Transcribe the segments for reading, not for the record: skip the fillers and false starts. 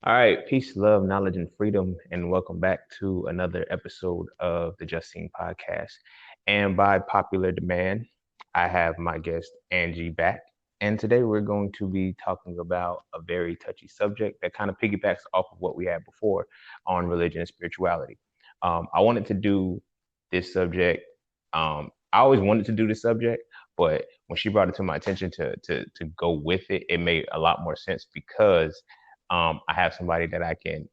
All right, peace, love, knowledge, and freedom, and welcome back to another episode of the Just Seen podcast. And by popular demand, I have my guest Angie back. And today we're going to be talking about a very touchy subject that kind of piggybacks off of what we had before on religion and spirituality. I wanted to do this subject. I always wanted to do this subject, but when she brought it to my attention to go with it, it made a lot more sense because I have somebody that I can,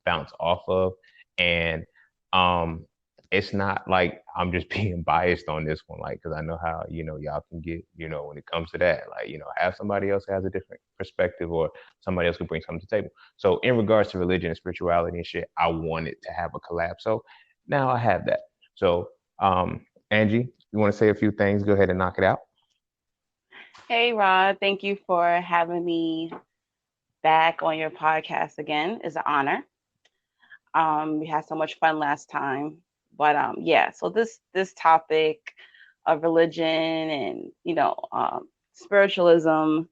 bounce off of. And um, it's not like I'm just being biased on this one, like, because I know how, y'all can get, when it comes to that, like, have somebody else that has a different perspective or somebody else can bring something to the table. So, in regards to religion and spirituality and shit, I wanted to have a collab. So now I have that. So, Angie, you want to say a few things? Go ahead and knock it out. Hey, Rod. Thank you for having me back on your podcast again. It's an honor. We had so much fun last time, but yeah. So this topic of religion and spiritualism,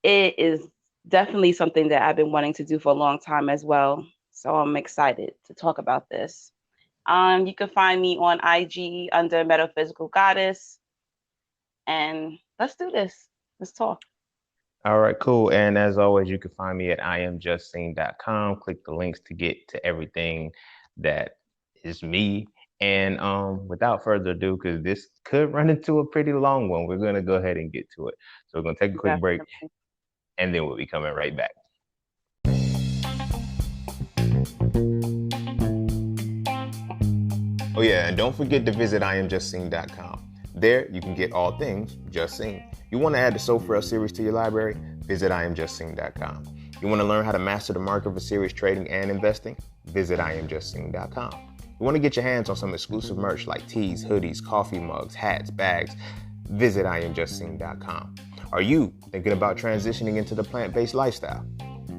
it is definitely something that I've been wanting to do for a long time as well. So I'm excited to talk about this. You can find me on IG under Metaphysical Goddess, and let's do this. Let's talk. All right, cool. And as always, you can find me at iamjustseen.com. Click the links to get to everything that is me. And without further ado, because this could run into a pretty long one, we're going to go ahead and get to it. So we're going to take a quick break Definitely. and then we'll be coming right back. Oh, yeah, and don't forget to visit iamjustseen.com. There, you can get all things Just Seen. You want to add the Soul Frail series to your library? Visit iamjustseen.com. You want to learn how to master the market for serious trading and investing? Visit iamjustseen.com. You want to get your hands on some exclusive merch like tees, hoodies, coffee mugs, hats, bags? Visit iamjustseen.com. Are you thinking about transitioning into the plant-based lifestyle?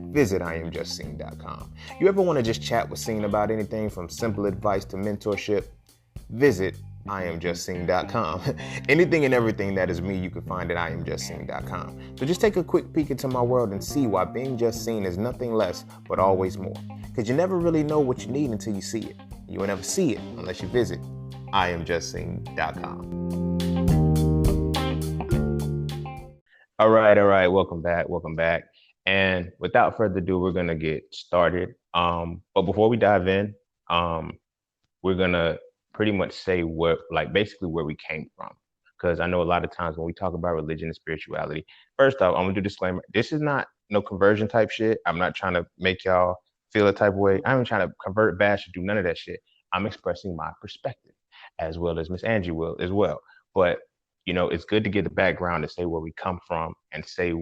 Visit iamjustseen.com. You ever want to just chat with Seen about anything from simple advice to mentorship? Visit iamjustseen.com. Anything and everything that is me, you can find at iamjustseen.com. So just take a quick peek into my world and see why being just seen is nothing less but always more. Because you never really know what you need until you see it. You will never see it unless you visit iamjustseen.com. All right. Welcome back. And without further ado, we're gonna get started. But before we dive in, um, we're gonna pretty much say what, like, basically where we came from, because I know a lot of times when we talk about religion and spirituality, first off, I'm gonna do disclaimer: this is not no conversion type shit. I'm not trying to make y'all feel a type of way. I'm trying to convert, bash, or do none of that shit. I'm expressing my perspective, as well as Miss Angie will as well. But it's good to get the background to say where we come from and say,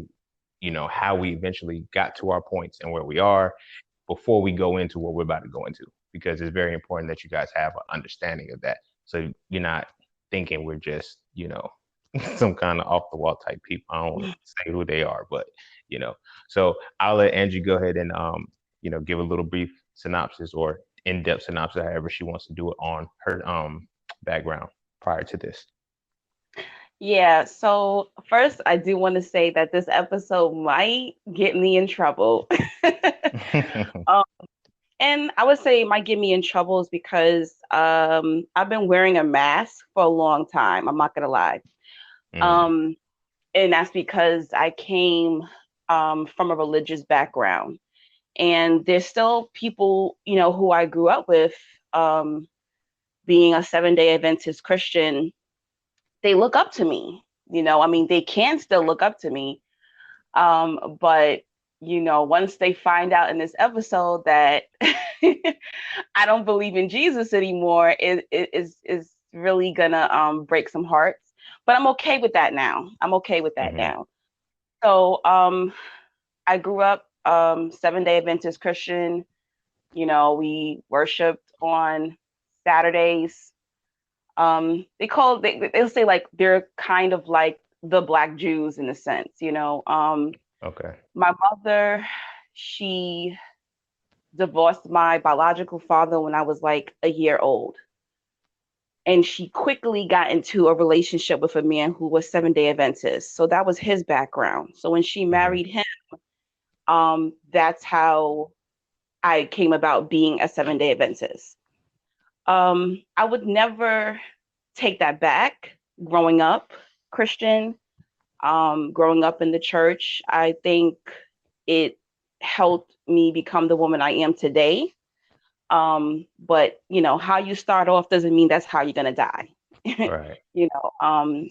how we eventually got to our points and where we are before we go into what we're about to go into, because it's very important that you guys have an understanding of that. So you're not thinking we're just, some kind of off the wall type people. I don't want to say who they are, but you know. So I'll let Angie go ahead and give a little brief synopsis or in-depth synopsis, however she wants to do it on her background prior to this. Yeah, so first, I do want to say that this episode might get me in trouble. um, and I would say it might get me in trouble is because I've been wearing a mask for a long time. I'm not gonna lie. Mm, Um, and that's because I came from a religious background. And there's still people, who I grew up with, um, being a Seventh-day Adventist Christian. They look up to me. I mean, they can still look up to me. But once they find out in this episode that I don't believe in Jesus anymore, it is really gonna break some hearts. But I'm okay with that now. I'm okay with that hmm now. So I grew up Seven-day Adventist Christian. We worshiped on Saturdays. They'll say like they're kind of like the Black Jews in a sense. Okay. My mother, she divorced my biological father when I was like a year old. And she quickly got into a relationship with a man who was Seven-day Adventist. So that was his background. So when she hmm married him, That's how I came about being a Seventh-day Adventist. I would never take that back growing up Christian, growing up in the church. I think it helped me become the woman I am today. But how you start off doesn't mean that's how you're gonna die. Right.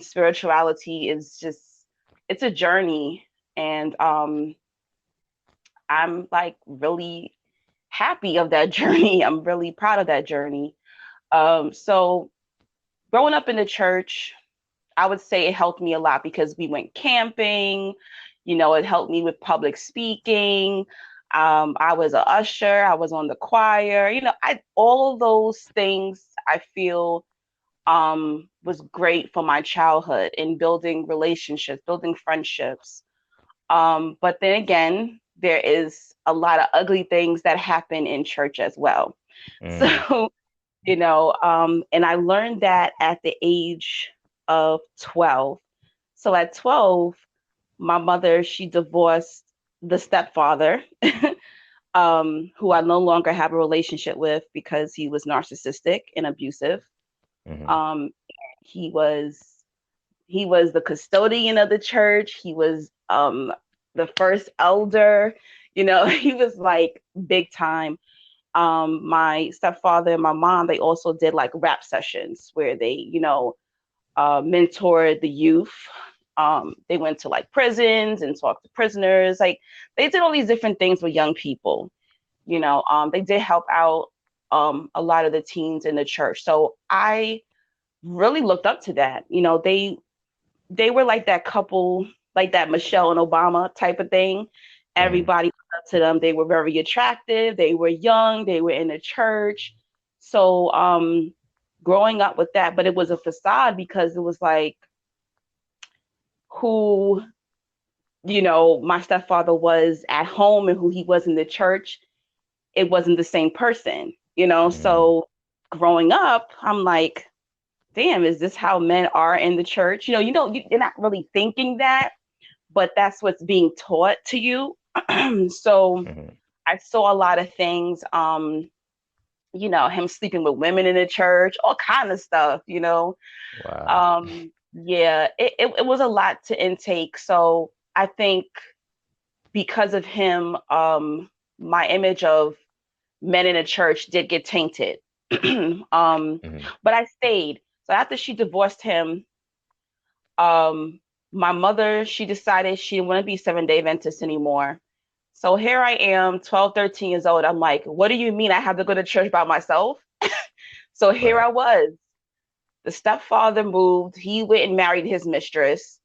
Spirituality is just, it's a journey, and I'm like really happy of that journey. I'm really proud of that journey. So growing up in the church, I would say it helped me a lot because we went camping. It helped me with public speaking. I was a usher. I was on the choir. I all those things I feel was great for my childhood in building relationships, building friendships. But then again, there is a lot of ugly things that happen in church as well. Mm-hmm. So, and I learned that at the age of 12. So at 12, my mother, she divorced the stepfather, who I no longer have a relationship with because he was narcissistic and abusive. Mm-hmm. Um, he was the custodian of the church. He was the first elder. He was like big time. My stepfather and my mom, they also did like rap sessions where they, mentored the youth. They went to like prisons and talked to prisoners. Like they did all these different things with young people. They did help out a lot of the teens in the church. So I really looked up to that. They were like that couple, like that Michelle and Obama type of thing. Mm-hmm. Everybody looked up to them. They were very attractive. They were young. They were in the church. So growing up with that, but it was a facade because it was like who, my stepfather was at home and who he was in the church. It wasn't the same person. Mm-hmm. So growing up, I'm like, damn, is this how men are in the church? You're not really thinking that, but that's what's being taught to you. So Mm-hmm. I saw a lot of things, him sleeping with women in the church, all kind of stuff. Wow. Yeah, it was a lot to intake. So I think because of him, my image of men in the church did get tainted. um, Mm-hmm. but I stayed. So after she divorced him, um, my mother, she decided she didn't want to be Seventh-day Adventist anymore. So here I am, 12, 13 years old. I'm like, what do you mean I have to go to church by myself? So here Right. I was. The stepfather moved. He went and married his mistress.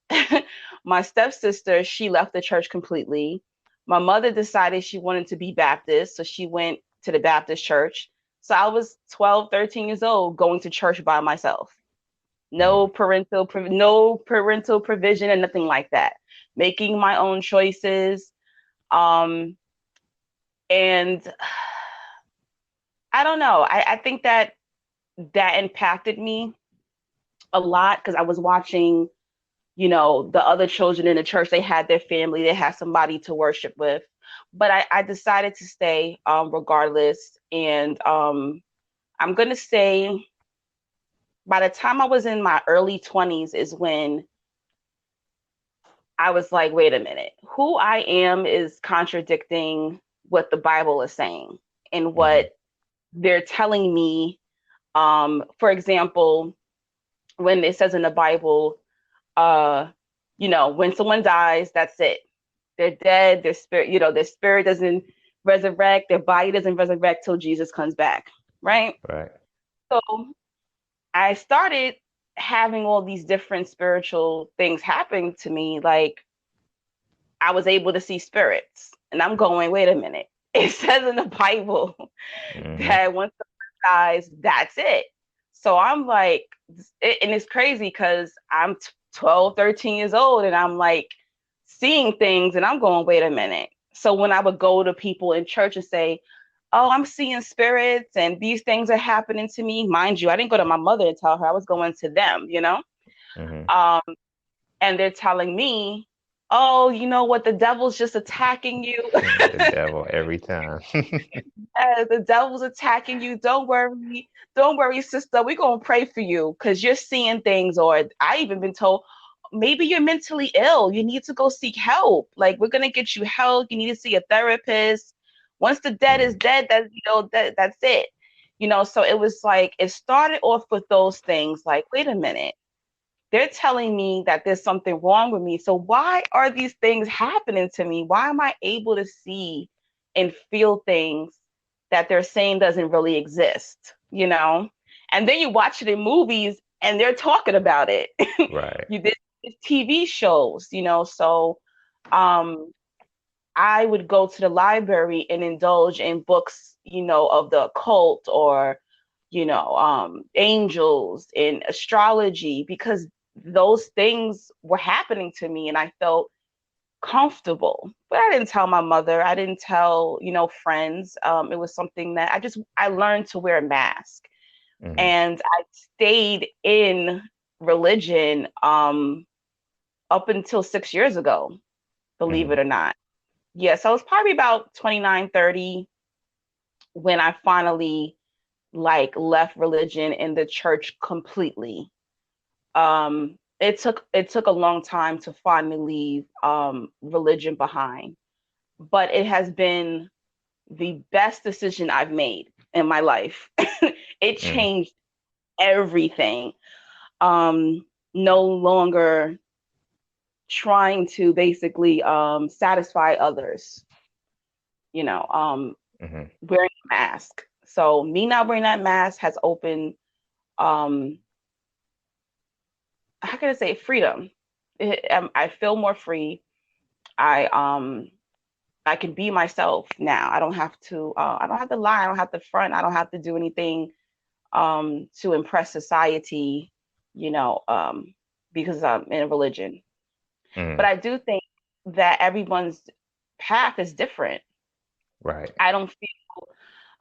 My stepsister, she left the church completely. My mother decided she wanted to be Baptist. So she went to the Baptist church. So I was 12, 13 years old going to church by myself. Mm-hmm. No parental provision and nothing like that. Making my own choices. Um, and I don't know. I think that impacted me a lot because I was watching, the other children in the church. They had their family, they had somebody to worship with. But I decided to stay regardless. And I'm going to say by the time I was in my early 20s is when I was like, wait a minute, who I am is contradicting what the Bible is saying and Mm-hmm. what they're telling me. For example, when it says in the Bible, uh, when someone dies, that's it. They're dead. Their spirit doesn't resurrect. Their body doesn't resurrect till Jesus comes back, right? Right. So I started having all these different spiritual things happening to me. Like I was able to see spirits, and I'm going, wait a minute. It says in the Bible Mm-hmm. that once someone dies, that's it. So I'm like, and it's crazy because I'm 12, 13 years old, and I'm like seeing things, and I'm going, wait a minute. So when I would go to people in church and say, oh, I'm seeing spirits and these things are happening to me, mind you, I didn't go to my mother and tell her, I was going to them. Mm-hmm. Um, and they're telling me, oh, you know what, the devil's just attacking you. The devil every time. The devil's attacking you. Don't worry, sister. We're gonna pray for you because you're seeing things. Or I even been told maybe you're mentally ill. You need to go seek help. Like we're gonna get you help. You need to see a therapist. Once the dead is Mm, dead, that's it. So it was like it started off with those things. Like, wait a minute, they're telling me that there's something wrong with me. So why are these things happening to me? Why am I able to see and feel things that they're saying doesn't really exist? And then you watch it in movies and they're talking about it. right. You did TV shows, so um I would go to the library and indulge in books, of the occult or, angels and astrology because those things were happening to me and I felt comfortable. But I didn't tell my mother. I didn't tell, friends. It was something that I learned to wear a mask. Hmm. And I stayed in religion up until 6 years ago, believe Hmm. it or not. Yeah, so it's probably about 29, 30 when I finally like left religion and the church completely. It took a long time to finally leave religion behind, but it has been the best decision I've made in my life. It Mm. changed everything. Um, no longer trying to basically satisfy others, Hmm. wearing a mask. So me not wearing that mask has opened um how can I say freedom. I feel more free. I can be myself now. I don't have to lie, I don't have to front, I don't have to do anything to impress society, you know, um because I'm in a religion. But Hmm. I do think that everyone's path is different. Right. I don't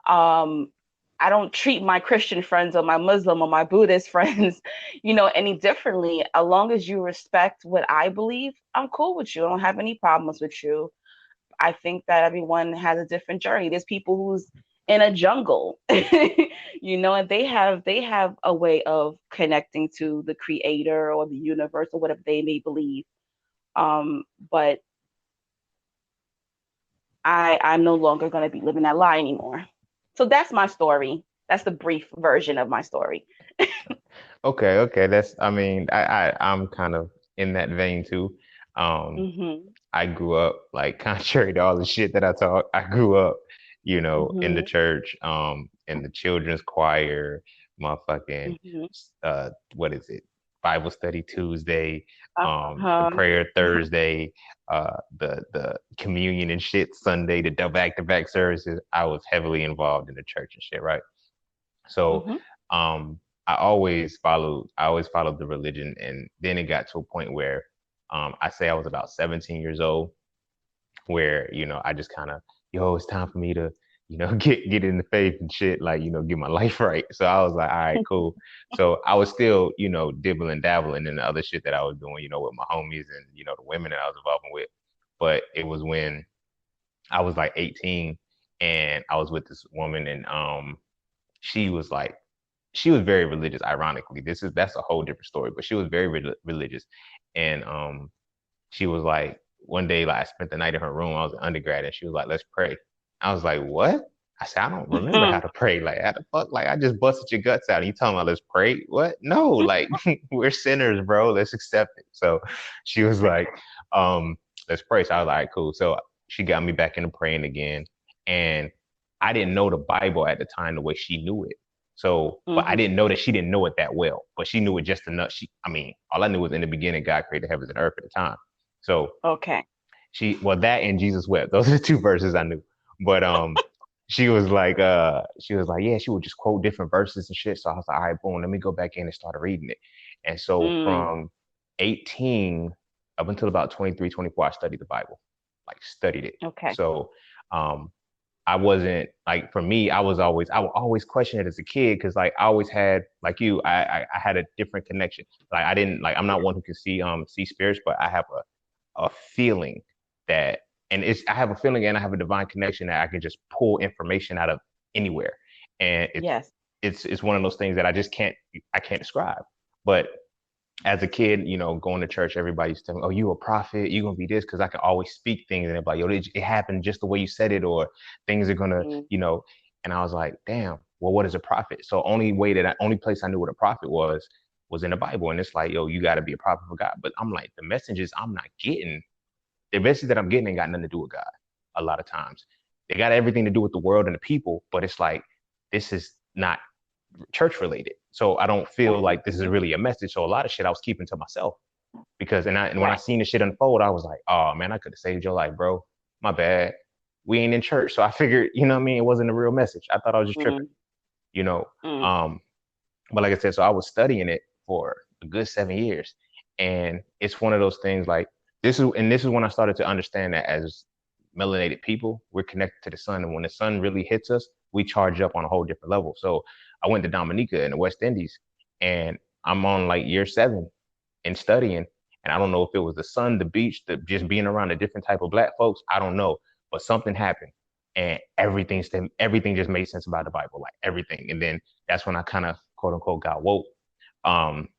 um I don't treat my Christian friends or my Muslim or my Buddhist friends, any differently. As long as you respect what I believe, I'm cool with you. I don't have any problems with you. I think that everyone has a different journey. There's people who's in a jungle, and they have a way of connecting to the creator or the universe or whatever they may believe. But I'm no longer going to be living that lie anymore. So that's my story. That's the brief version of my story. Okay, okay. I mean, I'm kind of in that vein too. Um, Mhm. I grew up like contrary to all the shit that I talk, I grew up, in the Mhm. church, in the children's choir, motherfucking Mhm. what is it? Bible study Tuesday, the Uh-huh. prayer Thursday, the communion and shit Sunday, the back-to-back services. I was heavily involved in the church and shit, right? So Mhm. um I always followed the religion, and then it got to a point where I say I was about 17 years old where, I just kind of, yo, it's time for me to, get in the faith and shit, like, get my life right. So I was like, all right, cool. So I was still, dibbling dabbling in the other shit that I was doing, with my homies and, the women that I was involved with. But it was when I was like 18 and I was with this woman, and she was like, she was very religious. Ironically, that's a whole different story, but she was very religious, and she was like, one day, like I spent the night in her room. I was an undergrad, and she was like, "Let's pray." I was like, "What?" I said, "I don't remember how Mhm. to pray. Like, how the fuck? Like, I just busted your guts out, and you telling me let's pray? What? No, like we're sinners, bro. Let's accept it." So she was like, "Let's pray." So I was like, "Cool." So she got me back into praying again, and I didn't know the Bible at the time the way she knew it. So, but I Mhm. didn't know that she didn't know it that well, but she knew it just enough. I mean, all I knew was in the beginning, God created heavens and earth at the time. So Okay. well, that and Jesus wept. Those are the two verses I knew. But she was like, yeah, she would just quote different verses and shit. So I was like, all right, boom, let me go back in and start reading it. And so Mm. from 18 up until about 23, 24, I studied the Bible, like studied it. Okay. So um I wasn't like, for me, I would always question it as a kid because like I always had, like you, I had a different connection. Like I didn't, like, I'm not one who can see spirits, but I have a feeling that, and I have a feeling and I have a divine connection that I can just pull information out of anywhere. And Yes. it's one of those things that I can't describe. But as a kid, going to church, everybody's telling me, "Oh, you a prophet? You gonna be this?" Because I can always speak things, and they're like, "Yo, it happened just the way you said it," or things are gonna, Mm, And I was like, "Damn, well, what is a prophet?" So only place I knew what a prophet was in the Bible, and it's like, "Yo, you got to be a prophet for God." But I'm like, the messages I'm not getting, the messages that I'm getting ain't got nothing to do with God. A lot of times, they got everything to do with the world and the people, but it's like this is not church related. So I don't feel right. like this is really a message. So a lot of shit I was keeping to myself because and when I Right. seen the shit unfold, I was like, oh man, I could have saved your life, bro. My bad. We ain't in church. So I figured, what I mean, it wasn't a real message. I thought I was just tripping, Mm, you know. mm, Um, but like I said, so I was studying it for a good 7 years. And it's one of those things like this is when I started to understand that as melanated people, we're connected to the sun. And when the sun really hits us, we charge up on a whole different level. So I went to Dominica in the West Indies and I'm on like year 7 and studying. And I don't know if it was the sun, the beach, just being around a different type of black folks. I don't know. But something happened and everything just made sense about the Bible, like everything. And then that's when I kind of quote unquote got woke. Um,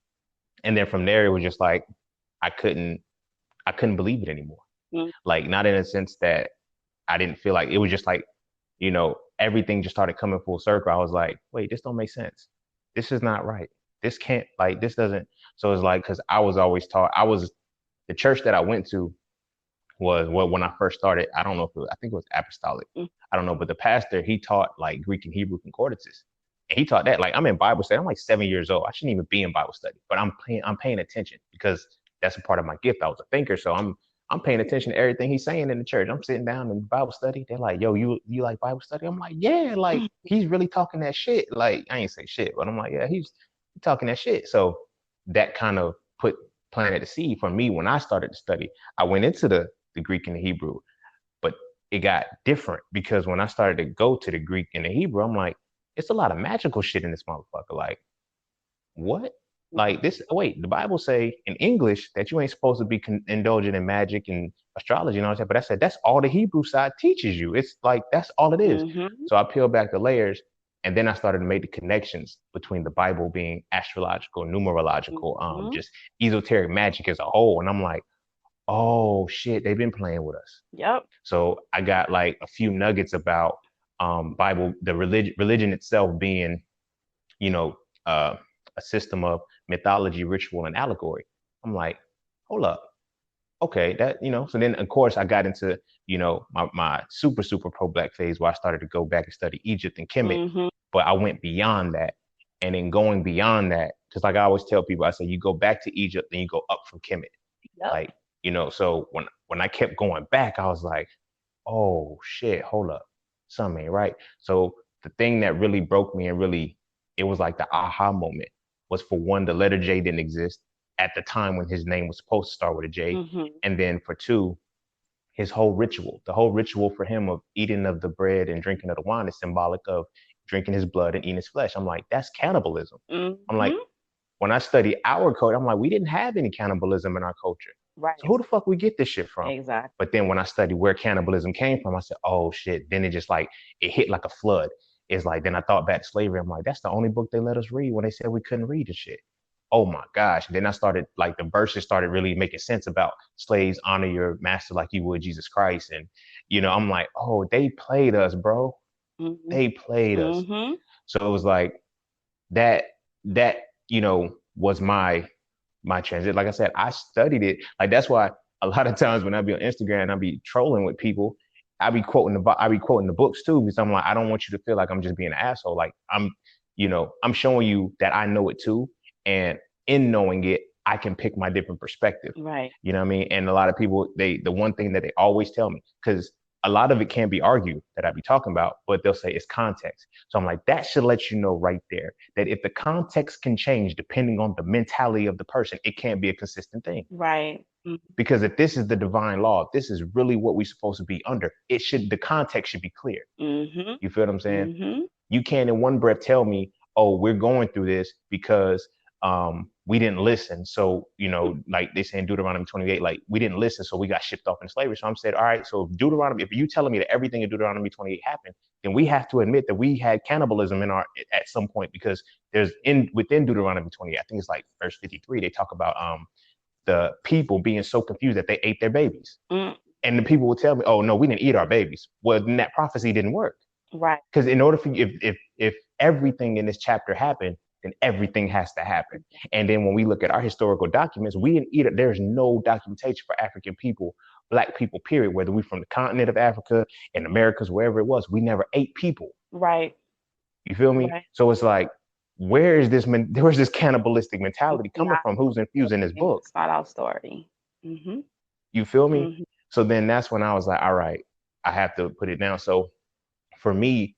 and then from there it was just like I couldn't I couldn't believe it anymore. mm, Like not in a sense that I didn't feel like it was just like, everything just started coming full circle. I was like, wait, this don't make sense. This is not right. This can't like this doesn't. So it's like because I was always taught the church that I went to was when I first started. I don't know if I think it was apostolic. mm, I don't know, but the pastor he taught like Greek and Hebrew concordances, and he taught that like I'm in Bible study. I'm like 7 years old. I shouldn't even be in Bible study, but I'm paying attention because that's a part of my gift. I was a thinker, so I'm paying attention to everything he's saying in the church. I'm sitting down in Bible study. They're like, "Yo, you like Bible study?" I'm like, "Yeah, like mm. he's really talking that shit." Like I ain't say shit, but I'm like, "Yeah, he's talking that shit." So that kind of planted the seed for me when I started to study. I went into the Greek and the Hebrew, but it got different because when I started to go to the Greek and the Hebrew, I'm like, it's a lot of magical shit in this motherfucker. Like, what? Like this? Wait, the Bible say in English that you ain't supposed to be indulging in magic and astrology and all that. But I said that's all the Hebrew side teaches you. It's like that's all it is. Mm-hmm. So I peeled back the layers, and then I started to make the connections between the Bible being astrological, numerological, Mm-hmm. just esoteric magic as a whole. And I'm like, oh shit, they've been playing with us. Yep. So I got like a few nuggets about Bible, the religion itself being, you know, a system of mythology, ritual, and allegory. I'm like, hold up, okay, So then of course I got into, my super pro black phase where I started to go back and study Egypt and Kemet, Mm-hmm. but I went beyond that, and then going beyond that, because like I always tell people, I say you go back to Egypt, then you go up from Kemet, Yep. like So when I kept going back, I was like, oh shit, hold up, something ain't right. So the thing that really broke me and really, it was like the aha moment was, for one, the letter J didn't exist at the time when his name was supposed to start with a J. Mm-hmm. And then for two, the whole ritual for him of eating of the bread and drinking of the wine is symbolic of drinking his blood and eating his flesh. I'm like, that's cannibalism. I'm like, Mm-hmm. when I study our code, I'm like, we didn't have any cannibalism in our culture. So Right. who the fuck we get this shit from? Exactly. But then when I studied where cannibalism came from, I said, oh shit. Then it just like, it hit like a flood. It's like, then I thought back to slavery. I'm like, that's the only book they let us read when they said we couldn't read and shit. Oh my gosh. And then I started, like, the verses started really making sense about slaves honor your master like you would Jesus Christ. And, I'm like, oh, they played us, bro. Mm-hmm. They played us. Mm-hmm. So it was like, that that was my transit. Like I said, I studied it. Like that's why a lot of times when I be on Instagram, I be trolling with people. I be quoting the books too, because I'm like, I don't want you to feel like I'm just being an asshole. Like I'm showing you that I know it too, and in knowing it, I can pick my different perspective. Right. You know what I mean? And a lot of people, the one thing that they always tell me, because a lot of it can be argued that I be talking about, but they'll say it's context. So I'm like, that should let you know right there that if the context can change depending on the mentality of the person, it can't be a consistent thing. Right. Because if this is the divine law, if this is really what we're supposed to be under, the context should be clear. Mm-hmm. You feel what I'm saying? Mm-hmm. You can't in one breath tell me, oh, we're going through this because we didn't listen. So, like they say in Deuteronomy 28, like we didn't listen, so we got shipped off into slavery. So I'm saying, all right, so if you telling me that everything in Deuteronomy 28 happened, then we have to admit that we had cannibalism at some point, because within Deuteronomy 28, I think it's like verse 53, they talk about the people being so confused that they ate their babies. Mm. And the people will tell me, oh no, we didn't eat our babies. Well, then that prophecy didn't work. Right. Because in order for you, if everything in this chapter happened, then everything has to happen. And then when we look at our historical documents, we didn't eat it. There's no documentation for African people, Black people, period, whether we from the continent of Africa, in Americas, wherever it was, we never ate people. Right. You feel me? Right. So it's like, where's this cannibalistic mentality coming from? Who's infusing this book? It's not our story. Mm-hmm. You feel me? Mm-hmm. So then that's when I was like, all right, I have to put it down. So for me,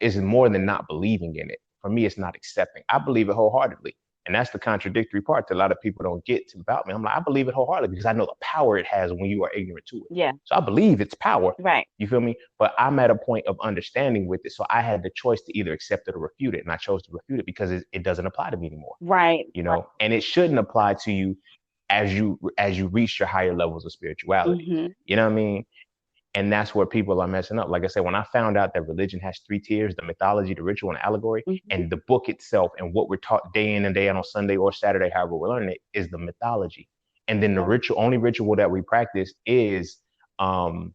it's more than not believing in it. For me, it's not accepting. I believe it wholeheartedly. And that's the contradictory part that a lot of people don't get about me. I'm like, I believe it wholeheartedly because I know the power it has when you are ignorant to it. Yeah. So I believe its power. Right. You feel me? But I'm at a point of understanding with it. So I had the choice to either accept it or refute it. And I chose to refute it because it doesn't apply to me anymore. Right. And it shouldn't apply to you as you reach your higher levels of spirituality. Mm-hmm. You know what I mean? And that's where people are messing up. Like I said, when I found out that religion has 3 tiers, the mythology, the ritual, and allegory, mm-hmm. and the book itself and what we're taught day in and day out on Sunday or Saturday, however we're learning it, is the mythology. And then the only ritual that we practice is communion.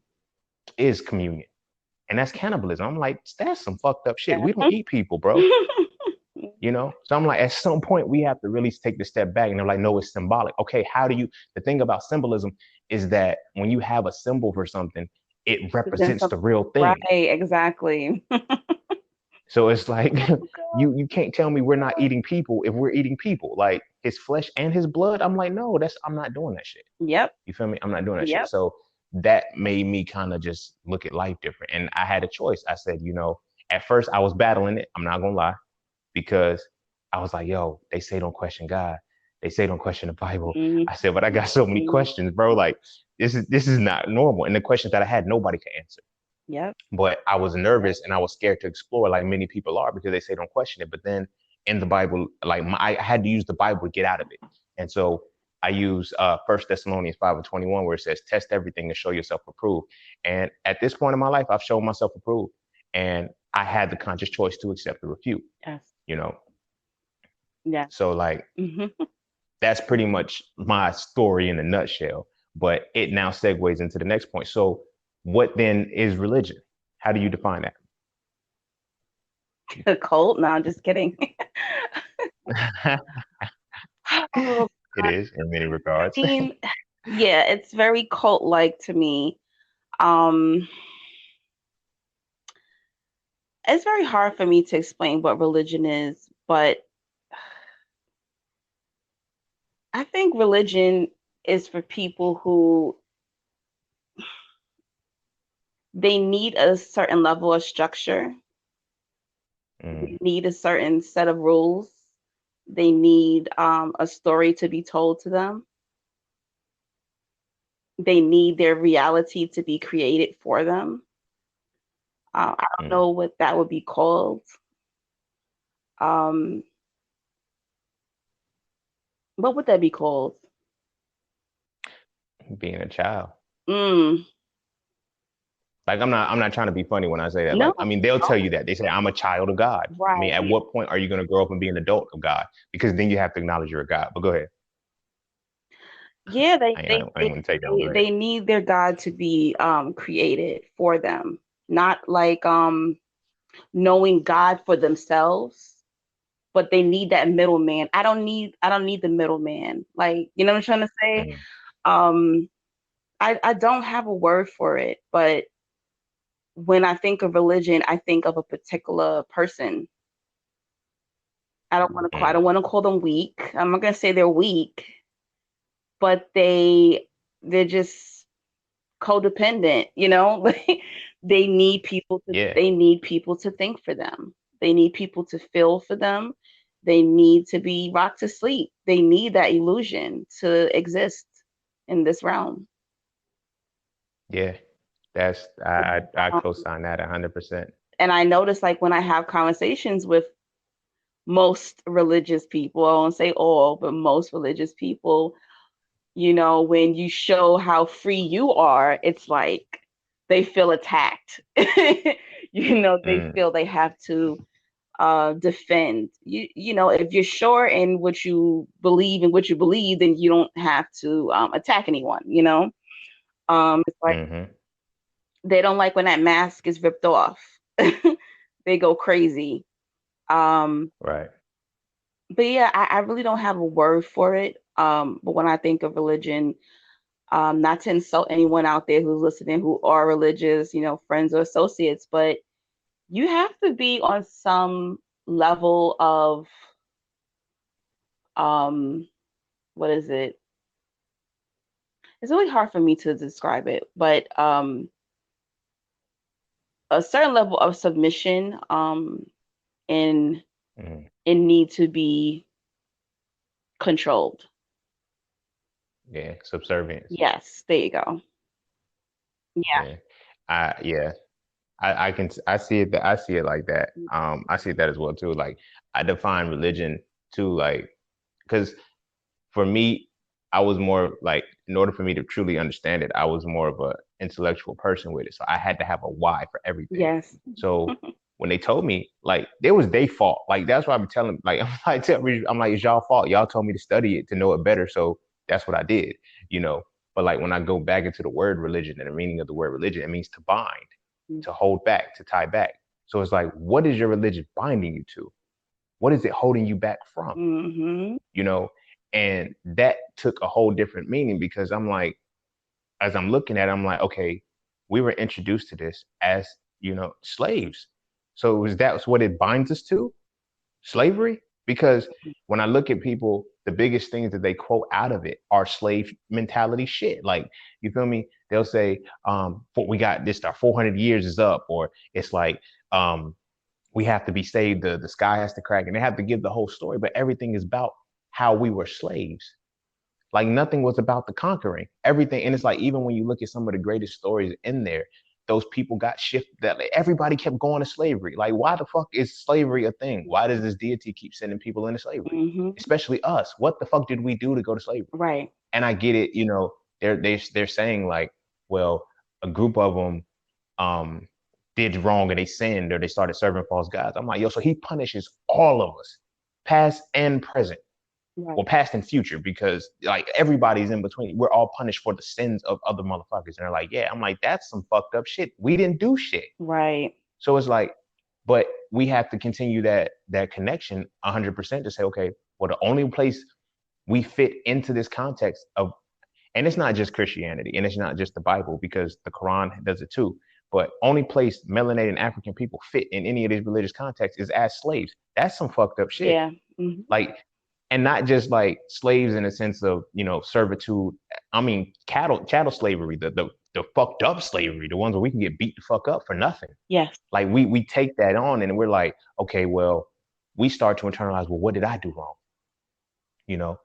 And that's cannibalism. I'm like, that's some fucked up shit. We don't eat people, bro. So I'm like, at some point we have to really take the step back. And they're like, no, it's symbolic. Okay, the thing about symbolism is that when you have a symbol for something, it represents the real thing. Right, exactly. So it's like, you can't tell me we're not eating people if we're eating people, like his flesh and his blood. I'm like, no, I'm not doing that shit. Yep. You feel me? I'm not doing that shit. So that made me kind of just look at life different. And I had a choice. I said, at first I was battling it. I'm not gonna lie, because I was like, yo, they say don't question God. They say don't question the Bible. Mm-hmm. I said, but I got so many questions, bro. Like, this is not normal. And the questions that I had, nobody could answer. Yep. But I was nervous and I was scared to explore, like many people are, because they say don't question it. But then in the Bible, I had to use the Bible to get out of it. And so I use 1 Thessalonians 5:21, where it says, test everything and show yourself approved. And at this point in my life, I've shown myself approved. And I had the conscious choice to accept or refute. Yes. Yeah. So that's pretty much my story in a nutshell. But it now segues into the next point. So what then is religion? How do you define that? A cult? No, I'm just kidding. It is in many regards. I mean, yeah, it's very cult-like to me. It's very hard for me to explain what religion is, but I think religion is for people who they need a certain level of structure. They need a certain set of rules. They need a story to be told to them. They need their reality to be created for them. I don't know what that would be called. What would that be called? Being a child. Like, I'm not trying to be funny when I say that. No. Like, I mean, they'll tell you that. They say, I'm a child of God. Right. I mean, at what point are you going to grow up and be an adult of God? Because then you have to acknowledge you're a God. But go ahead. Yeah, they need their God to be created for them, not like knowing God for themselves, but they need that middleman. I don't need the middleman. Like, you know what I'm trying to say? I don't have a word for it, but when I think of religion, I think of a particular person. I don't want to call them weak. I'm not gonna say they're weak, but they're just codependent, they need people to think for them. They need people to feel for them. They need to be rocked to sleep. They need that illusion to exist in this realm. Yeah, I co-sign that 100%. And I notice, like, when I have conversations with most religious people, I won't say all, but most religious people, when you show how free you are, it's like they feel attacked. They Mm, feel they have to defend. If you're sure in what you believe then you don't have to attack anyone. It's like mm-hmm. they don't like when that mask is ripped off. They go crazy. Um, Right. but yeah, I really don't have a word for it. But when I think of religion, not to insult anyone out there who's listening who are religious, friends or associates, but you have to be on some level of um, what is it? It's really hard for me to describe it, but a certain level of submission in Mm, need to be controlled. yeah. Subservience. Yes, there you go. Yeah. Yeah. Yeah. I see it I see it like that. I see that as well too. Like I define religion too, like because for me, I was more like in order for me to truly understand it, I was more of a intellectual person with it. So I had to have a why for everything. Yes. So when they told me, like, it was their fault. Like that's why I'm telling, like, I'm like, it's y'all fault. Y'all told me to study it to know it better. So that's what I did, you know. But like when I go back into the word religion and the meaning of the word religion, it means to bind, to hold back, to tie back. So it's like, what is your religion binding you to? What is it holding you back from? Mm-hmm. You know? And that took a whole different meaning because I'm like, as I'm looking at it, I'm like, okay, we were introduced to this as, slaves. So was that's what it binds us to? Slavery? Because when I look at people, the biggest things that they quote out of it are slave mentality shit. Like, you feel me? They'll say, we got this, our 400 years is up, or it's like, we have to be saved, the sky has to crack, and they have to give the whole story, but everything is about how we were slaves. Like nothing was about the conquering. Everything, and it's like even when you look at some of the greatest stories in there, those people got shifted. That like, everybody kept going to slavery. Like, why the fuck is slavery a thing? Why does this deity keep sending people into slavery, Mm-hmm. especially us? What the fuck did we do to go to slavery? Right. And I get it. They're saying like, well, a group of them um did wrong and they sinned or they started serving false gods. I'm like, yo, so he punishes all of us, past and present, Right. well, past and future, because like everybody's in between. We're all punished for the sins of other motherfuckers. And they're like, yeah, I'm like, that's some fucked up shit. We didn't do shit. Right. So it's like, but we have to continue that connection 100% to say, okay, well, the only place we fit into this context of, and it's not just Christianity and it's not just the Bible because the Quran does it too. But only place melanated African people fit in any of these religious contexts is as slaves. That's some fucked up shit. Yeah. Mm-hmm. Like, and not just like slaves in a sense of servitude. I mean chattel slavery, the fucked up slavery, the ones where we can get beat the fuck up for nothing. Yes. Like we take that on and we're like, okay, well, we start to internalize, well, what did I do wrong?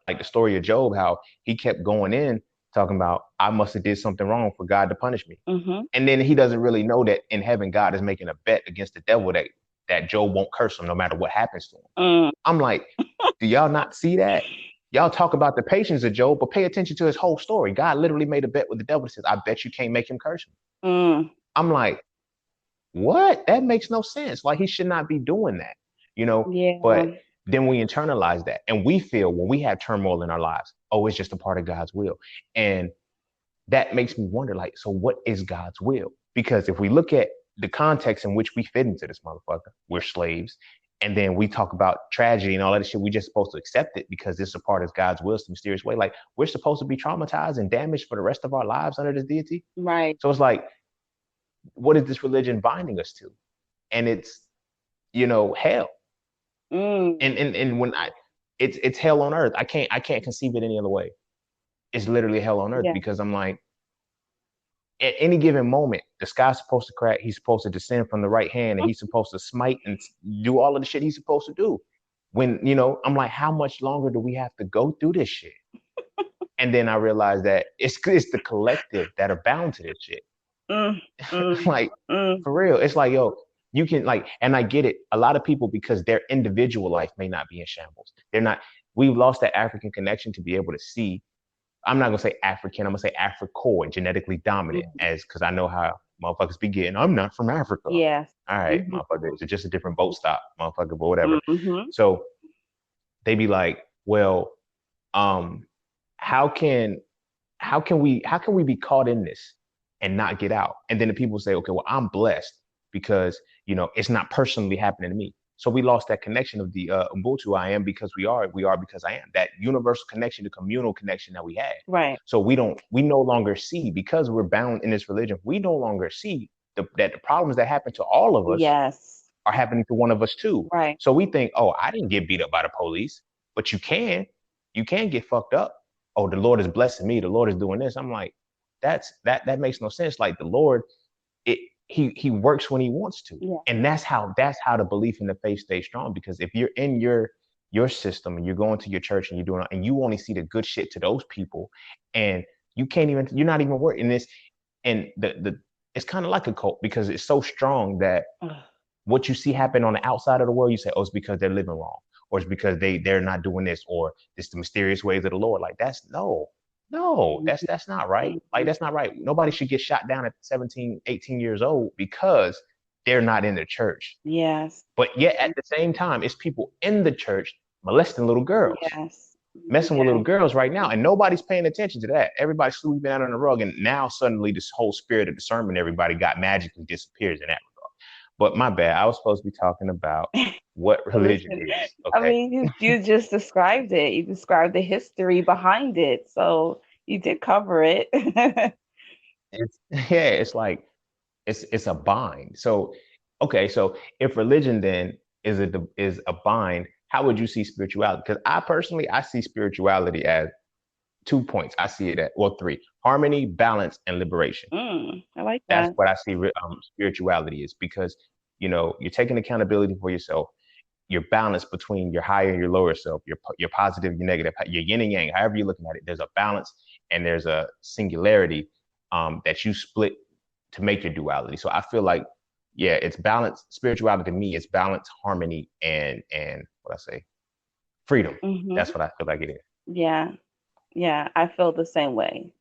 Like the story of Job, how he kept going in talking about I must have did something wrong for God to punish me. Mm-hmm. And then he doesn't really know that in heaven God is making a bet against the devil that Job won't curse him no matter what happens to him. I'm like, do y'all not see that? Y'all talk about the patience of Job, but pay attention to his whole story. God literally made a bet with the devil that says, I bet you can't make him curse me. I'm like, what? That makes no sense. Like he should not be doing that. Yeah. But then we internalize that and we feel when we have turmoil in our lives, oh, it's just a part of God's will. And that makes me wonder, like, so what is God's will? Because if we look at the context in which we fit into this motherfucker, we're slaves. And then we talk about tragedy and all that shit. We just supposed to accept it because it's a part of God's will, some mysterious way. Like we're supposed to be traumatized and damaged for the rest of our lives under this deity. Right. So it's like, what is this religion binding us to? And it's, hell. And when it's hell on earth. I can't conceive it any other way. It's literally hell on earth because I'm like, at any given moment, the sky's supposed to crack. He's supposed to descend from the right hand and he's supposed to smite and do all of the shit he's supposed to do. When, I'm like, how much longer do we have to go through this shit? And then I realized that it's the collective that are bound to this shit. Like, for real. It's like, yo, You can like, and I get it. A lot of people, because their individual life may not be in shambles. They're not. We've lost that African connection to be able to see. I'm not gonna say African. I'm gonna say Africoid, genetically dominant, Mhm. as because I know how motherfuckers be getting. I'm not from Africa. All Yes. right, Mhm. motherfucker. It's just a different boat stop, motherfucker, but whatever. Mhm. So they be like, well, um, how can how can we be caught in this and not get out? And then the people say, okay, well, I'm blessed because it's not personally happening to me. So we lost that connection of the Ubuntu. I am because we are because I am, that universal connection, the communal connection that we had. Right. So we no longer see, because we're bound in this religion, we no longer see that the problems that happen to all of us Yes. are happening to one of us too. Right. So we think, oh, I didn't get beat up by the police, but you can get fucked up. Oh, the Lord is blessing me. The Lord is doing this. I'm like, that makes no sense. Like the Lord, it he works when he wants to, Yeah. and that's how the belief in the faith stays strong. Because if you're in your system and you're going to your church and you're doing, and you only see the good shit to those people, and you're not even working this, and the it's kind of like a cult because it's so strong that Ugh. what you see happen on the outside of the world, you say, oh, it's because they're living wrong, or it's because they're not doing this, or it's the mysterious ways of the Lord. Like that's no, that's not right. Like Mhm. that's not right. Nobody should get shot down at 17, 18 years old because they're not in the church. Yes. But yet at the same time, it's people in the church molesting little girls, Yes. messing with little Yes. girls right now, and nobody's paying attention to that. Everybody's sweeping out on the rug, and now suddenly this whole spirit of discernment everybody got magically disappears in that. But my bad. I was supposed to be talking about what Well, religion listen, is. I Okay. mean, you just described it. You described the history behind it. So you did cover it. It's yeah, it's like it's a bind. So okay, so if religion then is a bind, how would you see spirituality? Because I see spirituality as 2 points. I see it at, well, three: harmony, balance, and liberation. I like That's that. what I see spirituality is, because you're taking accountability for yourself. Your balance between your higher and your lower self, your positive, your negative, your yin and yang, however you're looking at it. There's a balance and there's a singularity that you split to make your duality. So I feel like, yeah, it's balance. Spirituality to me is balance, harmony, and what I say, freedom. Hmm. That's what I feel like it is. Yeah. Yeah. I feel the same way.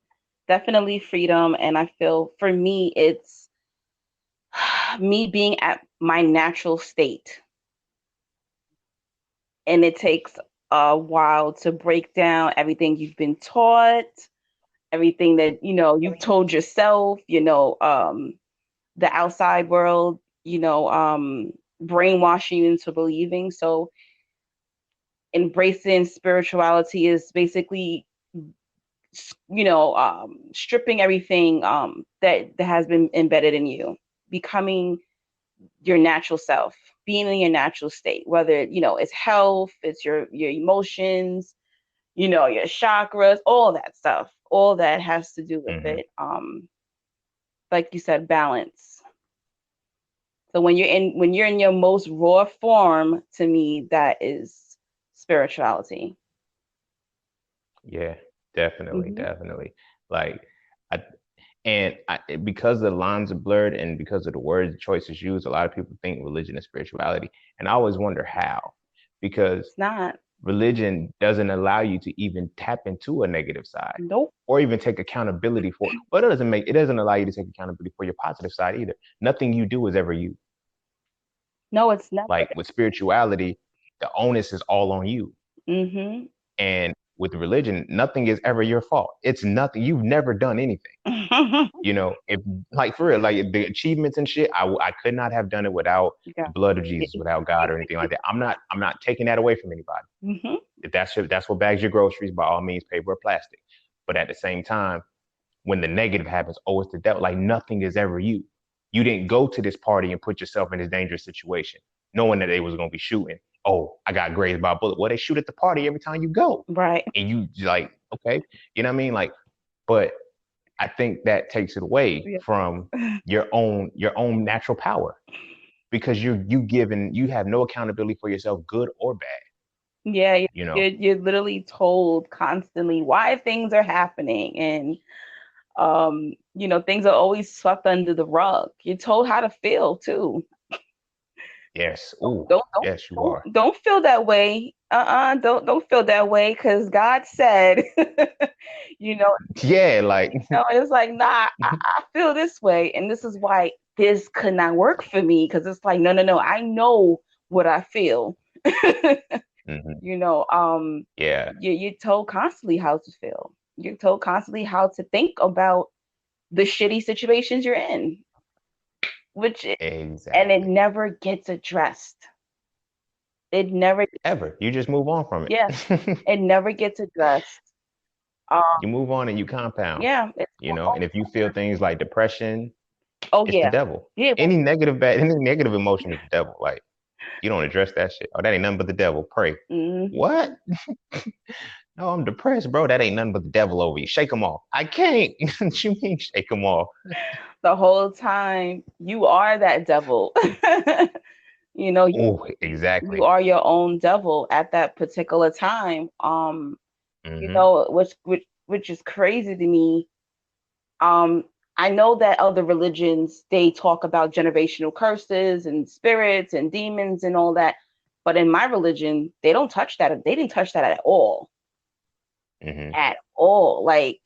Definitely freedom. And I feel for me, it's me being at my natural state. And it takes a while to break down everything you've been taught, everything that, you've told yourself, the outside world, brainwashing you into believing. So embracing spirituality is basically, stripping everything that has been embedded in you, becoming your natural self, being in your natural state, whether, it's health, it's your emotions, your chakras, all that stuff, all that has to do with Hmm. it. Like you said, balance. So when you're in your most raw form, to me, that is spirituality. Yeah, definitely, Hmm. definitely. Like, I, because the lines are blurred and because of the word choices used, a lot of people think religion is spirituality, and I always wonder how, because It's not. religion doesn't allow you to even tap into a negative side Nope. or even take accountability for. Well, it doesn't allow you to take accountability for your positive side either. Nothing you do is ever you. No, it's never. Like with spirituality, the onus is all on you. Hmm. And with religion, nothing is ever your fault. It's nothing. You've never done anything. If, like, for real, like the achievements and shit, I could not have done it without Yeah. the blood of Jesus, without God or anything like that. I'm not taking that away from anybody. Hmm. If that's what bags your groceries, by all means, paper or plastic. But at the same time, when the negative happens, oh, it's the devil. Like nothing is ever you. You didn't go to this party and put yourself in this dangerous situation, knowing that they was gonna be shooting. Oh, I got grazed by a bullet. Well, they shoot at the party every time you go, Right. and you like, okay, you know what I mean? Like, but I think that takes it away Yeah. from your own natural power, because you have no accountability for yourself, good or bad. Yeah, You know. you're literally told constantly why things are happening, and things are always swept under the rug. You're told how to feel too. Yes. Oh, Don't don't yes, you are. don't feel that way. Don't feel that way because God said, you know, Yeah, like it's like, nah, I feel this way. And this is why this could not work for me because it's like, no, no, no, I know what I feel. mhm, You know, yeah, you're told constantly how to feel. You're told constantly how to think about the shitty situations you're in, which and it exactly. never gets addressed. It never, Ever. You just move on from yeah, it. it never gets addressed. Um, You move on and you compound, yeah, it's you know, and if you feel things like depression, oh it's the yeah, devil. yeah, Any negative emotion is the devil. Like you don't address that shit. Oh, that ain't nothing but the devil. Pray. mhm. What? No, I'm depressed, bro. That ain't nothing but the devil over you. Shake them off. I can't. What you mean shake them off? The whole time you are that devil. You know, Oh, you exactly. are your own devil at that particular time. Hmm. Which is crazy to me. Um, I know that other religions they talk about generational curses and spirits and demons and all that, but in my religion, they don't touch that. They didn't touch that at all. Hmm. At all. Like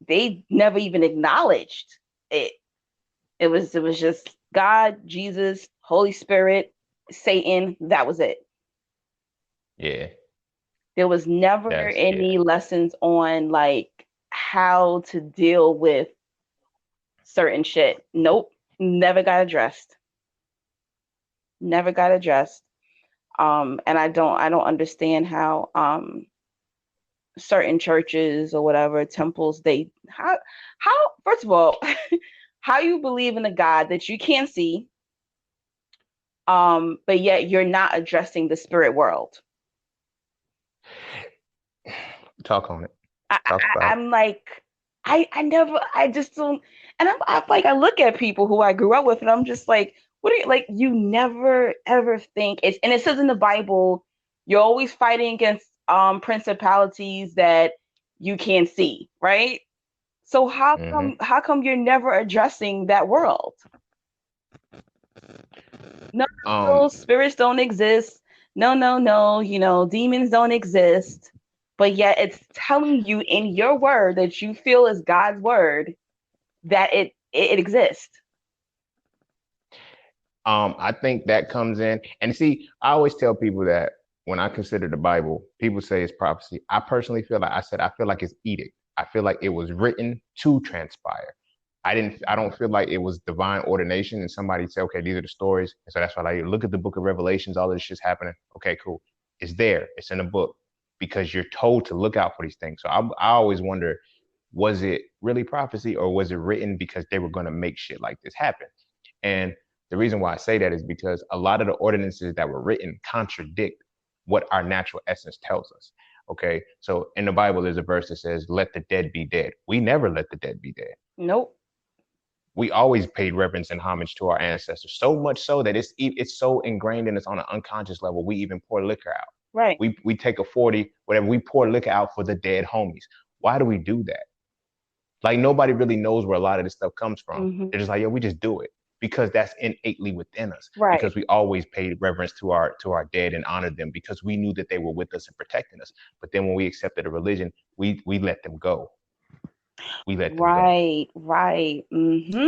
they never even acknowledged it. It was just God, Jesus, Holy Spirit, Satan. That was it. Yeah, There was never yeah. any lessons on like how to deal with certain shit. Nope, never got addressed. Never got addressed. And I don't understand how certain churches or whatever temples they how first of all how you believe in a God that you can't see, but yet you're not addressing the spirit world. Talk on it. I, Talk about I'm like, I never, I just don't, and I'm like, I look at people who I grew up with, and I'm just like, what are you like? You never ever think it's, and it says in the Bible, you're always fighting against principalities that you can't see, right? So it. Hmm. how come you're never addressing that world? No, Um, no, spirits don't exist. No, no, no, demons don't exist. But yet it's telling you in your word that you feel is God's word that it exists. I think that comes in, and see, I always tell people that when I consider the Bible, people say it's prophecy. I personally feel like I feel like it's edict. I feel like it was written to transpire. I don't feel like it was divine ordination and somebody say, okay, these are the stories. And so that's why I like, look at the book of Revelations, all this shit's happening. Okay, cool. It's there. It's in a book because you're told to look out for these things. So I always wonder, was it really prophecy or was it written because they were going to make shit like this happen? And the reason why I say that is because a lot of the ordinances that were written contradict what our natural essence tells us. Okay. So in the Bible, there's a verse that says, let the dead be dead. We never let the dead be dead. Nope. We always paid reverence and homage to our ancestors, so much so that it's so ingrained in us on an unconscious level. We even pour liquor out. Right. We take a 40, whatever, we pour liquor out for the dead homies. Why do we do that? Like nobody really knows where a lot of this stuff comes from. Hmm. They're just like, yo, we just do it because that's innately within us. Right. Because we always paid reverence to our dead and honored them because we knew that they were with us and protecting us. But then when we accepted a religion, we let them go. We let them go. Right. Right. Mm-hmm.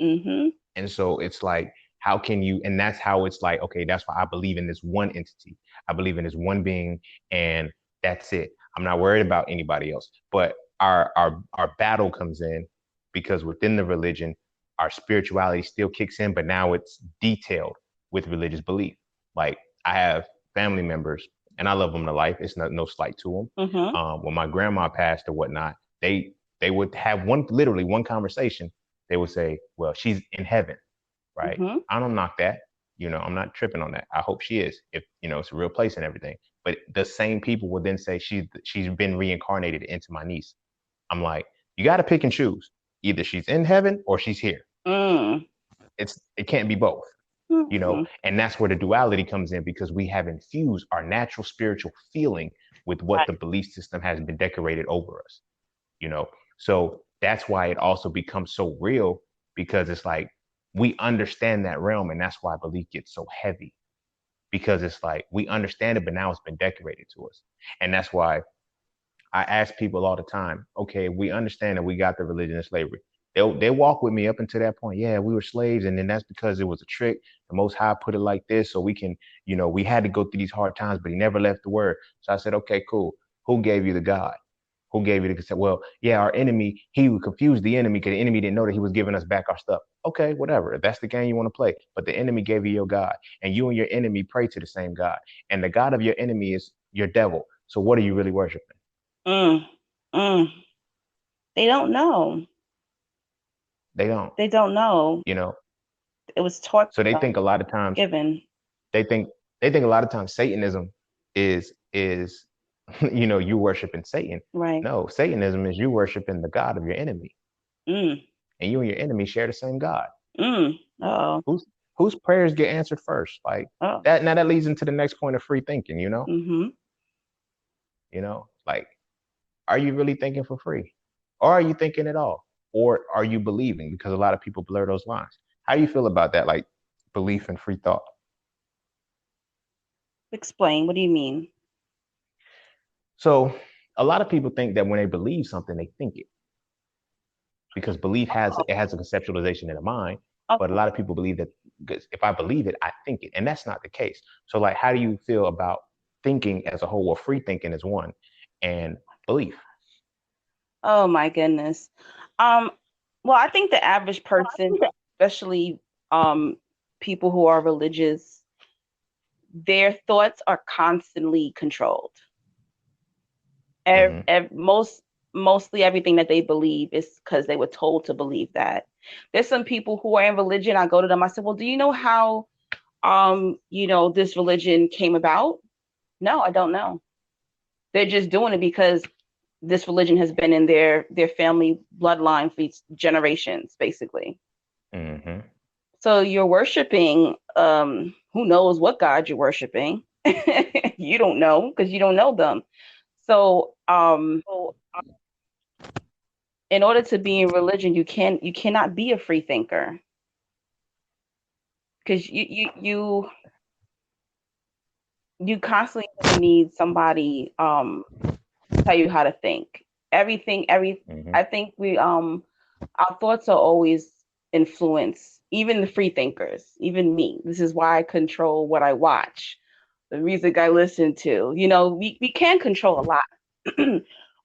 Mm-hmm. And so it's like, how can you? And that's how it's like, okay, that's why I believe in this one entity. I believe in this one being, and that's it. I'm not worried about anybody else. But our battle comes in because within the religion, our spirituality still kicks in, but now it's detailed with religious belief. Like I have family members, and I love them to life. It's no slight to them. Mm-hmm. When my grandma passed or whatnot, they would have literally one conversation. They would say, "Well, she's in heaven." Right? Mm-hmm. I don't knock that. I'm not tripping on that. I hope she is, if it's a real place and everything. But the same people will then say she's been reincarnated into my niece. I'm like, you got to pick and choose. Either she's in heaven or she's here. Mm. It can't be both. Mm-hmm. And that's where the duality comes in because we have infused our natural spiritual feeling with what Right. the belief system has been decorated over us. You know, so that's why it also becomes so real because it's like we understand that realm, and that's why belief gets so heavy, because it's like we understand it, but now it's been decorated to us. And that's why I ask people all the time, okay, we understand that we got the religion of slavery. They walk with me up until that point. Yeah, we were slaves, and then that's because it was a trick. The Most High put it like this, so we can, we had to go through these hard times, but He never left the word. So I said, okay, cool. Who gave you the God? Who gave you the consent? Well, yeah, our enemy. He would confuse the enemy because the enemy didn't know that He was giving us back our stuff. Okay, whatever. If that's the game you want to play, but the enemy gave you your God, and you and your enemy pray to the same God, and the God of your enemy is your devil. So what are you really worshiping? Mm, mm. They don't know. They don't. They don't know. You know, It was taught so they think a lot of times given. they think a lot of times Satanism is you worshiping Satan. Right. No, Satanism is you worshiping the God of your enemy, Mm, and you and your enemy share the same God. mm. Oh. Whose prayers get answered first? Like Oh. that. Now that leads into the next point of free thinking. Mm-hmm. Like, are you really thinking for free, or are you thinking at all, or are you believing? Because a lot of people blur those lines. How do you feel about that? Like belief and free thought. Explain. What do you mean? So a lot of people think that when they believe something, they think it, because belief has Oh, it has a conceptualization in the mind. But a okay. lot of people believe that if I believe it, I think it, and that's not the case. So, like, how do you feel about thinking as a whole? Well, free thinking is one, and belief. Oh my goodness. Um, well, I think the average person, especially people who are religious, their thoughts are constantly controlled. Mm-hmm. Mostly everything that they believe is because they were told to believe that. There's some people who are in religion. I go to them. I said, "Well, do you know how this religion came about?" No, I don't know. They're just doing it because this religion has been in their family bloodline for generations, basically. Mm-hmm. So you're worshiping who knows what God you're worshiping. You don't know because you don't know them. So in order to be in religion, you cannot be a free thinker because you constantly need somebody tell you how to think. Mm-hmm. I think we our thoughts are always influenced, even the free thinkers, even me. This is why I control what I watch, the music I listen to. We can control a lot.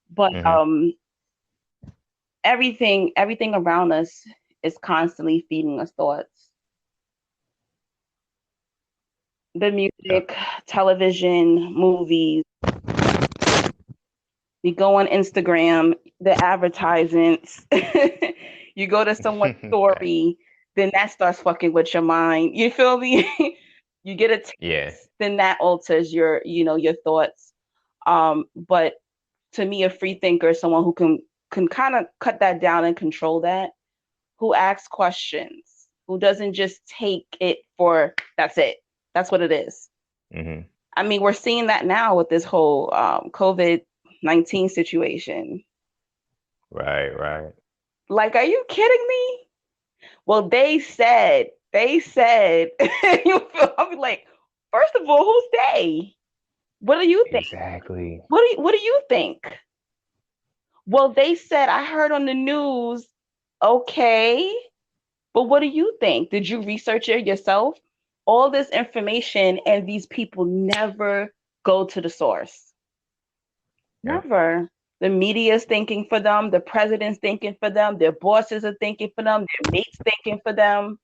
But Mm-hmm. everything around us is constantly feeding us thoughts. The Yeah. music, television, movies. You go on Instagram, the advertisements. You go to someone's story, then that starts fucking with your mind. You feel me? You get a Yeah. text, then that alters your thoughts. But to me, a free thinker is someone who can kind of cut that down and control that, who asks questions, who doesn't just take it for that's it. That's what it is. Mm-hmm. I mean, we're seeing that now with this whole COVID-19 situation. Right. Right. Like, are you kidding me? Well, they said, you feel, I'll be like, first of all, who's they? What do you think? Exactly. What do you think? Well, they said, I heard on the news. Okay, but what do you think? Did you research it yourself? All this information, and these people never go to the source. Yeah. Never. The media is thinking for them, the president's thinking for them, their bosses are thinking for them, their mates thinking for them.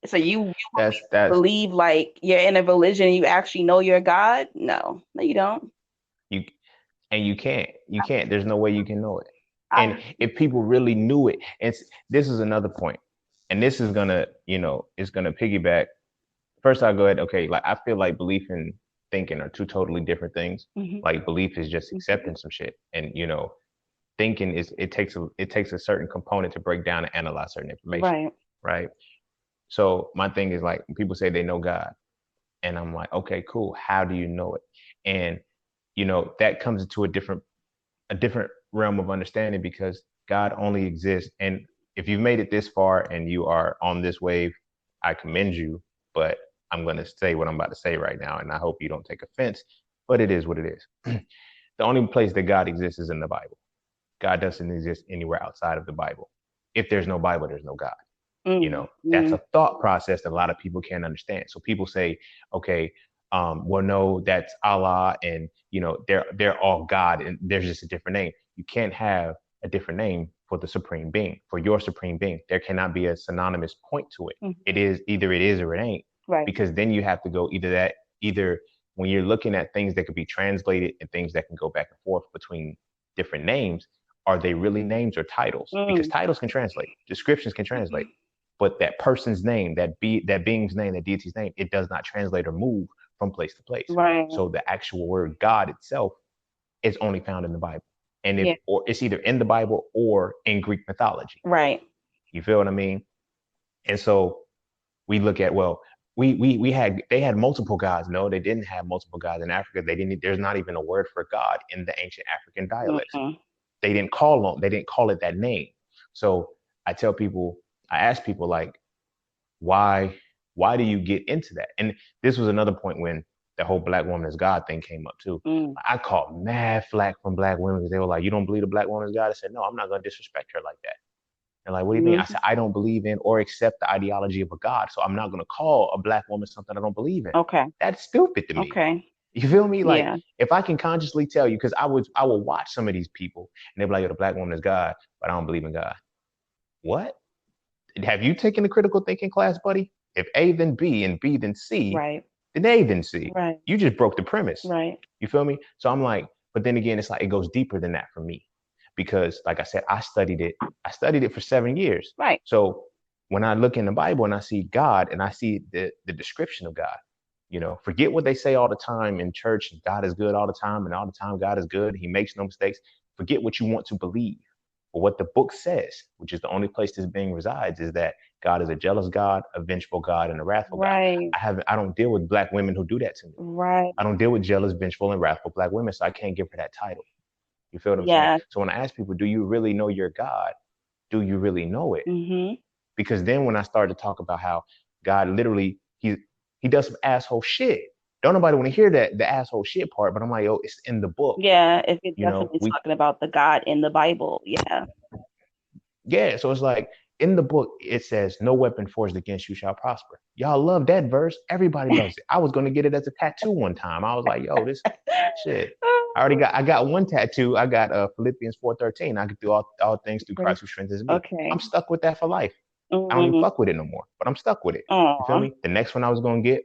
So you That's believe like you're in a religion, you actually know your God? No, no, you don't. you, and you can't. There's no way you can know it. And I, if people really knew it, this is another point, and this is gonna, it's gonna piggyback. First, I'll go ahead. Okay, like I feel like belief and thinking are two totally different things. mhm. Like belief is just accepting some shit, and thinking is it takes a certain component to break down and analyze certain information, Right. right? So my thing is like when people say they know God, and I'm like, okay, cool. How do you know it? And that comes into a different realm of understanding because God only exists. And if you've made it this far and you are on this wave, I commend you. But I'm going to say what I'm about to say right now, and I hope you don't take offense. But it is what it is. The only place that God exists is in the Bible. God doesn't exist anywhere outside of the Bible. If there's no Bible, there's no God. You know, that's a thought process that a lot of people can't understand. So people say, okay, well, no, that's Allah, and you know, they're all God, and there's just a different name. You can't have a different name for the supreme being, for your supreme being. There cannot be a synonymous point to it. It is either it is or it ain't. Right. Because then you have to go either when you're looking at things that could be translated and things that can go back and forth between different names, are they really names or titles? Because titles can translate, descriptions can translate, but that person's name, that being's name, that deity's name, it does not translate or move from place to place. Right. So the actual word God itself is only found in the Bible. And or it's either in the Bible or in Greek mythology. Right. You feel what I mean? And so we look at, well, they had multiple gods. No, they didn't have multiple gods in Africa. There's not even a word for God in the ancient African dialects. They didn't call it that name. So I ask people like, why do you get into that? And this was another point when the whole black woman is God thing came up too. I caught mad flack from black women because they were like, you don't believe the black woman is God? I said, no, I'm not going to disrespect her like that. And like, what do you mean? I said, I don't believe in or accept the ideology of a God. So I'm not going to call a black woman something I don't believe in. Okay. That's stupid to me. Okay. You feel me? Like, if I can consciously tell you, because I will watch some of these people and they'll be like, yo, the black woman is God, but I don't believe in God. What? Have you taken the critical thinking class, buddy? If A then B and B then C, right, then A then C. Right. You just broke the premise. Right. You feel me? So I'm like, but then again, it's like it goes deeper than that for me. Because like I said, I studied it for 7 years. Right. So when I look in the Bible and I see God and I see the description of God, you know, forget what they say all the time in church, God is good all the time, and all the time God is good, he makes no mistakes. Forget what you want to believe. But what the book says, which is the only place this being resides, is that God is a jealous God, a vengeful God, and a wrathful God. I don't deal with black women who do that to me. Right. I don't deal with jealous, vengeful, and wrathful black women, so I can't give her that title. You feel what I'm saying? So when I ask people, do you really know your God? Do you really know it? Because then when I start to talk about how God literally, he does some asshole shit. Don't nobody want to hear the asshole shit part, but I'm like, yo, it's in the book. Yeah, if it's definitely talking about the God in the Bible. Yeah. Yeah, so it's like in the book, it says, no weapon forged against you shall prosper. Y'all love that verse. Everybody loves it. I was going to get it as a tattoo one time. I was like, yo, this shit. I got one tattoo. I got Philippians 4:13. I can do all things through Christ who strengthens me. Okay. I'm stuck with that for life. I don't even fuck with it no more, but I'm stuck with it. You feel me? The next one I was going to get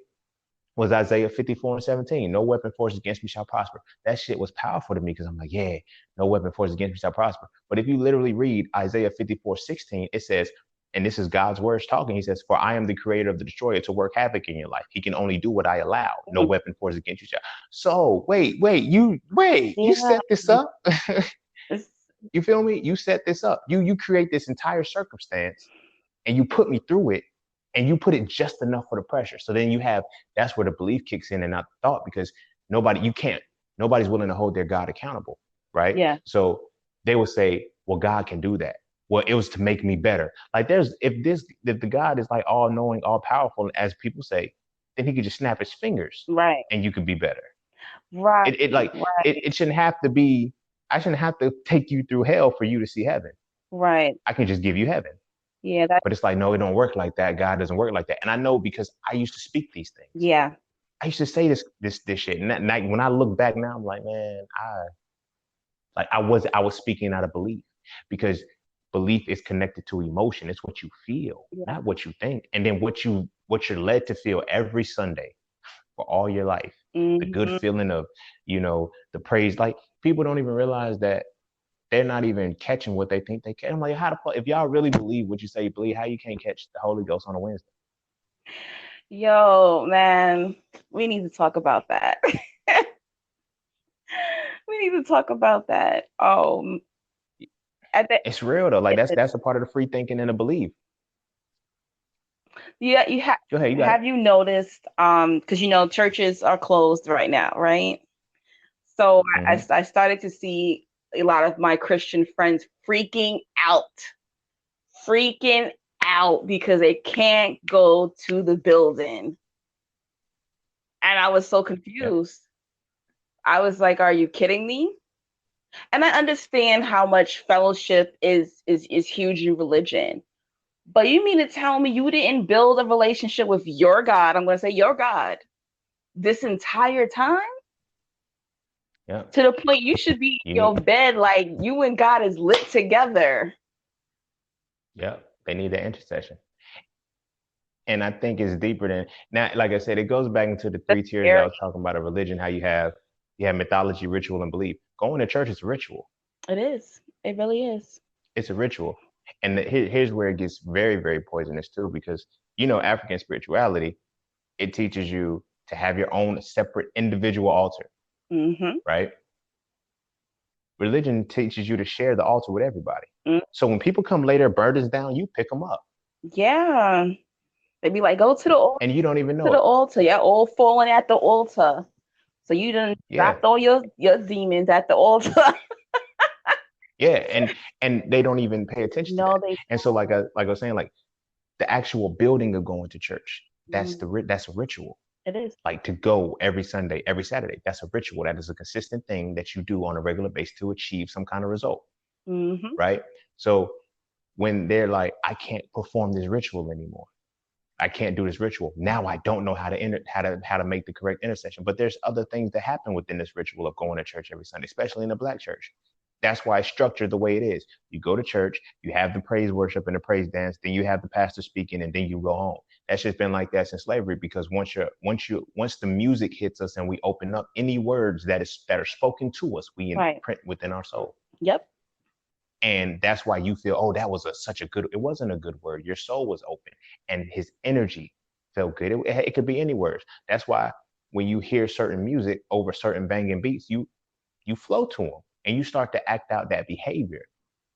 was Isaiah 54:17. No weapon forged against me shall prosper. That shit was powerful to me because I'm like, yeah, no weapon forged against me shall prosper. But if you literally read Isaiah 54:16, it says, and this is God's words talking, he says, for I am the creator of the destroyer to work havoc in your life. He can only do what I allow. No weapon forged against you shall. So wait, you set this up? You feel me? You set this up. You create this entire circumstance and you put me through it. And you put it just enough for the pressure. So then that's where the belief kicks in and not the thought, because nobody's willing to hold their God accountable, right? Yeah. So they will say, well, God can do that. Well, it was to make me better. Like if the God is like all knowing, all powerful, as people say, then he could just snap his fingers. Right. And you could be better. Right. It shouldn't have to be, I shouldn't have to take you through hell for you to see heaven. Right. I can just give you heaven. Yeah, but it's like, no, it don't work like that. God doesn't work like that. And I know because I used to speak these things. Yeah. I used to say this shit. And when I look back now, I'm like, man, I was speaking out of belief, because belief is connected to emotion. It's what you feel, not what you think. And then what you're led to feel every Sunday for all your life. The good feeling of, the praise. Like, people don't even realize that they're not even catching what they think they can. I'm like, if y'all really believe what you say you believe, how you can't catch the Holy Ghost on a Wednesday? Yo, man, we need to talk about that. We need to talk about that. It's real though. Like that's a part of the free thinking and the belief. Yeah, you have. Go ahead. Have you noticed? Because churches are closed right now, right? So I started to see a lot of my Christian friends freaking out because they can't go to the building. And I was so Yep. confused. I was like, are you kidding me? And I understand how much fellowship is huge in religion. But you mean to tell me you didn't build a relationship with your God? I'm going to say your God this entire time Yep. to the point you should be You in your need. bed like you and God is lit together. Yep. They need that intercession. And I think it's deeper than now. Like I said, it goes back into the That's three tiers that I scary. was talking about of religion. How you have mythology, ritual, and belief. Going to church is a ritual. It is. It really is. It's a ritual, and here's where it gets very, very poisonous too, because African spirituality, it teaches you to have your own separate individual altar, Mm-hmm. right? Religion teaches you to share the altar with everybody. Mm. So when people come lay their burdens down, you pick them up, Yeah. They be like, go to the altar, and you don't even to know the it. altar. Yeah, all falling at the altar. So you done Yeah, dropped all your demons at the altar. yeah, and they don't even pay attention to No, that. they And so, like I was saying, like the actual building of going to church, that's don't. that's a ritual. It is. Like to go every Sunday, every Saturday, that's a ritual. That is a consistent thing that you do on a regular basis to achieve some kind of result, Mm-hmm. right? So when they're like, I can't perform this ritual anymore. I can't do this ritual. Now I don't know how to make the correct intercession. But there's other things that happen within this ritual of going to church every Sunday, especially in the Black church. That's why it's structured the way it is. You go to church, you have the praise worship and the praise dance, then you have the pastor speaking, and then you go home. That's just been like that since slavery, because once the music hits us and we open up, any words that are spoken to us, we Right. imprint within our soul. Yep. And that's why you feel, oh, that was such a good, it wasn't a good word. Your soul was open and his energy felt good. It could be any words. That's why when you hear certain music over certain banging beats, you flow to them and you start to act out that behavior.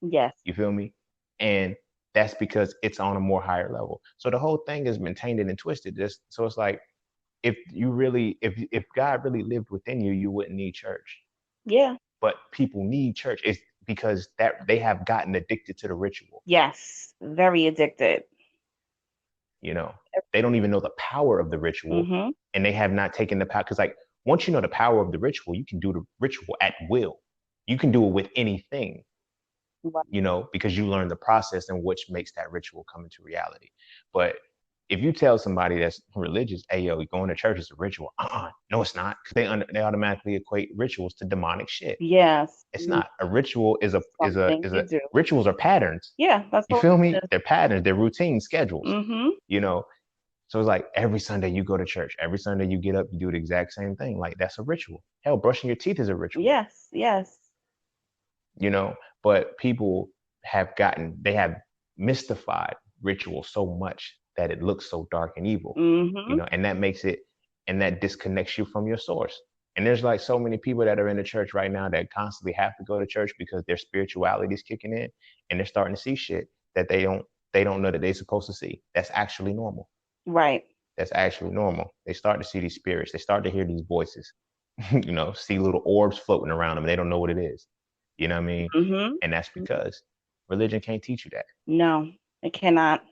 Yes. You feel me? And that's because it's on a more higher level. So the whole thing is maintained and twisted. So it's like, if God really lived within you, you wouldn't need church. Yeah. But people need church. It's because that they have gotten addicted to the ritual. Yes. Very addicted. They don't even know the power of the ritual, Mm-hmm. and they have not taken the power. Because like once you know the power of the ritual, you can do the ritual at will. You can do it with anything, Right. because you learn the process in which makes that ritual come into reality. But if you tell somebody that's religious, hey, yo, going to church is a ritual. No, it's not. Because they automatically equate rituals to demonic shit. Yes. It's not. A ritual Something is you a do. rituals are patterns. Yeah, that's You all feel it me? is. They're patterns, they're routine schedules, Mm-hmm. you know. So it's like every Sunday you go to church. Every Sunday you get up, you do the exact same thing. Like that's a ritual. Hell, brushing your teeth is a ritual, Yes. Yes. you know. But people they have mystified ritual so much that it looks so dark and evil, Mm-hmm. and that disconnects you from your source. And there's like so many people that are in the church right now that constantly have to go to church because their spirituality is kicking in, and they're starting to see shit that they don't know that they're supposed to see. That's actually normal. Right. That's actually normal. They start to see these spirits. They start to hear these voices, see little orbs floating around them. They don't know what it is. You know what I mean? Mm-hmm. And that's because religion can't teach you that. No, it cannot.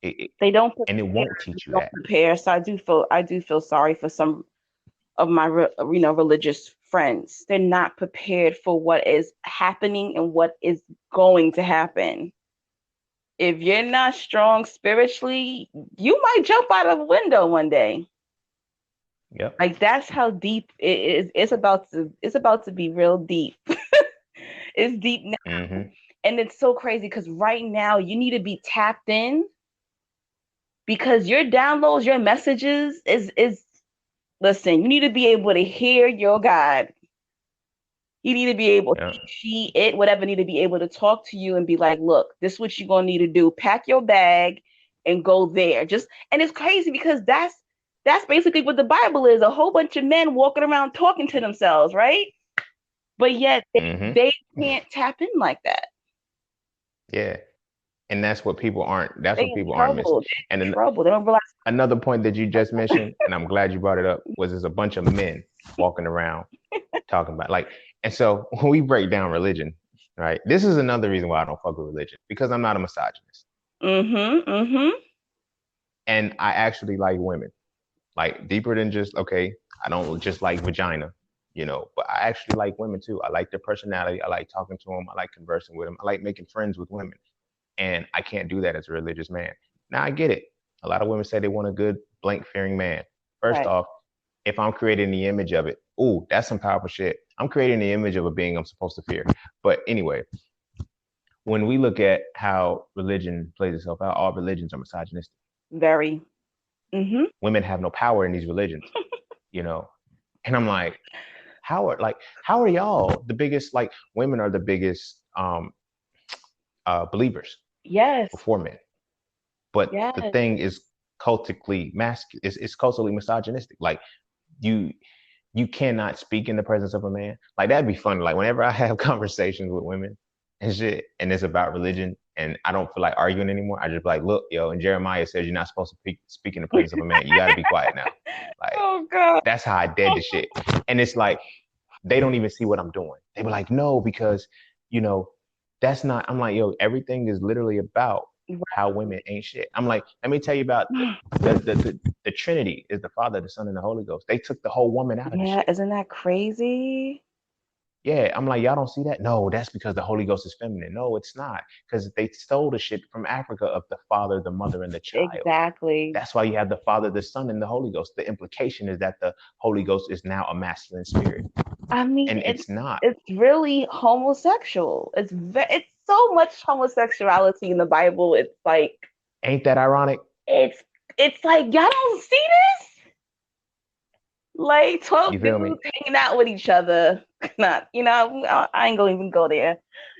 It, They don't and it prepare. won't They teach you don't that. prepare. So I do feel sorry for some of my religious friends. They're not prepared for what is happening and what is going to happen. If you're not strong spiritually, you might jump out of a window one day. Yep. Like that's how deep it is. It's about to be real deep. It's deep now. Mm-hmm. And it's so crazy because right now you need to be tapped in because your downloads, your messages is listen, you need to be able to hear your God. You need to be able, Yep. she, it, whatever, need to be able to talk to you and be like, look, this is what you're gonna need to do. Pack your bag and go there. And it's crazy because that's basically what the Bible is, a whole bunch of men walking around talking to themselves, right? But yet Mm-hmm. they can't tap in like that. Yeah. And that's what people aren't. That's They what in people aren't missing. trouble. They're And in trouble. They don't realize. another point that you just mentioned, and I'm glad you brought it up, was there's a bunch of men walking around talking about like And so when we break down religion, right, this is another reason why I don't fuck with religion, because I'm not a misogynist. Mm-hmm. Mm-hmm. And I actually like women, like deeper than just, okay, I don't just like vagina, but I actually like women too. I like their personality. I like talking to them. I like conversing with them. I like making friends with women. And I can't do that as a religious man. Now I get it. A lot of women say they want a good blank fearing man. First Right. off, if I'm creating the image of it, ooh, that's some powerful shit. I'm creating the image of a being I'm supposed to fear. But anyway, when we look at how religion plays itself out, all religions are misogynistic. Very. Mm-hmm. Women have no power in these religions, you know. And I'm like, how are y'all the biggest? Like, women are the biggest believers Yes. before men. But the Yes. thing is cultically masculine. It's culturally misogynistic. Like, you you cannot speak in the presence of a man. Like, that'd be fun. Like, whenever I have conversations with women and shit, and it's about religion, and I don't feel like arguing anymore, I just be like, look, yo, and Jeremiah says you're not supposed to speak in the presence of a man. You got to be quiet now. Like, Oh God. that's how I dead the shit. And it's like they don't even see what I'm doing. They be like, no, because you know that's not. I'm like, yo, everything is literally about how women ain't shit. I'm like, let me tell you about the Trinity is the Father, the Son, and the Holy Ghost. They took the whole woman out of the Yeah, shit. isn't that crazy? Yeah, I'm like, y'all don't see that? No, that's because the Holy Ghost is feminine. No, it's not. Because they stole the shit from Africa of the father, the mother, and the child. Exactly. That's why you have the Father, the Son, and the Holy Ghost. The implication is that the Holy Ghost is now a masculine spirit. I mean, And it's not. it's really homosexual. It's so much homosexuality in the Bible. It's like Ain't that ironic? it's it's like y'all don't see this. Like You 12 feel me? dudes hanging out with each other. Not, I ain't gonna even go there.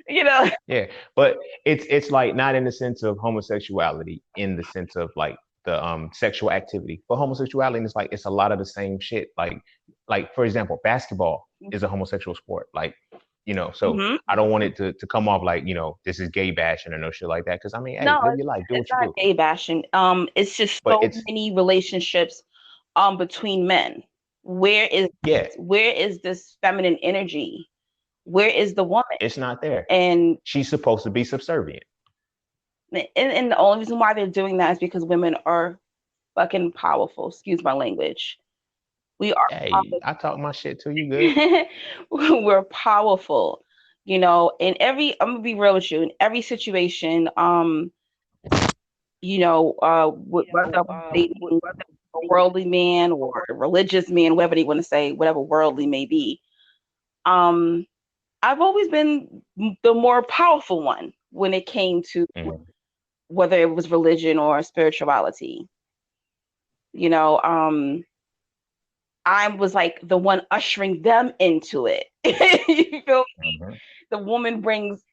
You know. Yeah, but it's like not in the sense of homosexuality, in the sense of like the sexual activity, but homosexuality is like it's a lot of the same shit. Like for example, basketball is a homosexual sport. Like, so Mm-hmm. I don't want it to come off like, this is gay bashing or no shit like that. Because I mean, hey, No, live your life, do it's what you not do. gay bashing. It's just But so it's many relationships between men. Where is yeah, where is this feminine energy? Where is the woman? it's not there. And She's supposed to be subservient. and the only reason why they're doing that is because women are fucking powerful. Excuse my language. We are Hey, I talk my shit to you good. powerful. We're powerful. In every, I'm gonna be real with you, in every situation, whether I'm dating a worldly man or a religious man, whatever they want to say, whatever worldly may be, um, I've always been the more powerful one when it came to Mhm. whether it was religion or spirituality. You know, I was like the one ushering them into it. You feel me? Mhm. The woman brings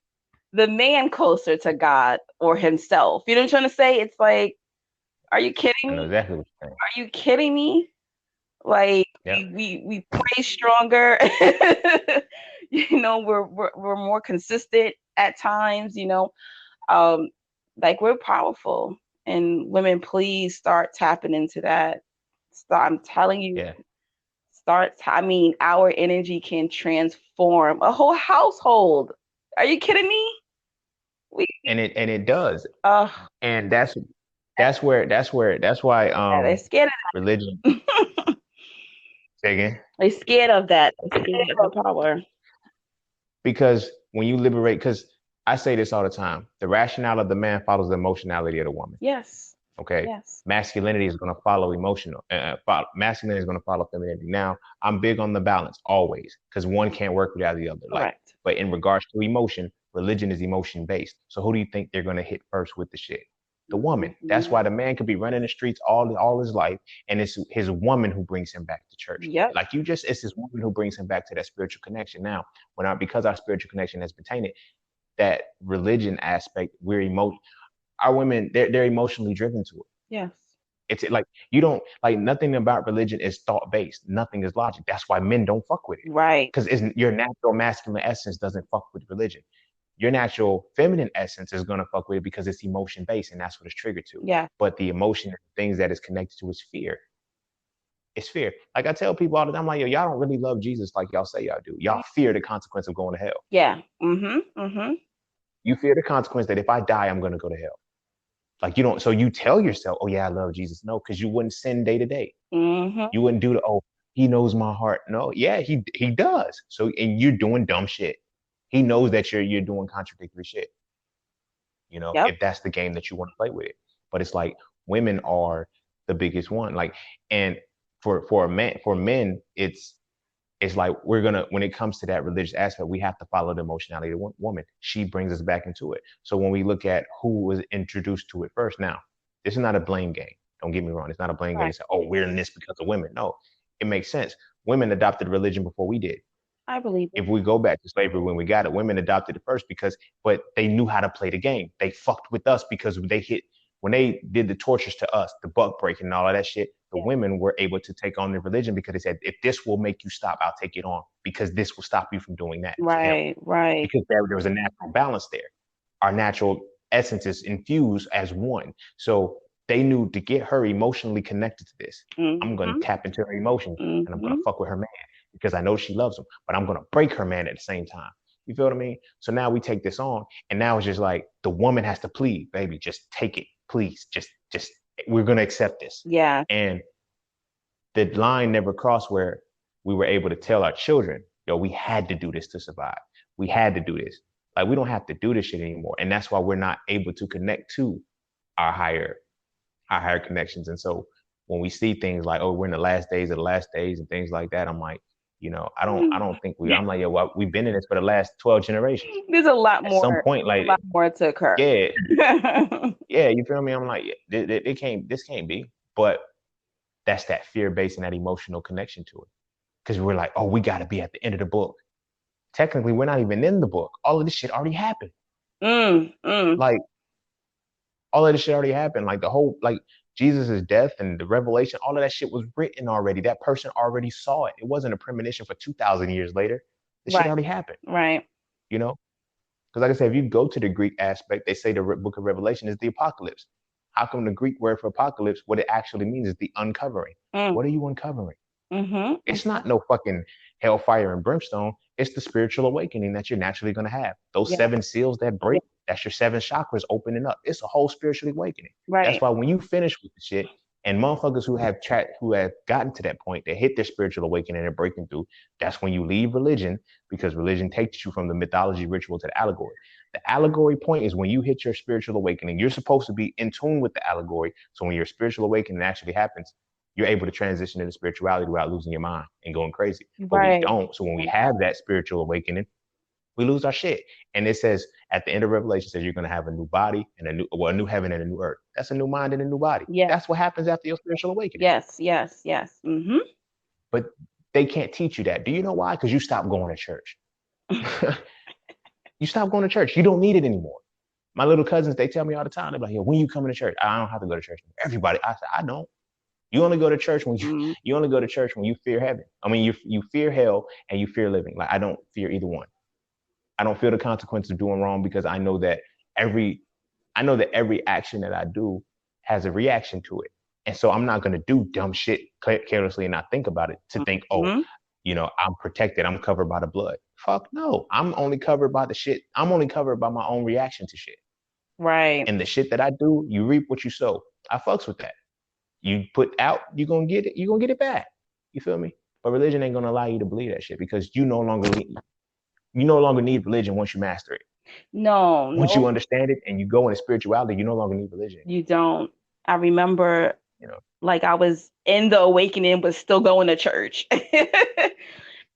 the man closer to God or himself. You know what I'm trying to say? It's like, are you kidding I know me? exactly what you're saying. Are you kidding me? Like Yep. we pray stronger. We're more consistent at times. Um, like we're powerful, and women, please start tapping into that. I'm telling you, Yeah. I mean, our energy can transform a whole household. Are you kidding me? We, And it does. uh, And that's why they're scared religion. of Say again. they're scared of that. They're scared of the power. Because when you liberate, because I say this all the time, the rationale of the man follows the emotionality of the woman. Yes. Okay. Yes. Masculinity is going to follow emotional. Masculinity is going to follow femininity. Now, I'm big on the balance always, because one can't work without the other. Like, Correct. but in regards to emotion, religion is emotion based. So who do you think they're going to hit first with the shit? The woman. That's why the man could be running the streets all his life, and it's his woman who brings him back to church. Yep. Like it's his woman who brings him back to that spiritual connection. Now, because our spiritual connection has been tainted, that religion aspect, our women, they're emotionally driven to it. Yes. It's like you don't like nothing about religion is thought based. Nothing is logic. That's why men don't fuck with it. Right. Because your natural masculine essence doesn't fuck with religion. Your natural feminine essence is gonna fuck with it because it's emotion based and that's what it's triggered to. Yeah. But the emotion and things that is connected to is fear. It's fear. Like I tell people all the time, like, yo, y'all don't really love Jesus like y'all say y'all do. Y'all fear the consequence of going to hell. Yeah. Mm-hmm. You fear the consequence that if I die, I'm gonna go to hell. Like you don't, so you tell yourself, oh yeah, I love Jesus. No, because you wouldn't sin day to day. Mm-hmm. You wouldn't do the, oh, he knows my heart. No, yeah, he does. So and you're doing dumb shit. He knows that you're doing contradictory shit. You know, Yep. if that's the game that you want to play with. But it's like women are the biggest one. Like, and for a man, for men, it's like we're gonna, when it comes to that religious aspect, we have to follow the emotionality of the woman. She brings us back into it. So when we look at who was introduced to it first, now this is not a blame game. Don't get me wrong. It's not a blame game Right. to say, oh, we're in this because of women. No, it makes sense. Women adopted religion before we did. I believe it. If we go back to slavery when we got it, women adopted it first because, but they knew how to play the game. They fucked with us because they hit, when they did the tortures to us, the buck breaking and all of that shit, the women were able to take on the religion because they said, if this will make you stop, I'll take it on because this will stop you from doing that to him. Right. Right. Because there was a natural balance there. Our natural essence is infused as one. So they knew to get her emotionally connected to this, I'm going to Mm-hmm. tap into her emotions and I'm going Mm-hmm. to fuck with her man because I know she loves him, but I'm going to break her man at the same time. You feel what I mean? So now we take this on, and now it's just like the woman has to plead, baby, just take it, please, just we're going to accept this. Yeah. And the line never crossed where we were able to tell our children, yo, we had to do this to survive. We had to do this. Like we don't have to do this shit anymore. And that's why we're not able to connect to our higher connections. And so when we see things like, oh, we're in the last days of the last days and things like that, I'm like, you know, I don't think I'm like, yeah, well, we've been in this for the last 12 generations. There's a lot At some more. point, A like, lot more to occur. yeah, yeah, you feel me? I'm like, yeah, this can't be. But that's that fear based and that emotional connection to it. Because we're like, oh, we got to be at the end of the book. Technically, we're not even in the book. All of this shit already happened. Mm. Like, all of this shit already happened. Like, the whole, like, Jesus' death and the revelation, all of that shit was written already. That person already saw it. It wasn't a premonition for 2,000 years later. The shit Right. already happened, Right. you know? Because, like I said, if you go to the Greek aspect, they say the book of Revelation is the apocalypse. How come the Greek word for apocalypse, what it actually means is the uncovering? Mm. What are you uncovering? Mm-hmm. It's not no fucking hellfire and brimstone. It's the spiritual awakening that you're naturally going to have. Those Yeah. 7 seals that break, that's your 7 chakras opening up. It's a whole spiritual awakening. That's Right. why when you finish with the shit, and motherfuckers who have gotten to that point, they hit their spiritual awakening and breaking through. That's when you leave religion, because religion takes you from the mythology ritual to the allegory. The allegory point is when you hit your spiritual awakening. You're supposed to be in tune with the allegory. So when your spiritual awakening actually happens, you're able to transition into spirituality without losing your mind and going crazy. But we Right. don't. So when we have that spiritual awakening, we lose our shit. And it says at the end of Revelation, says you're going to have a new body and a new heaven and a new earth. That's a new mind and a new body. Yeah. That's what happens after your spiritual awakening. Yes. Mm-hmm. But they can't teach you that. Do you know why? Because you stopped going to church. You stopped going to church. You don't need it anymore. My little cousins, they tell me all the time, they're like, yo, when you coming to church? I don't have to go to church. Everybody, I said, I don't. You only go to church when you only go to church when you fear heaven. I mean, you fear hell and you fear living. Like I don't fear either one. I don't feel the consequence of doing wrong because every I know that every action that I do has a reaction to it. And so I'm not gonna do dumb shit carelessly and not think about it to think, oh, Mm-hmm. you know, I'm protected. I'm covered by the blood. Fuck no. I'm only covered by the shit. I'm only covered by my own reaction to shit. Right. And the shit that I do, you reap what you sow. I fucks with that. You put out, you're gonna get it, you're gonna get it back. You feel me? But religion ain't gonna allow you to believe that shit because you no longer need religion once you master it. No. Once you understand it and you go into spirituality, you no longer need religion. You don't. I remember, You know, like I was in the awakening, but still going to church.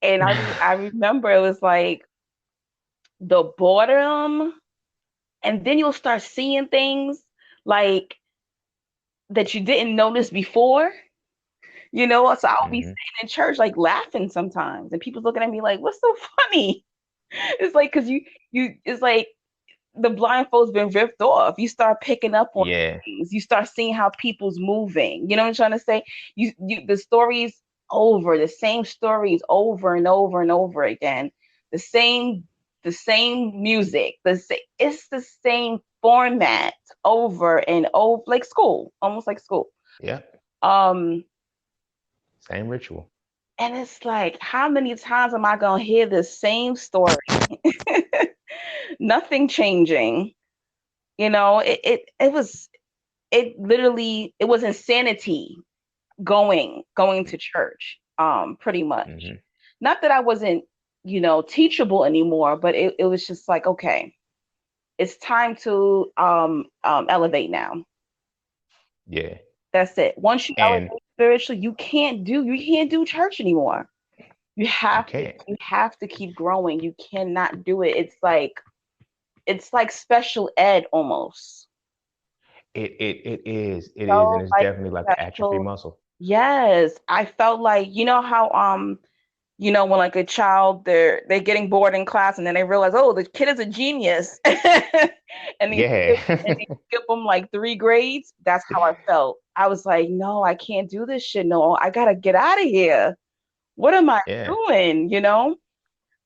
And I remember it was like the boredom, and then you'll start seeing things like that you didn't notice before. So I'll be sitting in church like laughing sometimes, and people looking at me like, "What's so funny?" It's like because it's like the blindfold's been ripped off. You start picking up on things. You start seeing how people's moving. You know what I'm trying to say? The stories over, the same stories over and over and over again. The same music. It's the same format over and over, like school, almost like school. Yeah. Same ritual. And it's like, how many times am I gonna hear the same story? Nothing changing. It literally, it was insanity going to church, pretty much. Hmm. Not that I wasn't, teachable anymore, but it was just like, okay, it's time to elevate now. Yeah. That's it. Once you elevate And spiritually, you can't do church anymore. You you have to can't. you have to keep growing. You cannot do it. It's like special ed almost. It is, and So it's like definitely like an atrophy special. muscle. Yes, I felt like, how when like a child, they're getting bored in class and then they realize, oh, the kid is a genius. and they Yeah. skip and they skip them like 3 grades. That's how I felt. I was like, no, I can't do this shit. No, I gotta get out of here. What am I Yeah. doing?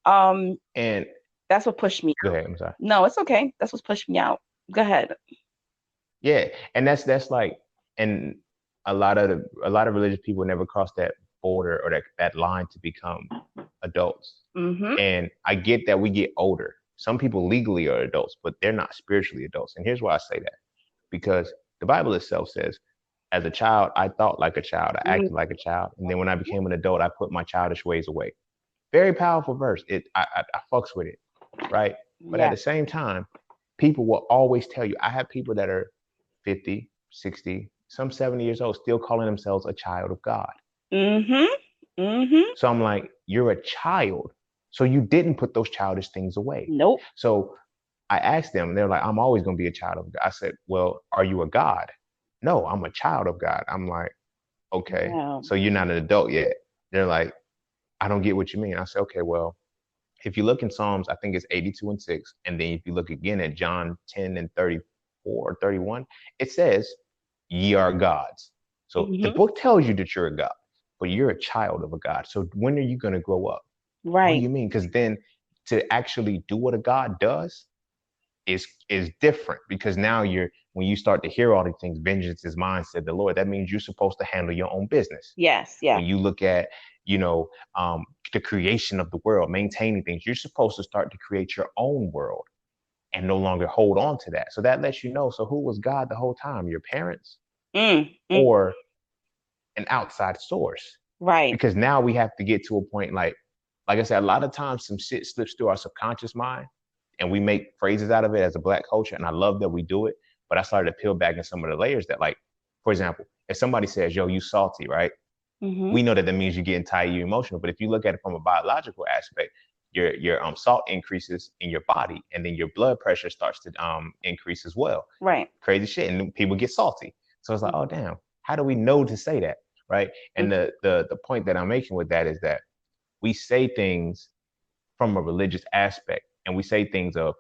Um, And that's what pushed me go out. ahead. I'm sorry. No, it's okay. That's what pushed me out. Go ahead. Yeah, and that's like, and a lot of religious people never cross that border or that line to become adults. Mm-hmm. And I get that we get older. Some people legally are adults, but they're not spiritually adults. And here's why I say that. Because the Bible itself says, as a child, I thought like a child, I acted like a child. And then when I became an adult, I put my childish ways away. Very powerful verse. I fucks with it, right? But at Yeah. the same time, people will always tell you, I have people that are 50, 60, some 70 years old, still calling themselves a child of God. Mm-hmm. Mm-hmm. So I'm like, you're a child. So you didn't put those childish things away. Nope. So I asked them, they're like, I'm always going to be a child of God. I said, well, are you a God? No, I'm a child of God. I'm like, okay, Yeah. so you're not an adult yet. They're like, I don't get what you mean. I said, okay, well, if you look in Psalms, I think it's 82 and 6. And then if you look again at John 10 and 34 or 31, it says, ye are gods. So the Mm-hmm. book tells you that you're a God, but you're a child of a God. So when are you going to grow up? What do Right. you mean? Because then to actually do what a God does is different, because now you're, when you start to hear all these things, vengeance is mine, said the Lord, that means you're supposed to handle your own business. Yes. Yeah. When you look at, you know, the creation of the world, maintaining things, you're supposed to start to create your own world and no longer hold on to that. So that lets you know. So who was God the whole time? Your parents Mm. or an outside source? Right. Because now we have to get to a point like I said, a lot of times some shit slips through our subconscious mind and we make phrases out of it as a Black culture. And I love that we do it. But I started to peel back in some of the layers that, like, for example, if somebody says, yo, you salty, right? Mm-hmm. We know that means you're getting tired, you're emotional. But if you look at it from a biological aspect, your salt increases in your body, and then your blood pressure starts to increase as well. Right. Crazy shit, and people get salty. So it's like, oh damn, how do we know to say that, right? And Mm-hmm. the point that I'm making with that is that we say things from a religious aspect, and we say things of,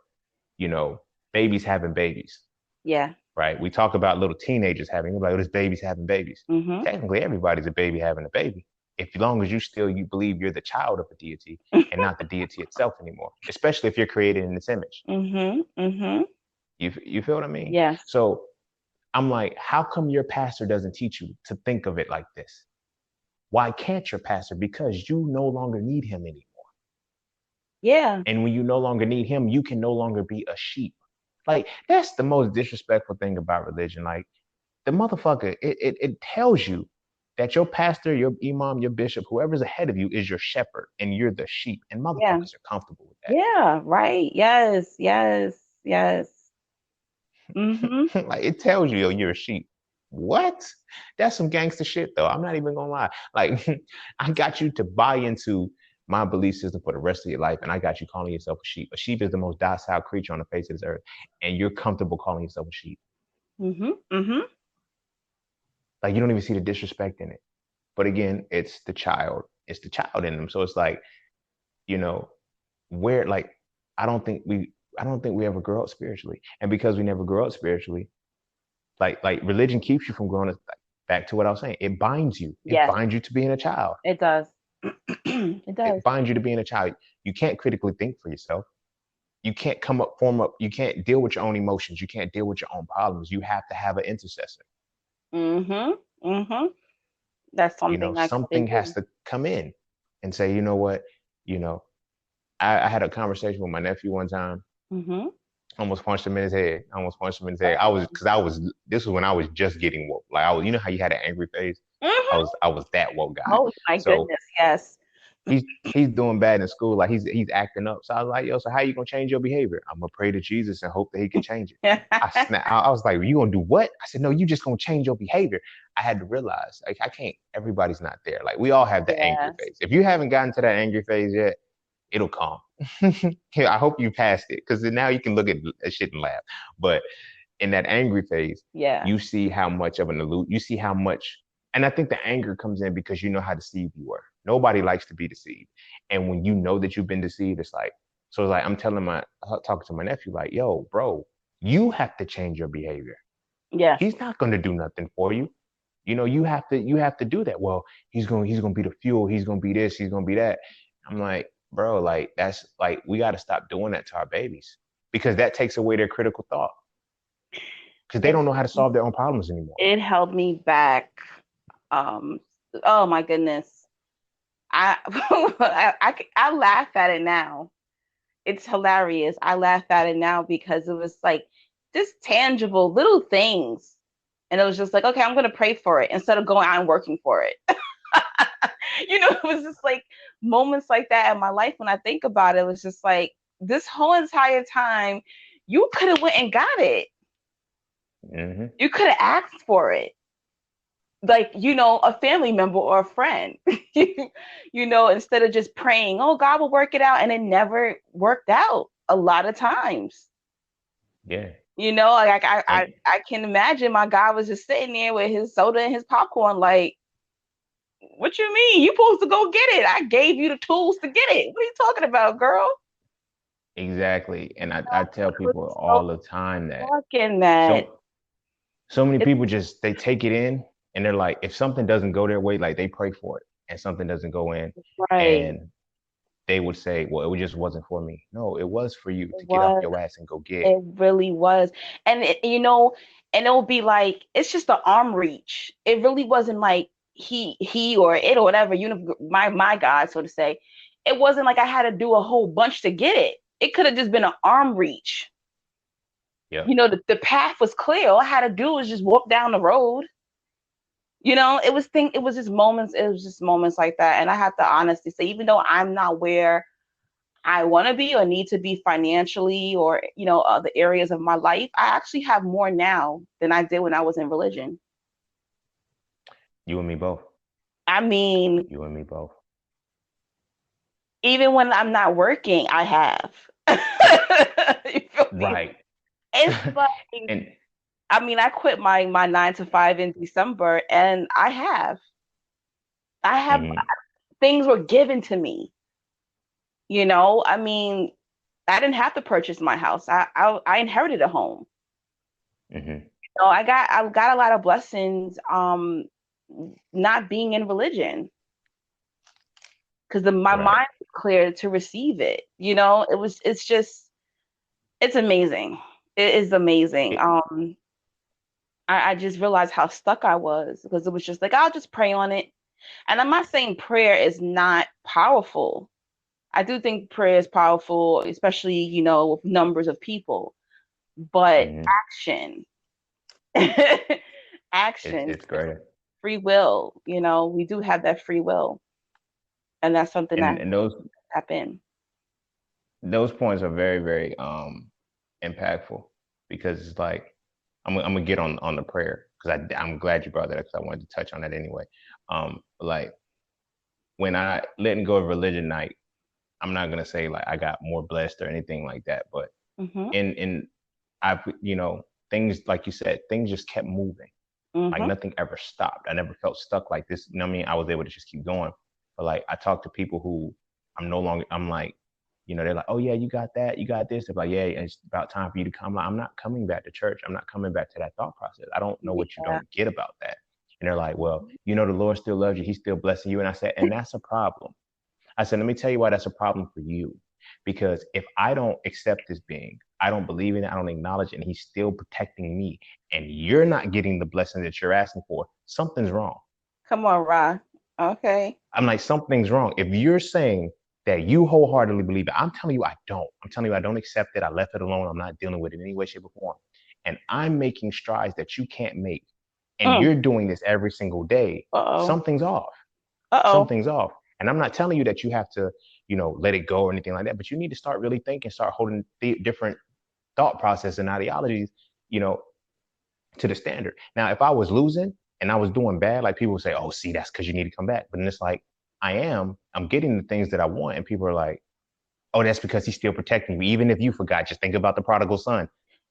you know, babies having babies, Yeah. right? We talk about little teenagers having, like, oh, this baby's having babies. Mm-hmm. Technically, everybody's a baby having a baby. If as long as you believe you're the child of a deity and not the deity itself anymore, especially if you're created in this image. Mm-hmm. Mm-hmm. You feel what I mean? Yes. So I'm like, how come your pastor doesn't teach you to think of it like this? Why can't your pastor? Because you no longer need him anymore. Yeah. And when you no longer need him, you can no longer be a sheep. Like, that's the most disrespectful thing about religion. Like, the motherfucker, it tells you that your pastor, your imam, your bishop, whoever's ahead of you is your shepherd and you're the sheep. And Yeah. motherfuckers are comfortable with Yeah. Right. Yes. Yes. Yes. Mm-hmm. that. Like, it tells you, yo, you're a sheep. What? That's some gangster shit, though. I'm not even gonna lie. Like, I got you to buy into my belief system for the rest of your life, and I got you calling yourself a sheep. A sheep is the most docile creature on the face of this earth, and you're comfortable calling yourself a sheep. Mm-hmm. Mm-hmm. Like, you don't even see the disrespect in it. But again, it's the child. It's the child in them. So it's like, you know, where, like, I don't think we I don't think we ever grow up spiritually. And because we never grow up spiritually, like religion keeps you from growing up. Back to what I was saying, it binds you. It Yes, binds you to being a child. it does. It It does. binds you to being a child. You can't critically think for yourself. You can't form up, you can't deal with your own emotions. You can't deal with your own problems. You have to have an intercessor. Mm-hmm. Mm-hmm. That's You know, something I could something has do. to come in and say, you know what, you know, I had a conversation with my nephew one time. Mm-hmm. Almost punched him in his head. Almost punched him in his head. I was this was when I was just getting woke. Like I was, you know how you had an angry phase? Mm-hmm. I was that woke guy. Oh my So goodness, yes. he's doing bad in school. Like he's acting up. So I was like, yo, so how you gonna change your behavior? I'm gonna pray to Jesus and hope that he can change it. I snap. I was like, you gonna do what? I said, no, you just gonna change your behavior. I had to realize, like, I can't. Everybody's not there. Like we all have the angry Yes. phase. If you haven't gotten to that angry phase yet, it'll come. Yeah, I hope you passed it because now you can look at shit and laugh. But in that angry phase, Yeah. you see how much of an illusion, you see how much, and I think the anger comes in because you know how deceived you were. Nobody likes to be deceived. And when you know that you've been deceived, it's like, so it's like I'm talking to my nephew, like, yo, bro, you have to change your behavior. Yeah. He's not gonna do nothing for you. You know, you have to do that. Well, he's gonna be the fuel, he's gonna be this, he's gonna be that. I'm like, bro, like that's like we gotta stop doing that to our babies because that takes away their critical thought because they It, don't know how to solve their own problems anymore. it held me back. Um, oh my goodness. I, I laugh at it now. It's hilarious. I laugh at it now because it was like just tangible little things. And it was just like, okay, I'm gonna pray for it instead of going out and working for it. It was just like moments like that in my life when I think about it, it was just like this whole entire time you could have went and got it. Mm-hmm. You could have asked for it. Like, a family member or a friend. Instead of just praying, oh, God will work it out, and it never worked out a lot of times. Yeah. Like I, And I, I can imagine my God was just sitting there with his soda and his popcorn, like, what you mean? You supposed to go get it. I gave you the tools to get it. What are you talking about, girl? exactly. And I tell It was people so all the time that stuck in that. so many It's people just they take it in and they're like, if something doesn't go their way, like they pray for it and something doesn't go in right. and they would say, well, it just wasn't for me. No, it was for you It to get off was. your ass and go get. It really was. And and it'll be like it's just the arm reach. It really wasn't like he or it or whatever, my God, so to say. It wasn't like I had to do a whole bunch to get it. It could have just been an arm reach. Yep. The path was clear. All I had to do was just walk down the road. It was just moments like that. And I have to honestly say, even though I'm not where I want to be or need to be financially or, other areas of my life, I actually have more now than I did when I was in religion. You and me both. I mean, You and me both. even when I'm not working, I have. You feel me? Right. It's like, And I mean, I quit my 9 to 5 in December and I have mhm, things were given to me. I mean, I didn't have to purchase my house. I inherited a home. mhm, I got a lot of blessings not being in religion because my right. mind was clear to receive it. It's amazing. It is amazing. It, I just realized how stuck I was because it was just like I'll just pray on it. And I'm not saying prayer is not powerful. I do think prayer is powerful, especially, with numbers of people, but mhm, action, action, it's greater. free will, we do have that free will. And that's something that And tap in. those points are very, very impactful because it's like I'm gonna get on the prayer because I'm glad you brought that up because I wanted to touch on that anyway. Like when I letting go of religion night, I'm not gonna say like I got more blessed or anything like that, but Hmm. in I've things like you said, things just kept moving. Like Hmm. nothing ever stopped. I never felt stuck like this. You know what I mean? I was able to just keep going. But like I talk to people who I'm no longer. I'm like, they're like, oh yeah, you got that, you got this. They're like, yeah, it's about time for you to come. Like, I'm not coming back to church. I'm not coming back to that thought process. I don't know what you Yeah. don't get about that. And they're like, well, the Lord still loves you. He's still blessing you. And I said, and that's a problem. I said, let me tell you why that's a problem for you. Because if I don't accept this being, I don't believe in it, I don't acknowledge it, and he's still protecting me, and you're not getting the blessing that you're asking for, something's wrong. Come on, Ra. Okay. I'm like, something's wrong. If you're saying that you wholeheartedly believe it, I'm telling you I don't. I'm telling you I don't accept it. I left it alone. I'm not dealing with it in any way, shape, or form. And I'm making strides that you can't make. And Mm. you're doing this every single day. Uh-oh. Something's off. Uh-oh. Something's off. And I'm not telling you that you have to, let it go or anything like that, but you need to start really thinking, start holding different thought process and ideologies, you know, to the standard. Now, if I was losing and I was doing bad, like people would say, oh, see, that's because you need to come back. But then it's like, I'm getting the things that I want. And people are like, oh, that's because he's still protecting me. Even if you forgot, just think about the prodigal son.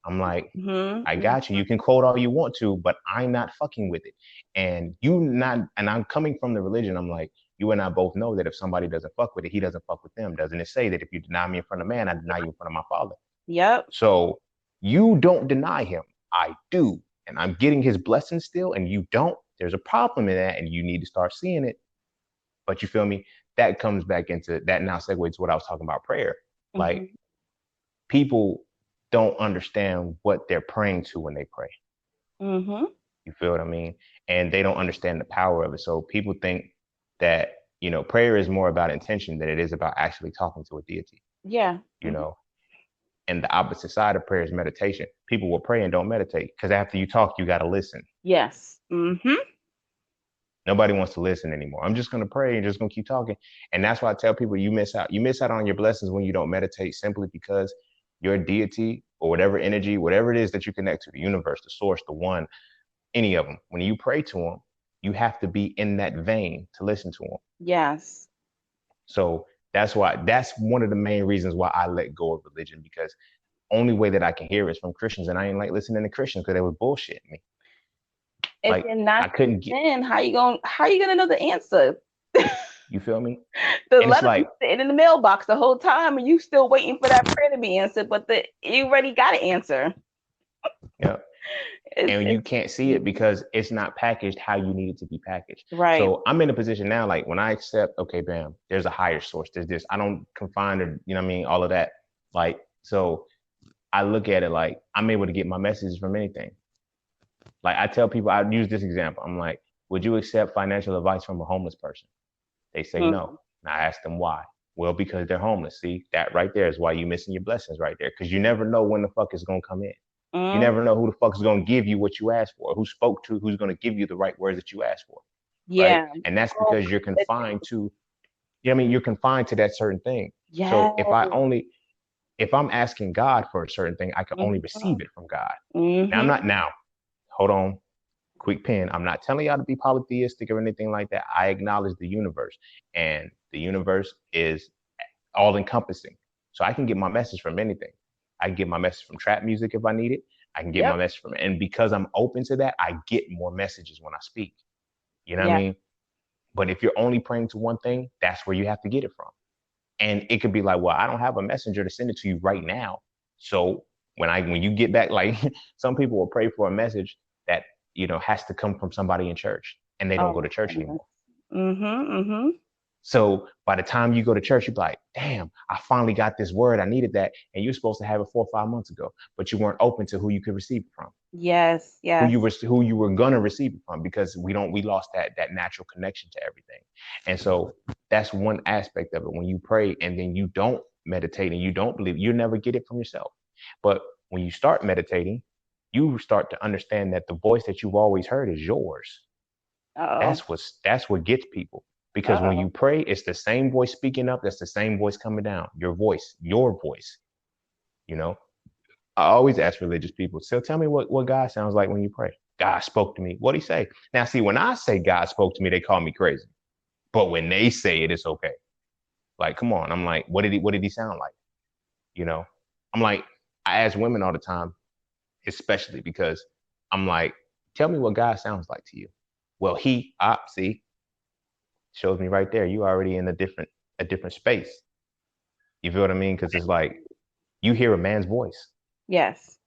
I'm like, I Mm-hmm. got you. You can quote all you want to, but I'm not fucking with it. And and I'm coming from the religion. I'm like, you and I both know that if somebody doesn't fuck with it, he doesn't fuck with them. Doesn't it say that if you deny me in front of man, I deny you in front of my father? Yep. So you don't deny him. I do. And I'm getting his blessing still, and you don't. There's a problem in that, and you need to start seeing it. But you feel me? That comes back into that now segues to what I was talking about prayer. Like Mm-hmm. people don't understand what they're praying to when they pray. Mm-hmm. You feel what I mean? And they don't understand the power of it. So people think that, prayer is more about intention than it is about actually talking to a deity, Yeah. you Mm-hmm. know? And the opposite side of prayer is meditation. People will pray and don't meditate because after you talk, you got to listen. Yes. Mm-hmm. Nobody wants to listen anymore. I'm just going to pray and just going to keep talking. And that's why I tell people you miss out. You miss out on your blessings when you don't meditate simply because your deity or whatever energy, whatever it is that you connect to, the universe, the source, the one, any of them, when you pray to them, you have to be in that vein to listen to them. Yes. So that's one of the main reasons why I let go of religion because only way that I can hear is from Christians. And I ain't like listening to Christians because they was bullshitting me. If Like you're not I couldn't get, in, how you gonna know the answer? you feel me? The And it's letter be like, sitting in the mailbox the whole time, and you still waiting for that prayer to be answered, but you already got an answer. yeah. And It's you can't see it because it's not packaged how you need it to be packaged. right. So I'm in a position now, like when I accept, okay, bam, there's a higher source. There's this. I don't confine to, you know what I mean, all of that. Like, so I look at it like I'm able to get my messages from anything. Like I tell people, I use this example. I'm like, would you accept financial advice from a homeless person? They say no. Mm-hmm. And I ask them why. Well, because they're homeless. See, that right there is why you're missing your blessings right there. Because you never know when the fuck is gonna come in. You Mm-hmm. never know who the fuck is gonna give you what you asked for, who spoke to, who's gonna give you the right words that you asked for. Right. Yeah. And that's Oh, because you're confined to, you're confined to that certain thing. yes. So if I'm asking God for a certain thing, I can only receive it from God. Now I'm not Mm-hmm. now, hold on, quick pen. I'm not telling y'all to be polytheistic or anything like that. I acknowledge the universe, and the universe is all encompassing. So I can get my message from anything. I can get my message from trap music if I need it. I can get my Yep. message from, and because I'm open to that, I get more messages when I speak. You know what I Yeah. mean? But if you're only praying to one thing, that's where you have to get it from. And it could be like, well, I don't have a messenger to send it to you right now. So when you get back, like some people will pray for a message that has to come from somebody in church, and they don't Oh go to my church goodness. anymore. Mm-hmm. Mm-hmm. So by the time you go to church, you're like, damn, I finally got this word. I needed that. And you're supposed to have it 4 or 5 months ago, but you weren't open to who you could receive it from, Yes. Yes. who you were gonna receive it from, because we lost that natural connection to everything. And so that's one aspect of it. When you pray and then you don't meditate and you don't believe, you never get it from yourself. But when you start meditating, you start to understand that the voice that you've always heard is yours. Uh-oh. That's what gets people. Because when Uh-oh. you pray, it's the same voice speaking up, that's the same voice coming down. Your voice, you know. I always ask religious people, so tell me what God sounds like when you pray. God spoke to me. What'd he say? Now, see, when I say God spoke to me, they call me crazy. But when they say it, it's okay. Like, come on. I'm like, what did he sound like? You know? I'm like, I ask women all the time, especially because I'm like, tell me what God sounds like to you. Well, see, shows me right there. You already in a different space. You feel what I mean? Because it's like you hear a man's voice. Yes.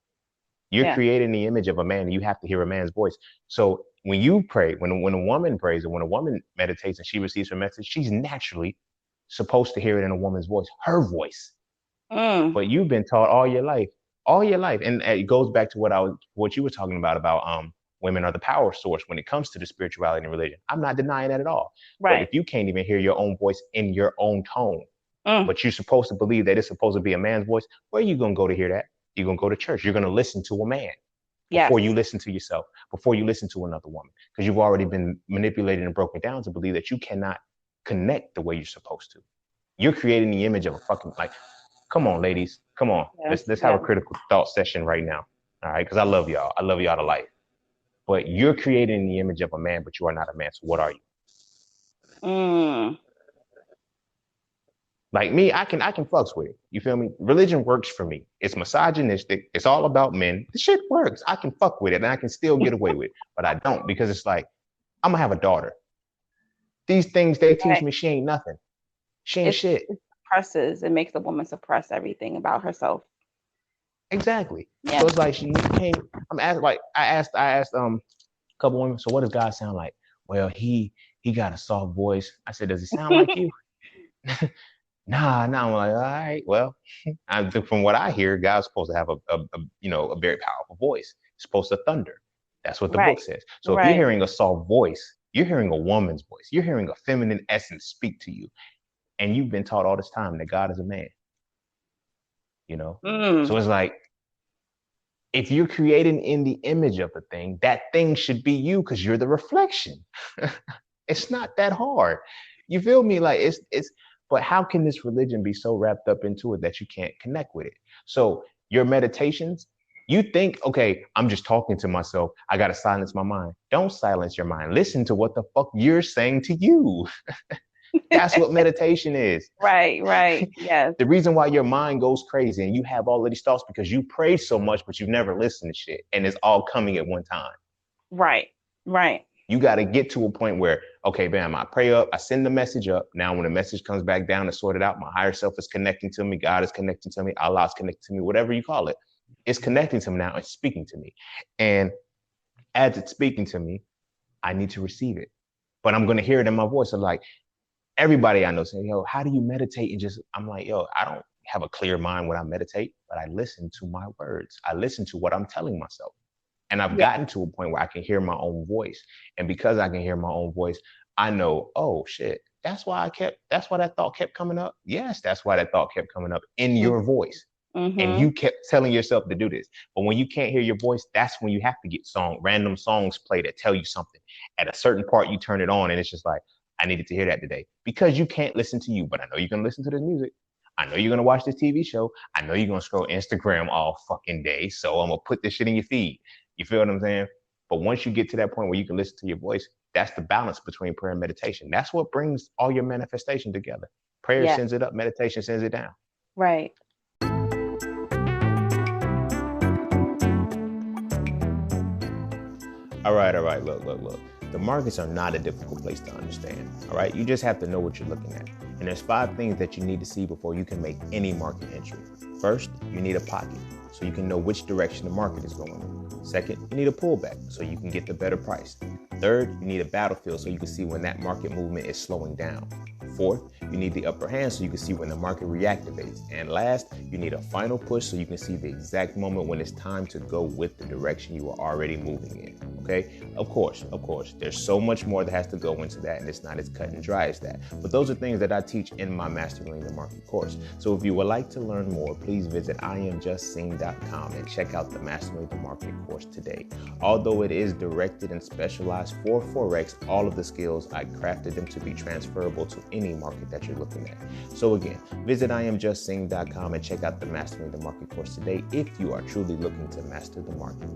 You're Yeah. creating the image of a man, and you have to hear a man's voice. So when you pray, when a woman prays, or when a woman meditates and she receives her message, she's naturally supposed to hear it in a woman's voice, her voice. Mm. But you've been taught all your life, and it goes back to what you were talking about women are the power source when it comes to the spirituality and religion. I'm not denying that at all. But Right. if you can't even hear your own voice in your own tone, Mm. but you're supposed to believe that it's supposed to be a man's voice, where are you going to go to hear that? You're going to go to church. You're going to listen to a man before you Yes. listen to yourself, before you listen to another woman, because you've already been manipulated and broken down to believe that you cannot connect the way you're supposed to. You're creating the image of a fucking, like, come on, ladies, come on. Yes. Let's have a Yes. critical thought session right now. All right, because I love y'all. I love y'all to life. But you're creating the image of a man, but you are not a man. So what are you? Mm. Like me, I can fucks with it. You feel me? Religion works for me. It's misogynistic. It's all about men. The shit works. I can fuck with it and I can still get away with it. But I don't, because it's like, I'm gonna have a daughter. These things they teach Right. me, she ain't nothing. She ain't shit. It suppresses. It makes the woman suppress everything about herself. Exactly. Yeah. So it's like she can't. I'm asked, like I asked a couple women. So what does God sound like? Well, he got a soft voice. I said, does he sound like you? Nah. I'm like, all right. Well, from what I hear, God's supposed to have a very powerful voice. He's supposed to thunder. That's what the Right. book says. So if you're Right. hearing a soft voice, you're hearing a woman's voice. You're hearing a feminine essence speak to you, and you've been taught all this time that God is a man. Mm. So it's like, if you're creating in the image of a thing, that thing should be you because you're the reflection. It's not that hard. You feel me? Like but how can this religion be so wrapped up into it that you can't connect with it? So your meditations, you think, okay, I'm just talking to myself. I got to silence my mind. Don't silence your mind. Listen to what the fuck you're saying to you. That's what meditation is. Right. Yes. The reason why your mind goes crazy and you have all of these thoughts because you pray so much, but you've never listened to shit. And it's all coming at one time. Right. You got to get to a point where, okay, bam, I pray up, I send the message up. Now, when the message comes back down and sorted out, my higher self is connecting to me. God is connecting to me. Allah is connecting to me, whatever you call it. It's connecting to me now. It's speaking to me. And as it's speaking to me, I need to receive it. But I'm going to hear it in my voice. I'm like, everybody I know saying, yo, how do you meditate? And I'm like, yo, I don't have a clear mind when I meditate, but I listen to my words. I listen to what I'm telling myself. And I've gotten to a point where I can hear my own voice. And because I can hear my own voice, I know, oh shit, that's why that thought kept coming up. Yes, that's why that thought kept coming up in your voice. Mm-hmm. And you kept telling yourself to do this. But when you can't hear your voice, that's when you have to get random songs played that tell you something. At a certain part, you turn it on and it's just like, I needed to hear that today, because you can't listen to you, but I know you're going to listen to the music. I know you're going to watch this TV show. I know you're going to scroll Instagram all fucking day. So I'm going to put this shit in your feed. You feel what I'm saying? But once you get to that point where you can listen to your voice, that's the balance between prayer and meditation. That's what brings all your manifestation together. Prayer sends it up, meditation sends it down. Right. All right. Look. The markets are not a difficult place to understand. All right. You just have to know what you're looking at. And there's 5 things that you need to see before you can make any market entry. First, you need a pocket so you can know which direction the market is going in. Second, you need a pullback so you can get the better price. Third, you need a battlefield so you can see when that market movement is slowing down. Fourth, you need the upper hand so you can see when the market reactivates. And last, you need a final push so you can see the exact moment when it's time to go with the direction you are already moving in. Okay? Of course, there's so much more that has to go into that, and it's not as cut and dry as that. But those are things that I teach in my Mastering the Market course. So if you would like to learn more, please visit IamJustSing.com and check out the Mastering the Market course today. Although it is directed and specialized for Forex, all of the skills, I crafted them to be transferable to any market that you're looking at. So again, visit IamJustSing.com and check out the Mastering the Market course today if you are truly looking to master the market.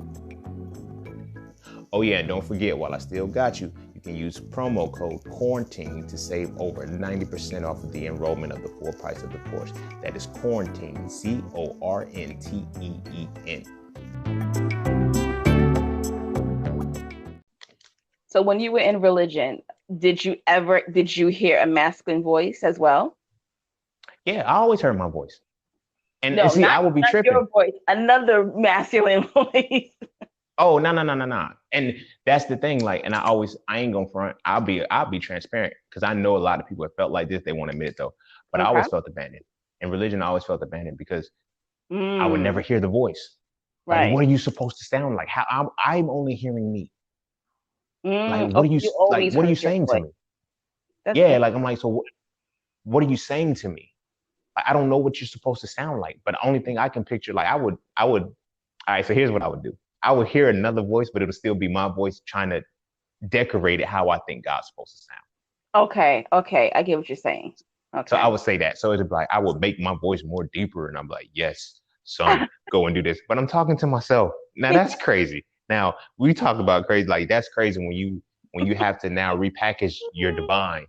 Oh yeah, and don't forget, while I still got you, you can use promo code QUARANTINE to save over 90% off of the enrollment of the full price of the course. That is QUARANTINE, CORNTEEN. So when you were in religion, did you hear a masculine voice as well? Yeah, I always heard my voice. And No, see, I would be tripping. Your voice, another masculine voice. Oh, no. And that's the thing. Like, and I ain't gonna front. I'll be transparent, because I know a lot of people have felt like this. They won't admit it though. But I always felt abandoned. In religion, I always felt abandoned because I would never hear the voice. Like, what Right. are you supposed to sound like? How I'm only hearing me. Like, Okay, you always what are you heard your saying to voice. me? That's Yeah, like I'm interesting. like, so what are you saying to me? Like, I don't know what you're supposed to sound like. But the only thing I can picture, like I would. All right, so here's what I would do. I would hear another voice, but it'll still be my voice trying to decorate it how I think God's supposed to sound. Okay, okay, I get what you're saying. So I Okay. would say that. So it'd be like I would make my voice more deeper, and I'm like, yes, son, go and do this. But I'm talking to myself. Now that's crazy. Now we talk about crazy, like that's crazy when you have to now repackage your divine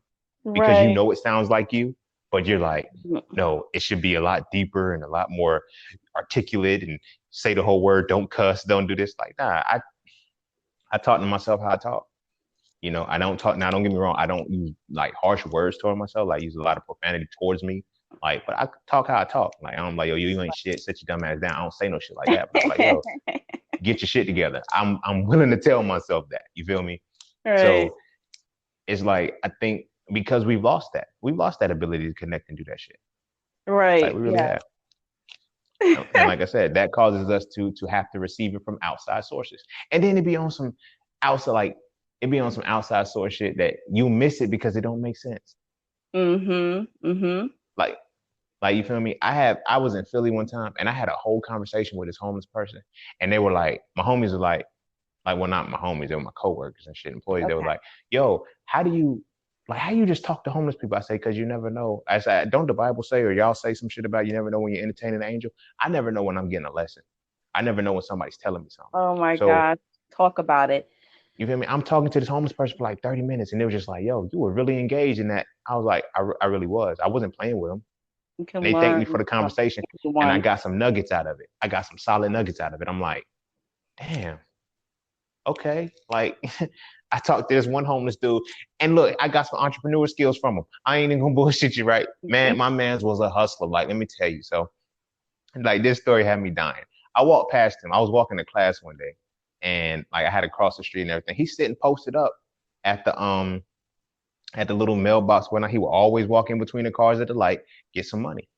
because you Right. know it sounds like you, but you're like, no, it should be a lot deeper and a lot more articulate and say the whole word, don't cuss, don't do this. Like, nah, I talk to myself how I talk. You know, I don't talk now, don't get me wrong, I don't use like harsh words toward myself. Like, I use a lot of profanity towards me. Like, but I talk how I talk. Like, I'm like, yo, you ain't shit, sit your dumb ass down. I don't say no shit like that. But I'm like, yo, get your shit together. I'm willing to tell myself that. You feel me? Right. So it's like I think because we've lost that. We've lost that ability to connect and do that shit. Like Right. we really Yeah. have. And like I said, that causes us to have to receive it from outside sources. And then outside it be on some outside source shit that you miss it because it don't make sense. Mm-hmm. Mm-hmm. Like you feel me? I was in Philly one time and I had a whole conversation with this homeless person. And they were like, my homies were like, well, not my homies, they were my coworkers and shit, employees. They were Okay. like, yo, how you just talk to homeless people? I say, because you never know. I said, don't the Bible say, or y'all say some shit about you never know when you're entertaining an angel? I never know when I'm getting a lesson. I never know when somebody's telling me something. Oh my So God. Talk about it. you feel me? I'm talking to this homeless person for like 30 minutes and they were just like, yo, you were really engaged in that. I was like, I really was. I wasn't playing with them. You And can they thanked learn me for the from conversation and I anyone. got some nuggets out of it. I got some solid nuggets out of it. I'm like, damn, okay. Like I talked to this one homeless dude, and look, I got some entrepreneur skills from him. I ain't even gonna bullshit you, right? Man, my man's was a hustler. Like, let me tell you. So, like, this story had me dying. I walked past him. I was walking to class one day, and like I had to cross the street and everything. He's sitting posted up at the little mailbox where he would always walk in between the cars at the light, get some money.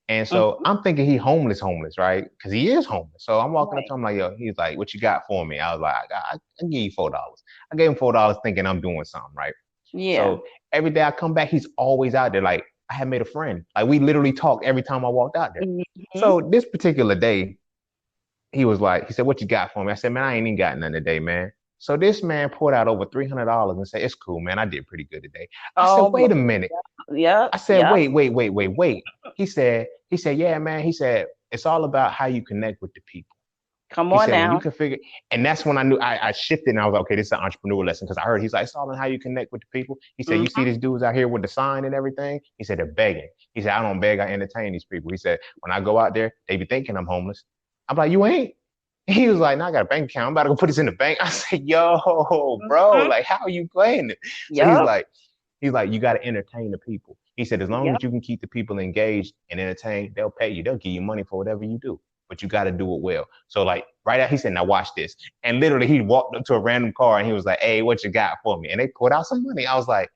And so Mhm. I'm thinking he homeless, right? Because he is homeless. So I'm walking up Right. to him like, yo, he's like, what you got for me? I was like, I give you $4. I gave him $4 thinking I'm doing something, right? Yeah. So every day I come back, he's always out there. Like I had made a friend. Like we literally talked every time I walked out there. Hmm. So this particular day, he said, what you got for me? I said, man, I ain't even got nothing today, man. So this man poured out over $300 and said, it's cool, man. I did pretty good today. I said, Oh my. wait a minute. Yep. I said, Yep. wait. He said, yeah, man. He said, it's all about how you connect with the people. Come He on said, when you now. can figure, and that's when I knew I shifted and I was like, okay, this is an entrepreneur lesson because I heard he's like, it's all in how you connect with the people. He said, you see Hmm. these dudes out here with the sign and everything? He said, they're begging. He said, I don't beg, I entertain these people. He said, when I go out there, they be thinking I'm homeless. I'm like, you ain't? He was like, no, I got a bank account. I'm about to go put this in the bank. I said, yo, bro, Hmm. like, how are you playing it? So Yep. he's like, you got to entertain the people. He said, as long Yep. as you can keep the people engaged and entertained, they'll pay you. They'll give you money for whatever you do, but you got to do it well. So like right out, he said, now watch this. And literally he walked up to a random car and he was like, hey, what you got for me? And they put out some money. I was like,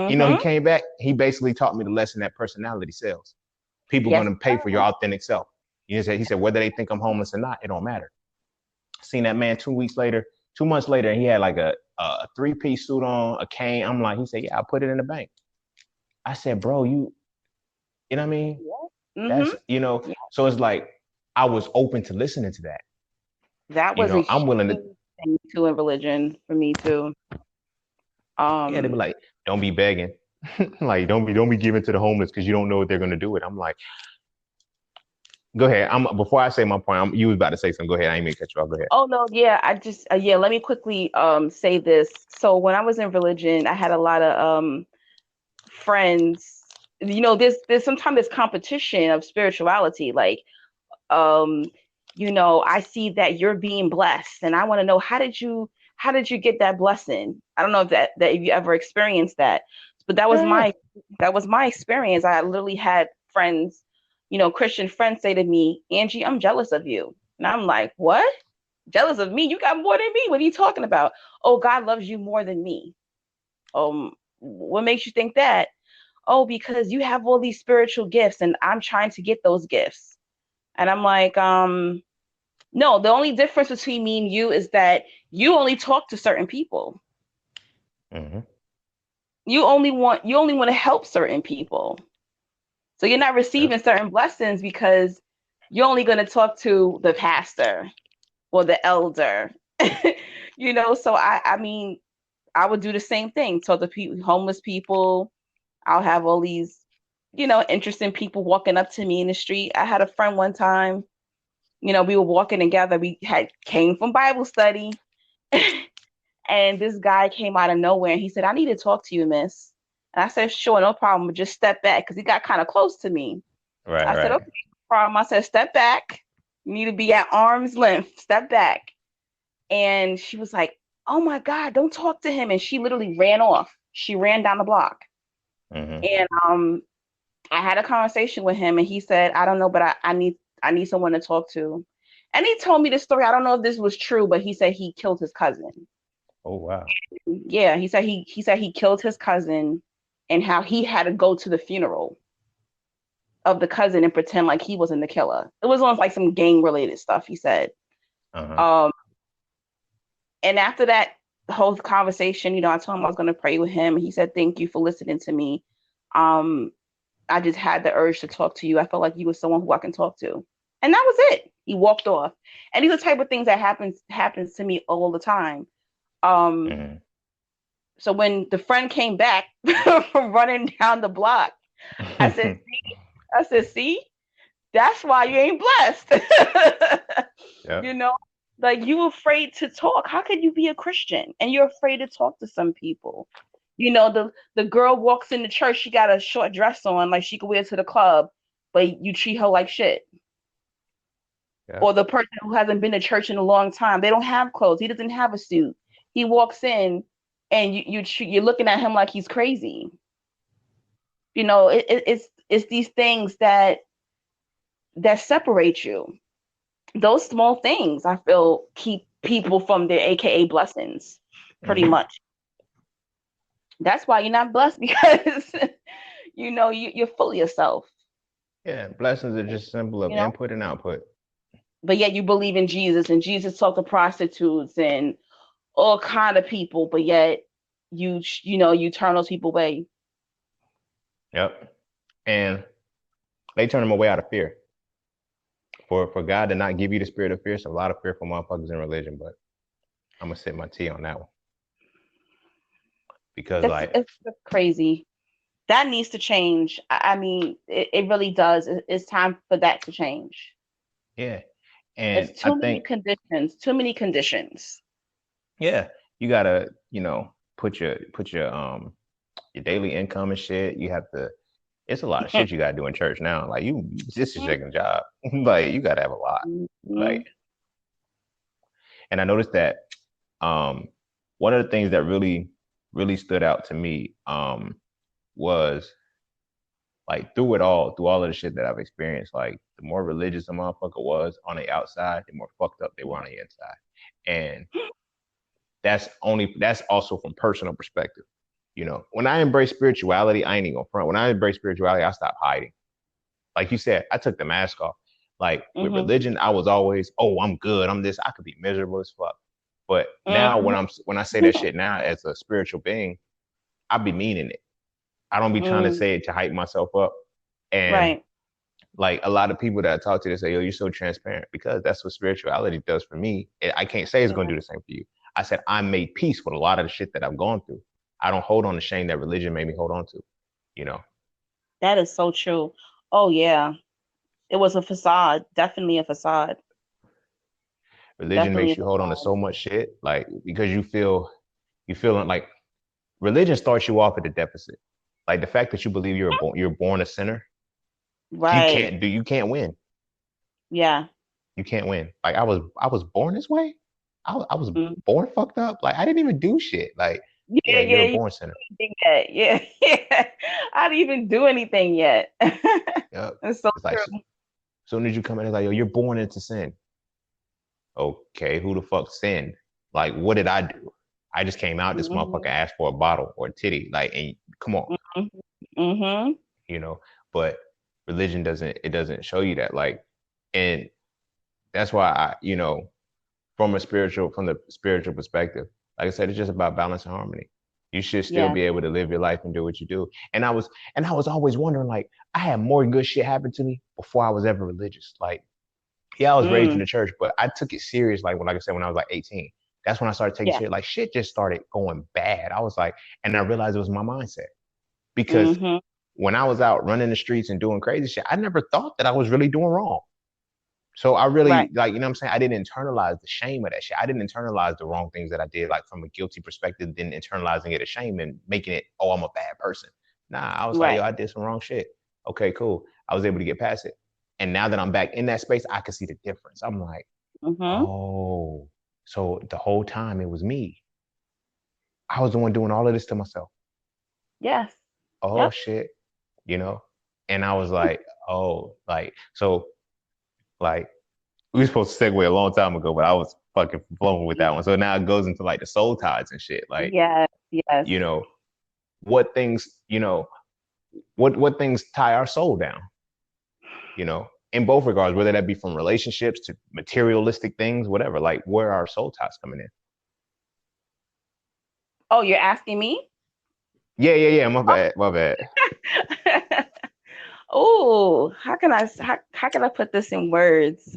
he Hmm. came back. He basically taught me the lesson that personality sells. People are Yes. going to pay for your authentic self. He said, whether they think I'm homeless or not, it don't matter. Seen that man 2 weeks later, 2 months later, and he had like a three-piece suit on, a cane. I'm like, he said, yeah, I put it in the bank. I said, bro, you know what I mean? Yeah. Hmm. That's, Yeah. so it's like I was open to listening to that. That was a I'm willing to, huge thing too in religion for me too. yeah, they be Um, like, don't be begging. Like, don't be giving to the homeless because you don't know what they're gonna do with. I'm like, go ahead. Before I say my point, you was about to say something. Go ahead. I ain't mean to cut you off. Go ahead. oh no, yeah, I just yeah, let me quickly say this. So when I was in religion, I had a lot of friends. There's sometimes this competition of spirituality. Like, um, I see that you're being blessed, and I want to know how did you get that blessing? I don't know if you ever experienced that, but that was Yeah, yeah. my experience. I literally had friends, Christian friends say to me, Angie, I'm jealous of you. And I'm like, what? Jealous of me? You got more than me. What are you talking about? Oh, God loves you more than me. What makes you think that? Oh, because you have all these spiritual gifts and I'm trying to get those gifts. And I'm like, No, the only difference between me and you is that you only talk to certain people. Hmm. You only want to help certain people. So you're not Yep. receiving certain blessings because you're only going to talk to the pastor or the elder. So I mean, I would do the same thing. Talk to people, homeless people. I'll have all these, interesting people walking up to me in the street. I had a friend one time, we were walking together. We had came from Bible study, and this guy came out of nowhere and he said, "I need to talk to you, miss." And I said, "Sure, no problem. But just step back," because he got kind of close to me. Right, I said, right. "Okay, no problem." I said, "Step back. You need to be at arm's length. Step back." And she was like, "Oh my God, don't talk to him." And she literally ran off. She ran down the block. Hmm. And I had a conversation with him and he said, "I don't know, but I need someone to talk to." And he told me the story. I don't know if this was true, but he said he killed his cousin. Oh wow. Yeah, he said he killed his cousin and how he had to go to the funeral of the cousin and pretend like he wasn't the killer. It was on like some gang related stuff, he said. Uh-huh. Um and after that whole conversation, I told him I was going to pray with him. He said, "Thank you for listening to me. Um I just had the urge to talk to you. I felt like you were someone who I can talk to." And that was it. He walked off. And these are the type of things that happens to me all the time. Um, Hmm. so when the friend came back from running down the block, I said, see, that's why you ain't blessed. Yep. you know, like you afraid to talk. How could you be a Christian and you're afraid to talk to some people? The girl walks in the church, she got a short dress on, like she could wear to the club, but you treat her like shit. Or Yep. the person who hasn't been to church in a long time, they don't have clothes. He doesn't have a suit. He walks in, and you're looking at him like he's crazy. It's these things that separate you. Those small things I feel keep people from their AKA blessings, pretty Hmm. much. That's why you're not blessed because you're full of yourself. Yeah, blessings are just simple of You know, input and output. but yet you believe in Jesus, and Jesus talked to prostitutes and all kind of people, but yet you turn those people away. Yep. And they turn them away out of fear. For God to not give you the spirit of fear, it's a lot of fearful motherfuckers in religion, but I'm gonna sit my T on that one. Because That's like, it's crazy. That needs to change. I mean, it really does. It's time for that to change. yeah. And It's I too many think, conditions. Too many conditions. yeah, you gotta, put your daily income and shit. You have to, it's a lot of shit you gotta do in church now. Like this is your second job. Like you gotta have a lot. Mhm. Like, and I noticed that um one of the things that really, really stood out to me was like through all of the shit that I've experienced, like the more religious a motherfucker was on the outside, the more fucked up they were on the inside. And that's also from personal perspective. When I embrace spirituality, I ain't even gonna front. When I embrace spirituality, I stop hiding. Like you said, I took the mask off. Like with Mhm. religion, I was always, oh, I'm good. I'm this. I could be miserable as fuck. But now Mhm. when I say that shit now as a spiritual being, I be meaning it. I don't be trying to Mm. say it to hype myself up. And Right. like a lot of people that I talk to, they say, "Yo, you're so transparent," because that's what spirituality does for me. I can't say it's Yeah. going to do the same for you. I said I made peace with a lot of the shit that I've gone through. I don't hold on to shame that religion made me hold on to. You know, That is so true. Oh yeah. It was a facade. Definitely a facade. religion Definitely a makes you hold on to facade. so much shit, like because you feel like religion starts you off at a deficit. Like the fact that you believe you're born a sinner, Right. you can't win. Yeah. You can't win. Like I was born this way. I was Mm. born fucked up. Like I didn't even do shit. Like Yeah, yeah, you're a yeah, born sinner. anything yet. Yeah, yeah. I didn't even do anything yet. Yep. It's so It's like true. soon as you come in, it's like, yo, you're born into sin. Okay, who the fuck sinned? Like, what did I do? I just came out. This motherfucker Hmm. asked for a bottle or a titty. Like, and come on, Hmm. Hmm. you know. But religion doesn't. It doesn't show you that. Like, and that's why from the spiritual perspective, like I said, it's just about balance and harmony. You should still Yeah. be able to live your life and do what you do. And I was always wondering, like, I had more good shit happen to me before I was ever religious. Like, yeah, I was raised in Mm, the church, but I took it serious. Like I said, when I was like 18, that's when I started taking yeah. shit. Like, shit just started going bad. I was like, and I realized it was my mindset because Mm-hmm. when I was out running the streets and doing crazy shit, I never thought that I was really doing wrong. So I Right. really like, you know what I'm saying? I didn't internalize the shame of that shit. I didn't internalize the wrong things that I did, like from a guilty perspective, then internalizing it as shame and making it, oh, I'm a bad person. Nah, I was like, yo, Right. I did some wrong shit. Okay, cool. I was able to get past it. And now that I'm back in that space, I can see the difference. I'm like, Mm-hmm. oh, so the whole time it was me. I was the one doing all of this to myself. Yes. Oh Yep. shit, you know? And I was like, oh, like, so like we were supposed to segue a long time ago, but I was fucking flowing with that one. So now it goes into like the soul ties and shit. Like, Yes. Yes. you know, what things, what things tie our soul down, in both regards, whether that be from relationships to materialistic things, whatever, like where are our soul ties coming in? Oh, you're asking me? Yeah, yeah, yeah. My bad. My bad. Oh, how can I put this in words?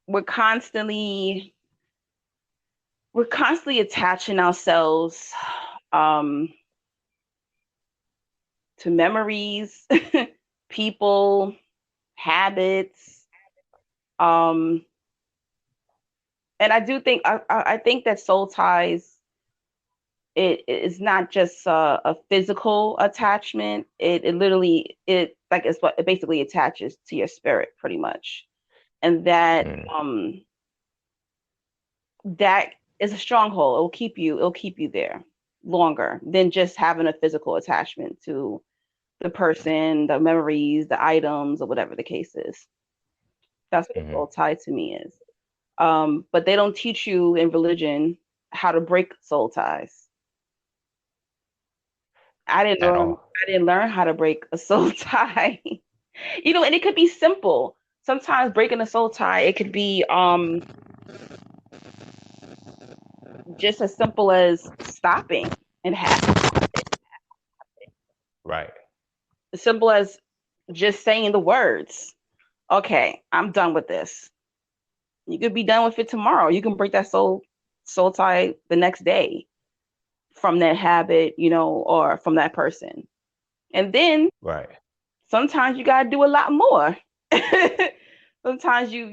We're constantly we're constantly attaching ourselves um to memories, people, habits. Um, and I do think I think that soul ties it is not just a physical attachment. It literally it like it's what it basically attaches to your spirit pretty much. And Mm, that is a stronghold. It'll keep you there longer than just having a physical attachment to the person, the memories, the items, or whatever the case is. That's what a hmm. soul tie to me is. But they don't teach you in religion how to break soul ties. At all. I didn't learn how to break a soul tie. And it could be simple. Sometimes breaking a soul tie, it could be just as simple as stopping and having Right. as simple as just saying the words. Okay, I'm done with this. You could be done with it tomorrow. You can break that soul tie the next day from that habit, or from that person. And then Right. sometimes you gotta do a lot more. Sometimes you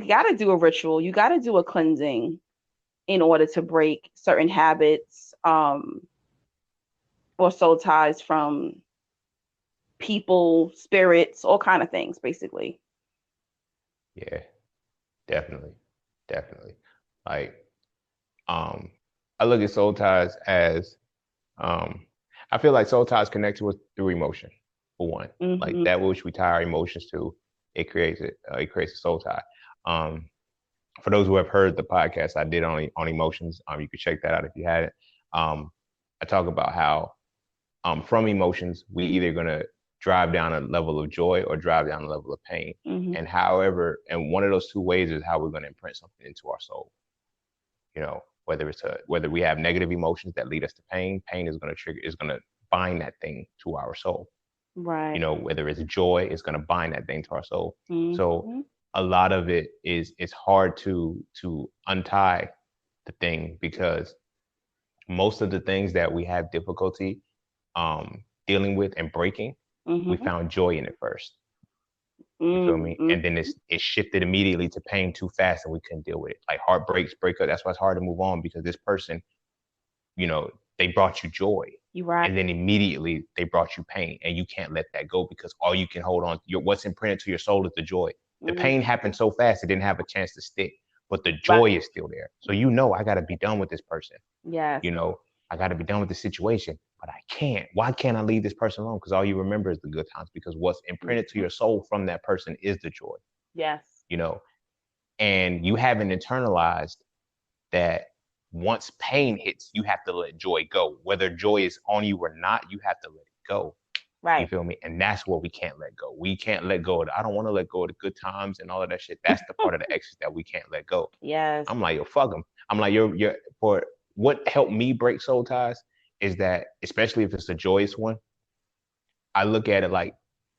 gotta do a ritual. You gotta do a cleansing in order to break certain habits, or soul ties from people, spirits, all kind of things, basically. Yeah. Definitely. Definitely. Like, um, I look at soul ties as Um, I feel like soul ties connect to us through emotion, for one. Like Hmm. that which we tie our emotions to, it creates a soul tie. Um, for those who have heard the podcast I did on emotions, you could check that out if you hadn't. Um, I talk about how from emotions we either gonna drive down a level of joy or drive down a level of pain. Hmm. And one of those two ways is how we're gonna imprint something into our soul. Whether we have negative emotions that lead us to pain is going to bind that thing to our soul. Right. Whether it's joy, it's going to bind that thing to our soul. So Hmm. a lot of it is it's hard to untie the thing because most of the things that we have difficulty dealing with and breaking, we Hmm. found joy in it first. You feel me? Hmm. And then it shifted immediately to pain too fast, and we couldn't deal with it. Like heartbreaks, breakup. That's why it's hard to move on because this person, you know, they brought you joy, You're right. and then immediately they brought you pain, and you can't let that go because all you can hold on, what's imprinted to your soul is the joy. The Hmm. pain happened so fast it didn't have a chance to stick, but the Right. joy is still there. So I got to be done with this person. Yes. You know, I got to be done with the situation, but I can't. Why can't I leave this person alone? Because all you remember is the good times. Because what's imprinted to Mhm. your soul from that person is the joy. Yes. You know, and you haven't internalized that once pain hits, you have to let joy go. Whether joy is on you or not, you have to let it go. You Right. feel me? And that's what we can't let go. We can't let go of I don't want to let go of the good times and all of that shit. That's the part of the exes that we can't let go. Yes. I'm like, yo, fuck them. I'm like, you're for what helped me break soul ties is that, especially if it's a joyous one, I look at it like,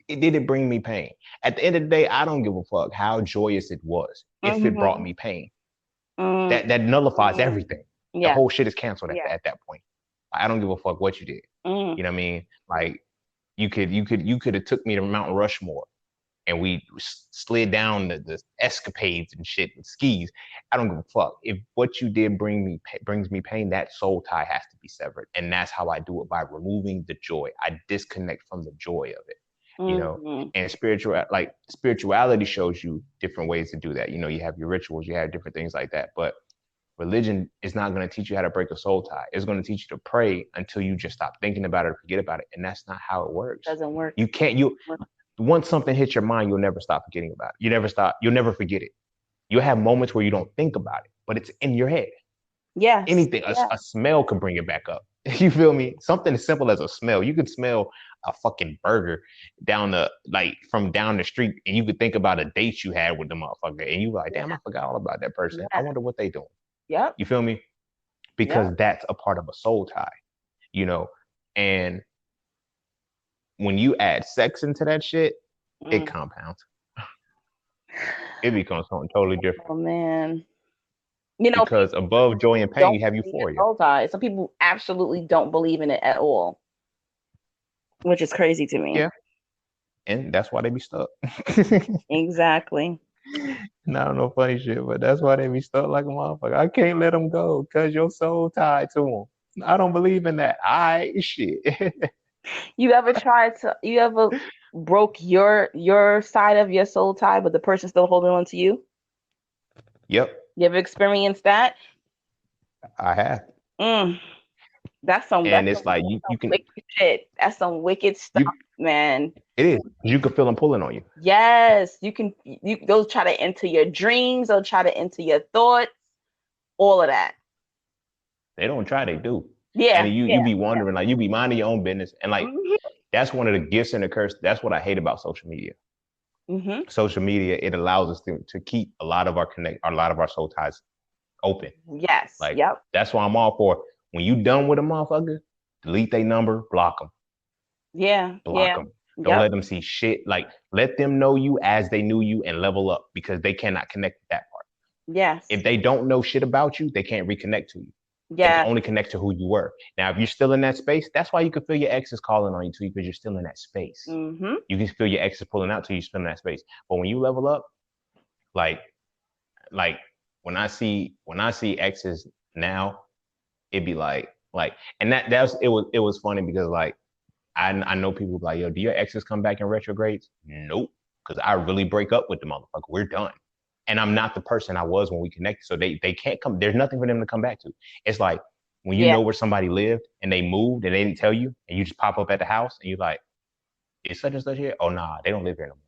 it didn't bring me pain. At the end of the day, I don't give a fuck how joyous it was. If it brought Mm-hmm. me pain, Mm-hmm. that nullifies everything. The Yeah. whole shit is canceled Yeah. at that point. I don't give a fuck what you did. Mm. You know what I mean? Like you could have took me to Mount Rushmore and we slid down the escapades and shit with skis. I don't give a fuck. If what you did brings me pain, that soul tie has to be severed. And that's how I do it, by removing the joy. I disconnect from the joy of it, you know. Mm-hmm. And spirituality shows you different ways to do that. You know, you have your rituals, you have different things like that. But religion is not going to teach you how to break a soul tie. It's going to teach you to pray until you just stop thinking about it or forget about it. And that's not how it works. Doesn't work. You can't, once something hits your mind, you'll never stop forgetting about it. You'll never forget it. You'll have moments where you don't think about it, but it's in your head. Yes. Anything, Yeah. a smell can bring it back up. You feel me? Something as simple as a smell. You could smell a fucking burger from down the street, and you could think about a date you had with the motherfucker, and you like, damn, I forgot all about that person. I Yeah. wonder what they doing. Yep. You feel me? Because that's a part of a soul tie, you know. And when you add sex into that shit, it compounds. It becomes something totally different. Oh man. You know, Because above joy and pain, don't you have believe in euphoria. soul ties. Some people absolutely don't believe in it at all, which is crazy to me. Yeah. And that's why they be stuck. Exactly. No funny shit, but that's why they be stuck like a motherfucker. I can't let them go because your soul tied to them. I don't believe in that. Shit. You ever broke your side of your soul tie, but the person's still holding on to you? Yep, You ever experienced that? I have. Mm, that's some And it's like you can wicked shit. That's some wicked stuff, you man. it is. You can feel them pulling on you. Yes, they'll try to enter your dreams, they'll try to enter your thoughts, all of that. They don't try, they do. Yeah, And you be wondering, like, you be minding your own business. And like mm-hmm. that's one of the gifts and the curse. That's what I hate about social media. Mm-hmm. Social media, it allows us to keep a lot of our soul ties open. Yes. Like, yep. that's why I'm all for, when you done with a motherfucker, delete their number, block them. Yeah. Block them. Don't let them see shit. Like, let them know you as they knew you and level up, because they cannot connect with that part. Yes. If they don't know shit about you, they can't reconnect to you. Yeah. They can only connect to who you were. Now, if you're still in that space, that's why you can feel your exes calling on you too, because you're still in that space. Mm-hmm. You can feel your exes pulling out till you spend that space. But when you level up, like when I see exes now, it'd be like, and it was funny because like I know people like, yo, do your exes come back in retrogrades? Nope, because I really break up with the motherfucker. We're done. And I'm not the person I was when we connected. So they can't come. There's nothing for them to come back to. It's like when you know where somebody lived and they moved and they didn't tell you, and you just pop up at the house and you're like, is such and such here? Oh, nah, they don't live here no more.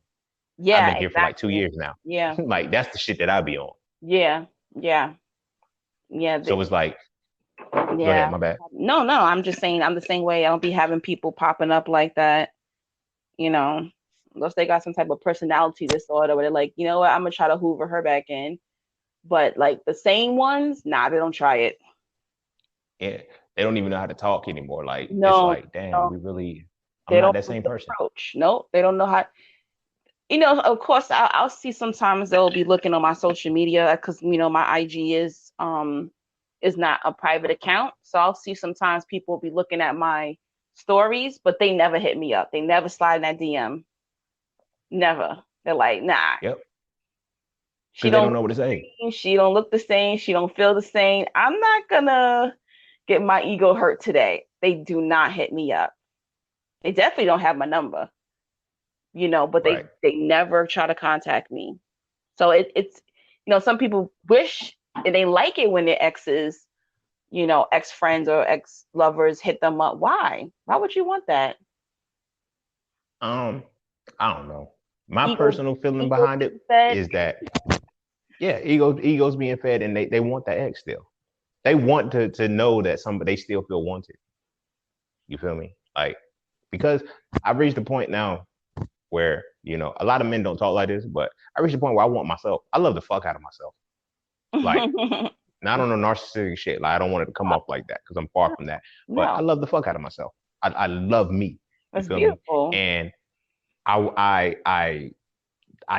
Yeah. I've been here for like 2 years now. Yeah. Like, that's the shit that I be on. Yeah. Yeah. Yeah. So it's like, yeah. Go ahead, my bad. No, I'm just saying I'm the same way. I don't be having people popping up like that, you know, unless they got some type of personality disorder where they're like, you know what, I'm gonna try to hoover her back in. But like the same ones, nah, they don't try it. Yeah, they don't even know how to talk anymore. Like, No, it's like, damn, I'm not that same person. Approach. Nope, they don't know how. You know, of course, I'll see sometimes they'll be looking on my social media because my IG is not a private account, so I'll see sometimes people be looking at my stories, but they never hit me up. They never slide in that DM. Never. They're like, nah. Yep. Because they don't know what to say. She don't look the same. She don't feel the same. I'm not gonna get my ego hurt today. They do not hit me up. They definitely don't have my number. But they never try to contact me. So it's some people wish and they like it when their exes, ex-friends or ex-lovers hit them up. Why? Why would you want that? I don't know. My personal feeling behind it is that, yeah, ego's being fed, and they want that ex still. They want to know that they still feel wanted. You feel me? Like, because I've reached the point now where, a lot of men don't talk like this, but I reached the point where I want myself. I love the fuck out of myself. Like, not on a narcissistic shit. Like, I don't want it to come off like that because I'm far from that. But I No, love the fuck out of myself. I love me. You that's feel me? beautiful. And I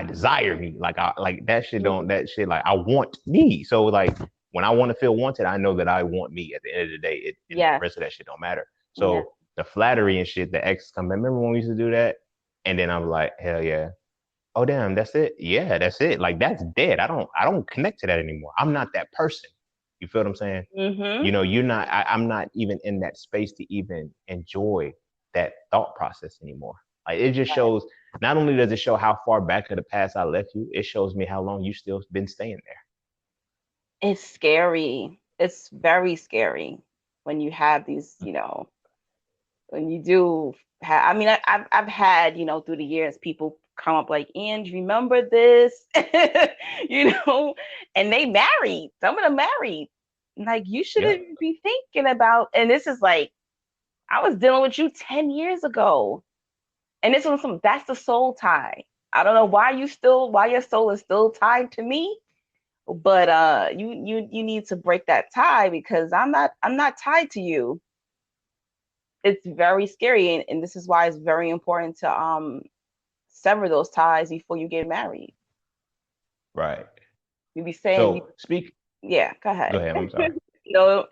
desire me. Like, I like that shit. Don't that shit? Like, I want me. So like when I want to feel wanted, I know that I want me. At the end of the day, and the Yes, rest of that shit don't matter. yes. So the flattery and shit, the ex come. Remember when we used to do that? And then I'm like, hell yeah. Oh damn, that's it. Yeah, that's it. Like that's dead. I don't connect to that anymore. I'm not that person. You feel what I'm saying? Mm-hmm. You're not. I'm not even in that space to even enjoy that thought process anymore. Like it just shows. Not only does it show how far back of the past I left you, it shows me how long you still been staying there. It's scary. It's very scary when you have these, when you do have, I mean, I've had, through the years, people come up like, and remember this, you know, and they married. Some of them married. Like, you Yep. shouldn't be thinking about, and this is like, I was dealing with you 10 years ago. And this was that's the soul tie. I don't know why your soul is still tied to me, but you need to break that tie because I'm not tied to you. It's very scary, and this is why it's very important to sever those ties before you get married. Right. You be saying you So speak. yeah, go Go ahead. ahead. I'm sorry.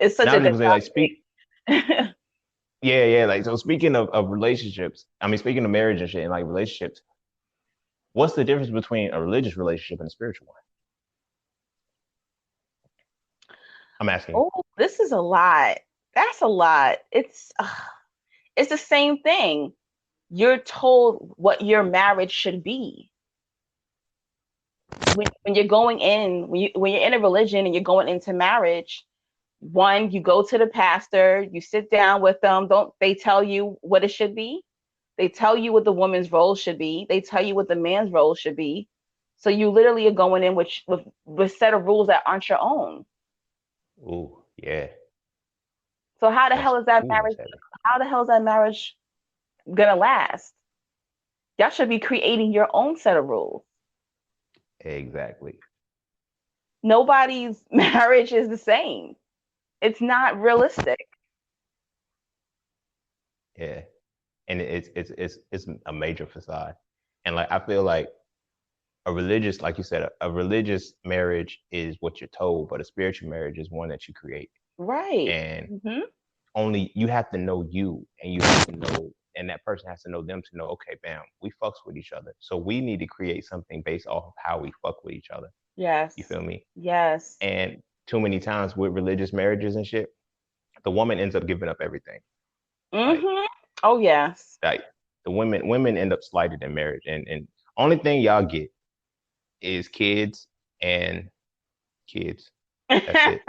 It's such Now I a was just good gonna say like speak. topic. Yeah, yeah. Like so, speaking of relationships, I mean, speaking of marriage and shit, and like relationships, what's the difference between a religious relationship and a spiritual one? I'm asking. Oh, this is a lot. That's a lot. It's the same thing. You're told what your marriage should be. When you're going in, when you're in a religion and you're going into marriage, one, you go to the pastor, you sit down with them. Don't they tell you what it should be? They tell you what the woman's role should be. They tell you what the man's role should be. So you literally are going in with set of rules that aren't your own. Ooh, yeah. So how the That's hell is that ooh, that's marriage? heavy. How the hell is that marriage gonna last? Y'all should be creating your own set of rules. Exactly. Nobody's marriage is the same. It's not realistic. Yeah. And it's a major facade. And like I feel like a religious, like you said, a religious marriage is what you're told, but a spiritual marriage is one that you create. Right. And Mm-hmm. only you have to know you, and you have to know, and that person has to know them to know, okay, bam, we fucks with each other. So we need to create something based off of how we fuck with each other. You Yes. feel me? Yes. And too many times with religious marriages and shit, the woman ends up giving up everything. Like Mm-hmm. Oh yes. like the women end up slighted in marriage, and only thing y'all get is kids and kids. That's it.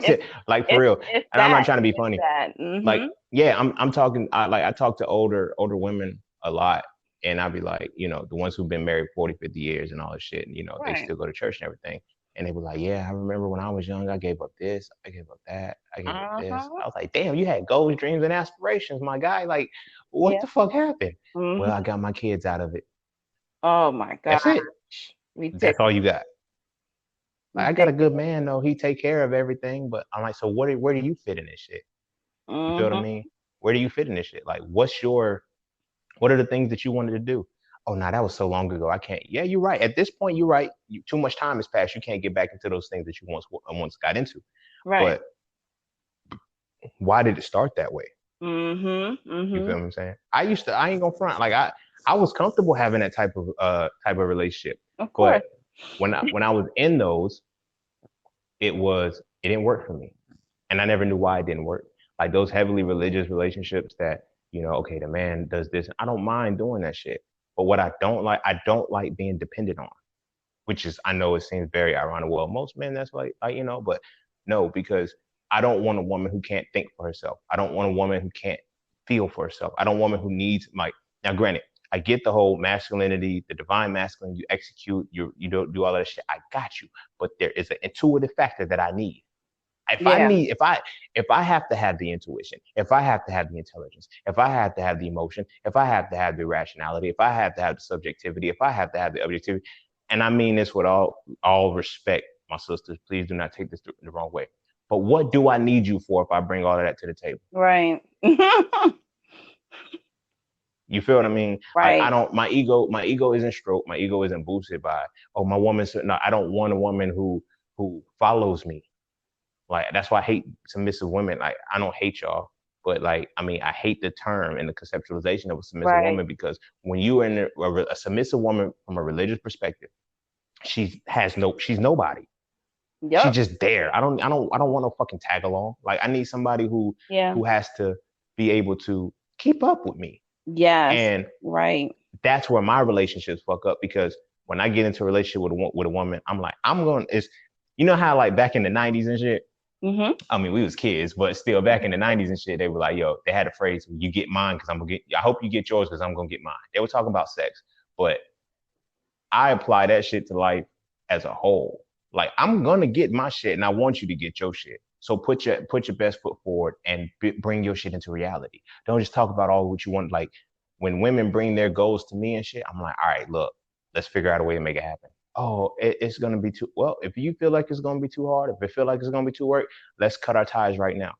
it's Like for it's real. it's And I'm not that. trying to be It's funny. that. Like Mm-hmm. yeah, I'm talking. I talk to older women a lot, and I'll be like, the ones who've been married 40, 50 years and all this shit, and they Right. still go to church and everything. And they were like, yeah, I remember when I was young, I gave up this, I gave up that, I gave up this. Uh-huh. I was like, damn, you had goals, dreams, and aspirations, my guy. Like, what Yeah. the fuck happened? Well, I Mm-hmm. got my kids out of it. Oh my That's gosh. it. That's all Ridiculous. you got. Like, I got a good Ridiculous. man though. He take care of everything, but I'm like, so where do you fit in this shit? You feel what I Mm-hmm. mean? Where do you fit in this shit? Like, what are the things that you wanted to do? Oh, no, that was so long ago. I can't. Yeah, you're right. At this point, you're right. Too much time has passed. You can't get back into those things that you once got into. Right. But why did it start that way? Mm-hmm. You Mm-hmm. feel what I'm saying? I ain't gonna front. Like I was comfortable having that type of relationship. Of course. But when I was in those, it didn't work for me. And I never knew why it didn't work. Like those heavily religious relationships that, okay, the man does this. I don't mind doing that shit. But what I don't like being dependent on, which is, I know it seems very ironic. Well, most men, that's but no, because I don't want a woman who can't think for herself. I don't want a woman who can't feel for herself. I don't want a woman who needs now granted, I get the whole masculinity, the divine masculine, you execute, you don't do all of that shit. I got you. But there is an intuitive factor that I need. Yeah. If I have to have the intuition, if I have to have the intelligence, if I have to have the emotion, if I have to have the rationality, if I have to have the subjectivity, if I have to have the objectivity, and I mean this with all respect, my sisters, please do not take this the wrong way. But what do I need you for if I bring all of that to the table? Right. You feel what I mean? Like I Right. don't my ego isn't stroked, my ego isn't boosted by, oh, my woman's no, I don't want a woman who follows me. Like that's why I hate submissive women. Like I don't hate y'all, but like I mean I hate the term and the conceptualization of a submissive Right. woman because when you are in a submissive woman from a religious perspective, she's nobody. She's Yep. just there. I don't want no fucking tag along. Like I need somebody Yeah. who has to be able to keep up with me. Yes. And Right. that's where my relationships fuck up because when I get into a relationship with a woman, I'm like, I'm going. It's you know how like back in the '90s and shit. Mm-hmm. I mean, we was kids, but still back in the '90s and shit, they were like, yo, they had a phrase, "You get mine because I'm gonna get. I hope you get yours because I'm gonna get mine." They were talking about sex, but I apply that shit to life as a whole. Like I'm gonna get my shit, and I want you to get your shit. So put your best foot forward and bring your shit into reality. Don't just talk about all what you want. Like when women bring their goals to me and shit, I'm like, all right, look, let's figure out a way to make it happen. Oh, it's gonna be too well. If you feel like it's gonna be too hard, if it feel like it's gonna be too work, let's cut our ties right now.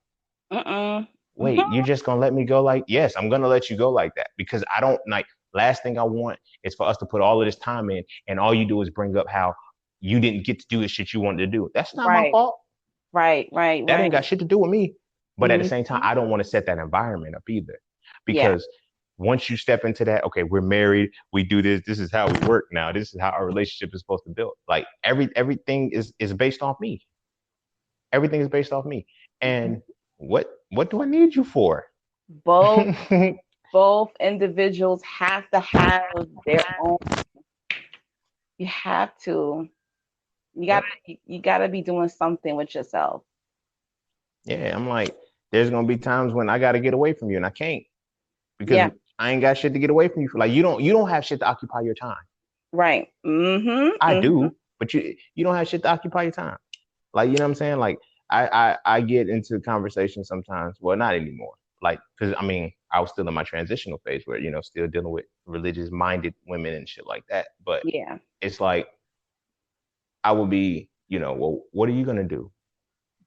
Mm-mm. Wait, you're just gonna let me go like, yes, I'm gonna let you go like that because I don't like last thing I want is for us to put all of this time in and all you do is bring up how you didn't get to do the shit you wanted to do. That's not my Right. fault. Right. Right. That ain't Right. got shit to do with me. But at the same time, Mm-hmm. I don't want to set that environment up either. Yeah. Because once you step into that, okay, we're married, we do this, this is how we work now, this is how our relationship is supposed to build. Like everything is based off me. Everything is based off me. And what do I need you for? Both both individuals have to have their own. You have to. Yep. You gotta be doing something with yourself. Yeah, I'm like, there's gonna be times when I gotta get away from you and I can't because Yeah. I ain't got shit to get away from you for. Like you don't have shit to occupy your time. Right. Mm-hmm. I Mm-hmm. do, but you don't have shit to occupy your time. Like you know what I'm saying? Like I get into conversations sometimes. Well, not anymore. Like because I mean I was still in my transitional phase where you know still dealing with religious minded women and shit like that. But Yeah. it's like I would be you know well what are you gonna do?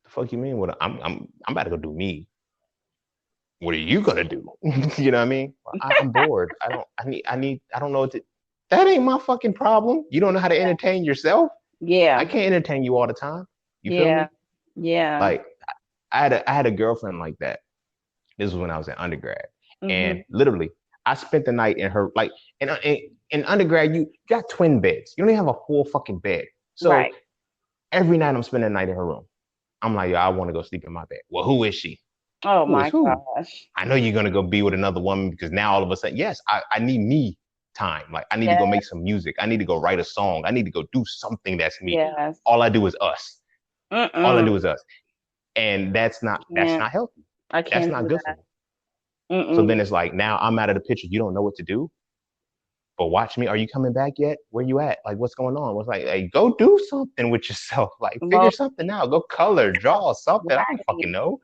The fuck you mean? What I'm about to go do me. What are you gonna do? You know what I mean? I'm bored. I don't know what to. That ain't my fucking problem. You don't know how to entertain yourself. I Yeah. can't entertain you all the time. You feel Yeah. me? Yeah. Like I had a girlfriend like that. This was when I was in undergrad, and Mm-hmm. literally I spent the night in her like in undergrad you got twin beds. You don't even have a full fucking bed. So Right. every night I'm spending the night in her room. I'm like, yo, I want to go sleep in my bed. Well, who is she? Oh Who is my who? gosh. I know you're gonna go be with another woman because now all of a sudden, yes, I need me time. Like I need to go Yeah. make some music. I need to go write a song. I need to go do something that's me. Yes. All I do is us. All I Mm-mm. do is us. And that's Yeah. not healthy. I That's can't not do good for that. me. So Mm-mm. then it's like now I'm out of the picture. You don't know what to do. But watch me. Are you coming back yet? Where you at? Like what's going on? What's like, hey, go do something with yourself. Like figure Most something out. Go color, draw something. I don't right. fucking know.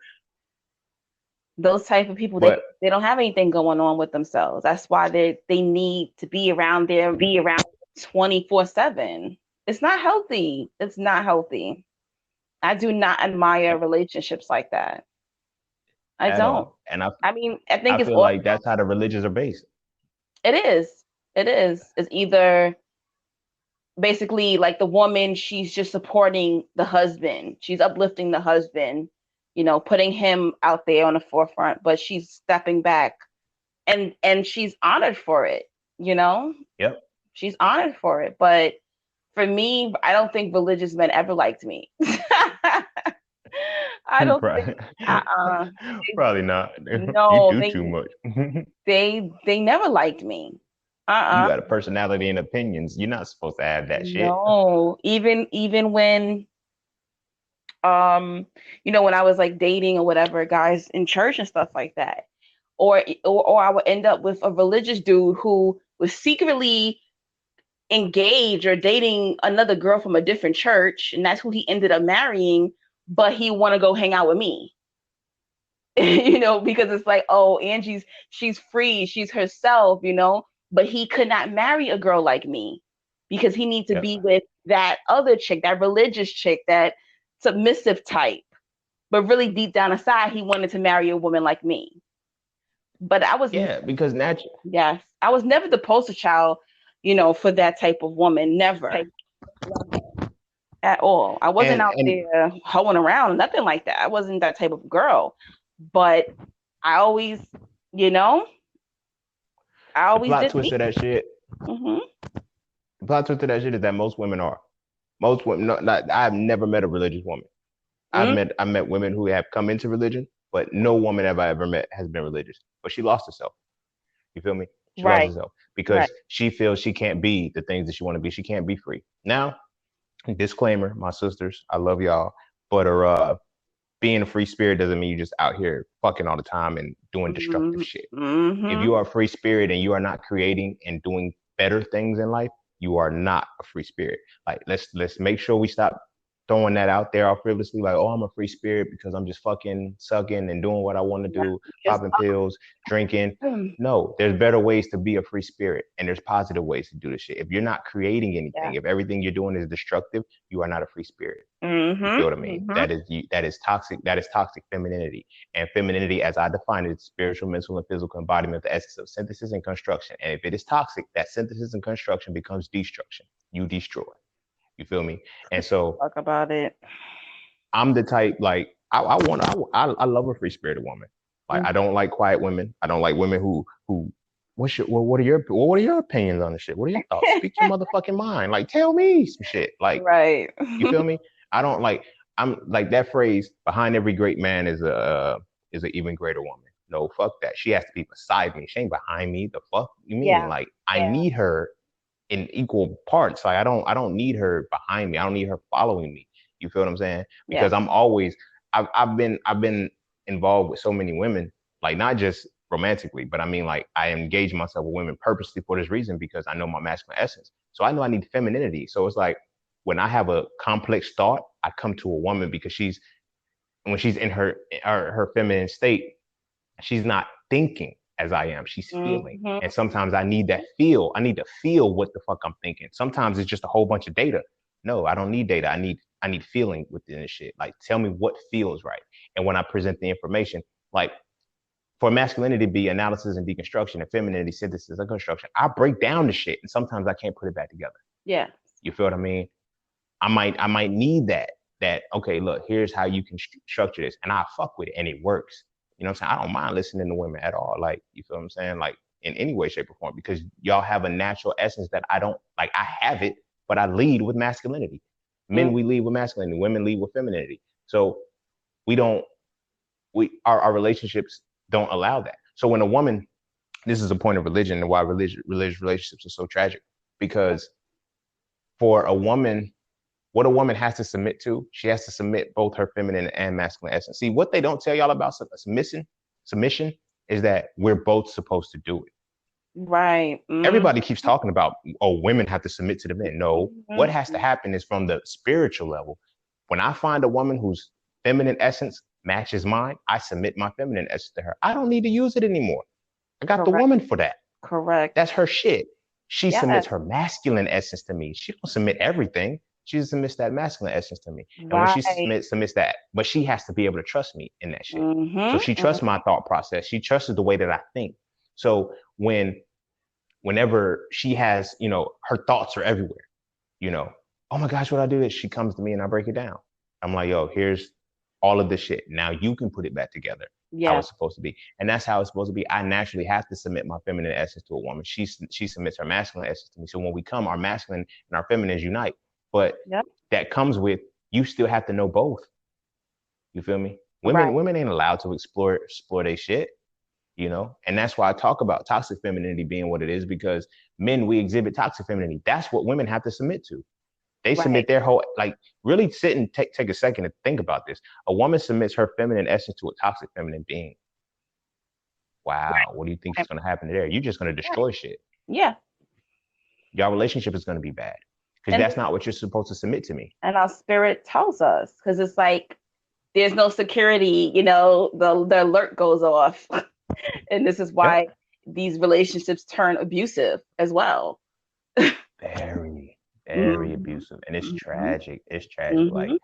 Those type of people, But they don't have anything going on with themselves. That's why they need to be around there, be around 24/7. It's not healthy. It's not healthy. I do not admire relationships like that. I at don't. all. And I mean, I I think it's feel all like that's how the religions are based. it is. It is. It's either basically like the woman, she's just supporting the husband. She's uplifting the husband, putting him out there on the forefront, but she's stepping back and she's honored for it, you know? Yep. She's honored for it. But for me, I don't think religious men ever liked me. I don't think Probably, uh-uh. probably not. You No, do they too much. they never liked me. You Uh-uh. got a personality and opinions. You're not supposed to have that shit. No. Even when um when I was like dating or whatever, guys in church and stuff like that. Or I would end up with a religious dude who was secretly engaged or dating another girl from a different church, and that's who he ended up marrying. but he want to go hang out with me. You know, because it's like, oh, Angie's, she's free, she's herself, you know, but he could not marry a girl like me because he needs to Yep. be with that other chick, that religious chick, that submissive type. But really deep down inside, he wanted to marry a woman like me. But I was, Yeah, because naturally, yes, I was never the poster child, you know, for that type of woman. Never at all. I wasn't out and there hoeing around, nothing like that. I wasn't that type of girl. But I always, you know, I the always plot did twist me. of that shit, Hmm. the plot twist of that shit is that most women are. Most women, no, not, I've never met a religious woman. Mm. I met women who have come into religion, but no woman have I ever met has been religious. But she lost herself. You feel me? She lost Right, herself right. because she feels she can't be the things that she want to be. She can't be free. Now, disclaimer, my sisters, I love y'all, but being a free spirit doesn't mean you're just out here fucking all the time and doing destructive shit. If Mm-hmm. you are a free spirit and you are not creating and doing better things in life, you are not a free spirit. Like let's make sure we stop throwing that out there all frivolously, like, oh, I'm a free spirit because I'm just fucking sucking and doing what I want to Yeah, do, just popping pills, drinking. mm, No, there's better ways to be a free spirit and there's positive ways to do this shit. If you're not creating anything, yeah. if everything you're doing is destructive, you are not a free spirit. You feel Mm-hmm. what I mean? Mm-hmm. That is toxic. That is toxic femininity. And femininity, as I define it, is spiritual, mental, and physical embodiment of the essence of synthesis and construction. And if it is toxic, that synthesis and construction becomes destruction. You destroy. You feel me? And so Talk about it. I'm the type like I love a free spirited woman. Like I don't like quiet women. I don't like women who what are your opinions on the shit? What are your thoughts? Speak your motherfucking mind. Like tell me some shit. Like Right. you feel me? I don't like. I'm like that phrase. Behind every great man is an even greater woman. No, fuck that. She has to be beside me. She ain't behind me. The fuck you mean? Yeah. Like I need her in equal parts. Like I don't need her behind me. I don't need her following me. You feel what I'm saying? Yeah. Because I've been involved with so many women. Like not just romantically, but I mean like I engage myself with women purposely for this reason because I know my masculine essence. So I know I need femininity. So it's like when I have a complex thought, I come to a woman because when she's in her feminine state, she's not thinking as I am. She's feeling. Mm-hmm. And sometimes I need that feel. I need to feel what the fuck I'm thinking. Sometimes it's just a whole bunch of data. No, I don't need data. I need feeling within this shit. Like tell me what feels right. And when I present the information, like for masculinity to be analysis and deconstruction and femininity synthesis and construction, I break down the shit and sometimes I can't put it back together. Yeah. You feel what I mean? I might need that okay, look, here's how you can structure this and I fuck with it and it works. You know what I'm saying? I don't mind listening to women at all. Like, you feel what I'm saying? Like in any way, shape, or form, because y'all have a natural essence that I don't like. I have it, but I lead with masculinity. Mm. Men, we lead with masculinity, women lead with femininity. So we don't our relationships don't allow that. So when a woman, this is a point of religion and why religious relationships are so tragic. Because for a woman, what a woman has to submit to, she has to submit both her feminine and masculine essence. See, what they don't tell y'all about submission is that we're both supposed to do it. Right. Everybody keeps talking about, oh, women have to submit to the men. No, what has to Mm-hmm. happen is from the spiritual level. When I find a woman whose feminine essence matches mine, I submit my feminine essence to her. I don't need to use it anymore. I got the Correct. woman for that. Correct. That's her shit. She Yes. submits her masculine essence to me. She don't submit everything. She submits that masculine essence to me. And when she Right. submits that, but she has to be able to trust me in that shit. So she Mm-hmm. trusts my thought process. She trusts the way that I think. So whenever she has, her thoughts are everywhere, you know, oh my gosh, what I do is she comes to me and I break it down. I'm like, yo, here's all of this shit. Now you can put it back together how Yeah. it's supposed to be. And that's how it's supposed to be. I naturally have to submit my feminine essence to a woman. She submits her masculine essence to me. So when we come, our masculine and our feminines unite. But Yep. that comes with you still have to know both. You feel me? Right. Women ain't allowed to explore their shit, and that's why I talk about toxic femininity being what it is, because men, we exhibit toxic femininity. That's what women have to submit to. They Right. submit their whole, like, really sit and take a second to think about this. A woman submits her feminine essence to a toxic feminine being. Wow, what do you think is Right. going to happen there? You're just going to Right. destroy shit. Yeah. Your relationship is going to be bad because And that's not what you're supposed to submit to me. and our spirit tells us because it's like there's no security, the alert goes off. And this is Yep. why these relationships turn abusive as well. Very, very Mm-hmm. abusive. And it's Mm-hmm. tragic. It's tragic. Like Mm-hmm.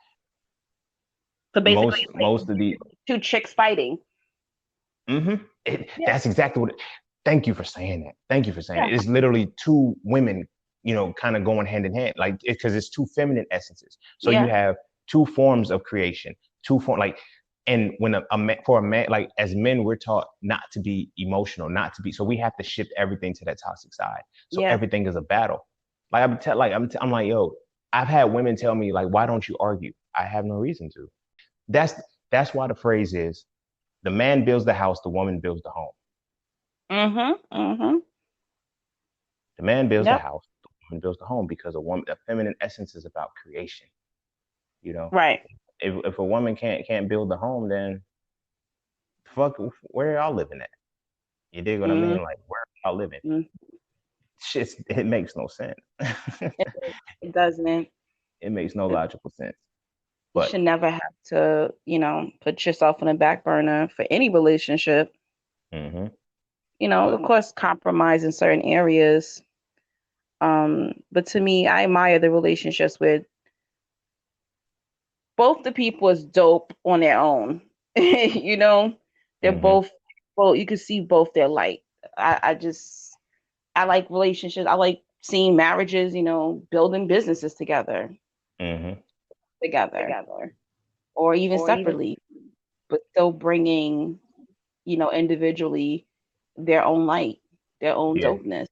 So basically, it's most of the like two chicks fighting. hmm Yeah. that's exactly what thank you for saying that. Thank you for saying Yeah. it. It's literally two women, kind of going hand in hand. Like because it's two feminine essences. So you Yeah. have two forms of creation, like and when for a man, like as men, we're taught not to be emotional, not to be, so we have to shift everything to that toxic side. So Yeah. everything is a battle. Like I'm like, yo, I've had women tell me, like, why don't you argue? I have no reason to. That's that's why the phrase is the man builds the house, the woman builds the home. Mm-hmm. Mm-hmm. The man builds the Yep. house, the woman builds the home because the feminine essence is about creation. You know, Right. if a woman can't build the home, then fuck, where are y'all living at? You dig what I Mm-hmm. mean? Like where are y'all living? It makes no sense. It doesn't. It makes no logical sense. You But should never have to, put yourself on the back burner for any relationship. mm-hmm, Of course, compromise in certain areas. But to me, I admire the relationships with both the people is dope on their own. They're mm-hmm, both, well, you can see both their light. I like relationships. I like seeing marriages, building businesses mm-hmm. together, or even separately, but still bringing, individually their own light, their own Yeah. dopeness.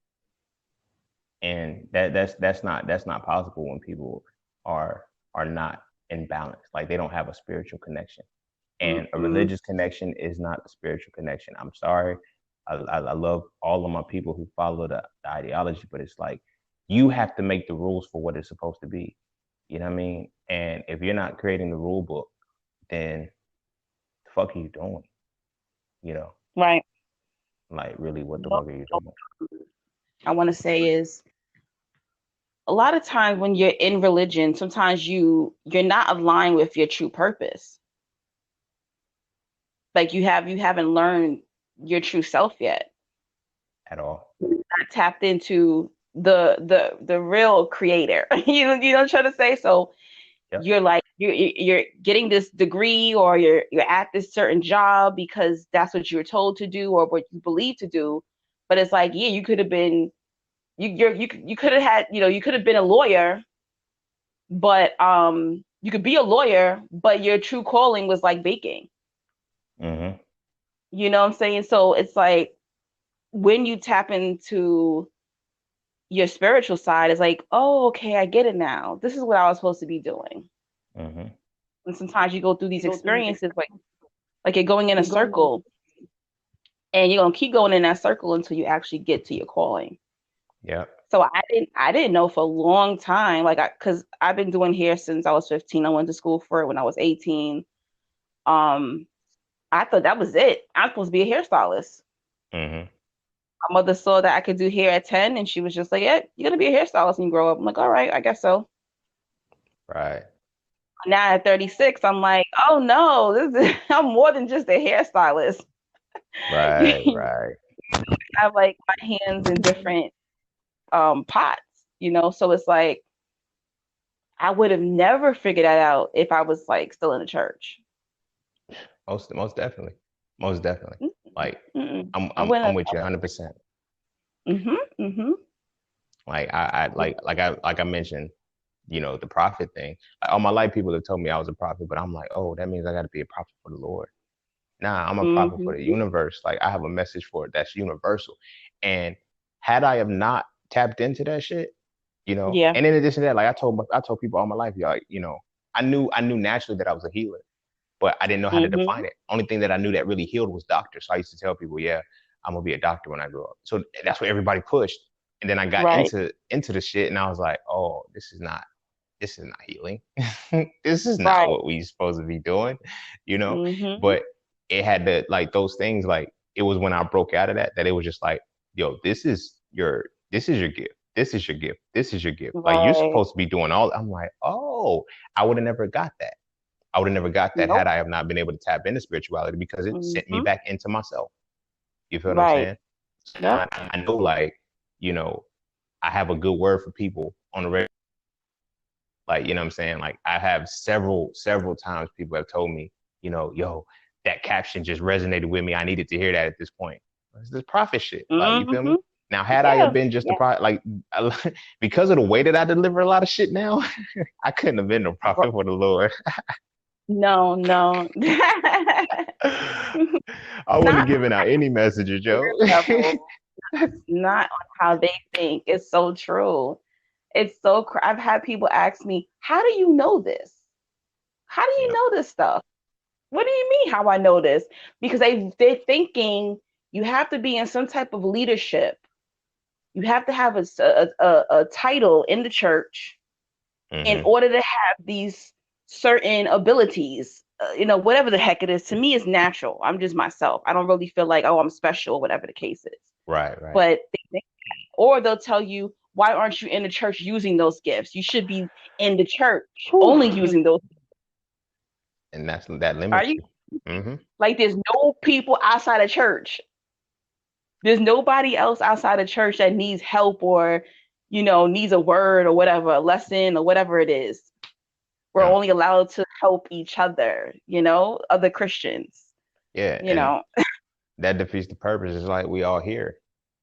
And that's not possible when people are are not in balance. Like they don't have a spiritual connection. And a Mm-mm. religious connection is not a spiritual connection. I'm sorry. I love all of my people who follow the ideology, but it's like you have to make the rules for what it's supposed to be. You know what I mean? And if you're not creating the rule book, then the fuck are you doing? You know, Right. like really, what the What fuck are you doing? I want to say is a lot of times when you're in religion, sometimes you're not aligned with your true purpose. Like you haven't learned your true self yet. At all? Not tapped into the real creator. You know what I'm trying to say? So Yep. you're like you're getting this degree, or you're at this certain job because that's what you were told to do or what you believe to do. But it's like, yeah, you could have been you could have had, you could have been a lawyer, but you could be a lawyer, but your true calling was like baking. Mm-hmm. You know what I'm saying? So it's like when you tap into your spiritual side, it's like, oh, okay, I get it now. This is what I was supposed to be doing. Mm-hmm. And sometimes you go through these experiences like you're going in a circle, and you're gonna keep going in that circle until you actually get to your calling. Yep. So I didn't know for a long time, like because I've been doing hair since I was 15. I went to school for it when I was 18. Um, I thought that was it. I'm supposed to be a hairstylist. Mm-hmm. My mother saw that I could do hair at 10, and she was just like, "Yeah, you're gonna be a hairstylist when you grow up." I'm like, "All right, I guess so." Right. Now at 36, I'm like, "Oh no, I'm more than just a hairstylist." Right. I Right. have like my hands in different pots, So it's like I would have never figured that out if I was like still in the church. Most definitely. Most definitely. Like Mm-mm. I'm I I'm wouldn't I'm have. with you 100%. Mm-hmm. Like I mentioned, the prophet thing. Like, all my life people have told me I was a prophet, but I'm like, oh, that means I got to be a prophet for the Lord. Nah, I'm a prophet for the Mm-hmm. universe. Like I have a message for it that's universal. And had I have not tapped into that shit, Yeah. and in addition to that, like I told people all my life, y'all, I knew naturally that I was a healer, but I didn't know how to Mm-hmm. define it. Only thing that I knew that really healed was doctor. So I used to tell people, yeah, I'm gonna be a doctor when I grow up. So that's what everybody pushed. And then I got Right. into the shit, and I was like, oh, this is not healing. This is not Right. what we supposed to be doing, you know. Mm-hmm. But it had to, like, those things. Like it was when I broke out of that it was just like, yo, this is your gift. This is your gift. This is your gift. Like you're Right. supposed to be doing all. I'm like, oh, I would have never got that. I would have never got that had Nope. I have not been able to tap into spirituality because it sent me Hmm. back into myself. You feel what I'm Right. saying? So Yep. now I know, like, you know, I have a good word for people on the radio. Like, you know what I'm saying? Like, I have several times people have told me, yo, that caption just resonated with me. I needed to hear that at this point. It's this prophet shit. Like, you feel Hmm. me? Now, had I have Yeah. been just a Yeah. prophet, like, because of the way that I deliver a lot of shit now, I couldn't have been a prophet for the Lord. No, no. I wouldn't have Not given out any messages, their Joe. level, not on how they think. It's so true. It's so I've had people ask me, "How do you know this? How do you Yeah. know this stuff?" What do you mean how I know this? Because they're thinking you have to be in some type of leadership. You have to have a title in the church in Hmm. order to have these certain abilities. Whatever the heck it is, to me, it's natural. I'm just myself. I don't really feel like, oh, I'm special, whatever the case is. Right, right. But they think, or they'll tell you, why aren't you in the church using those gifts? You should be in the church Whew. only using those. And that Are limits you you. Hmm. like, there's no people outside of church. There's nobody else outside of church that needs help or, needs a word or whatever, a lesson or whatever it is. We're Yeah. only allowed to help each other, other Christians, Yeah. you And know. that defeats the purpose. It's like we all here.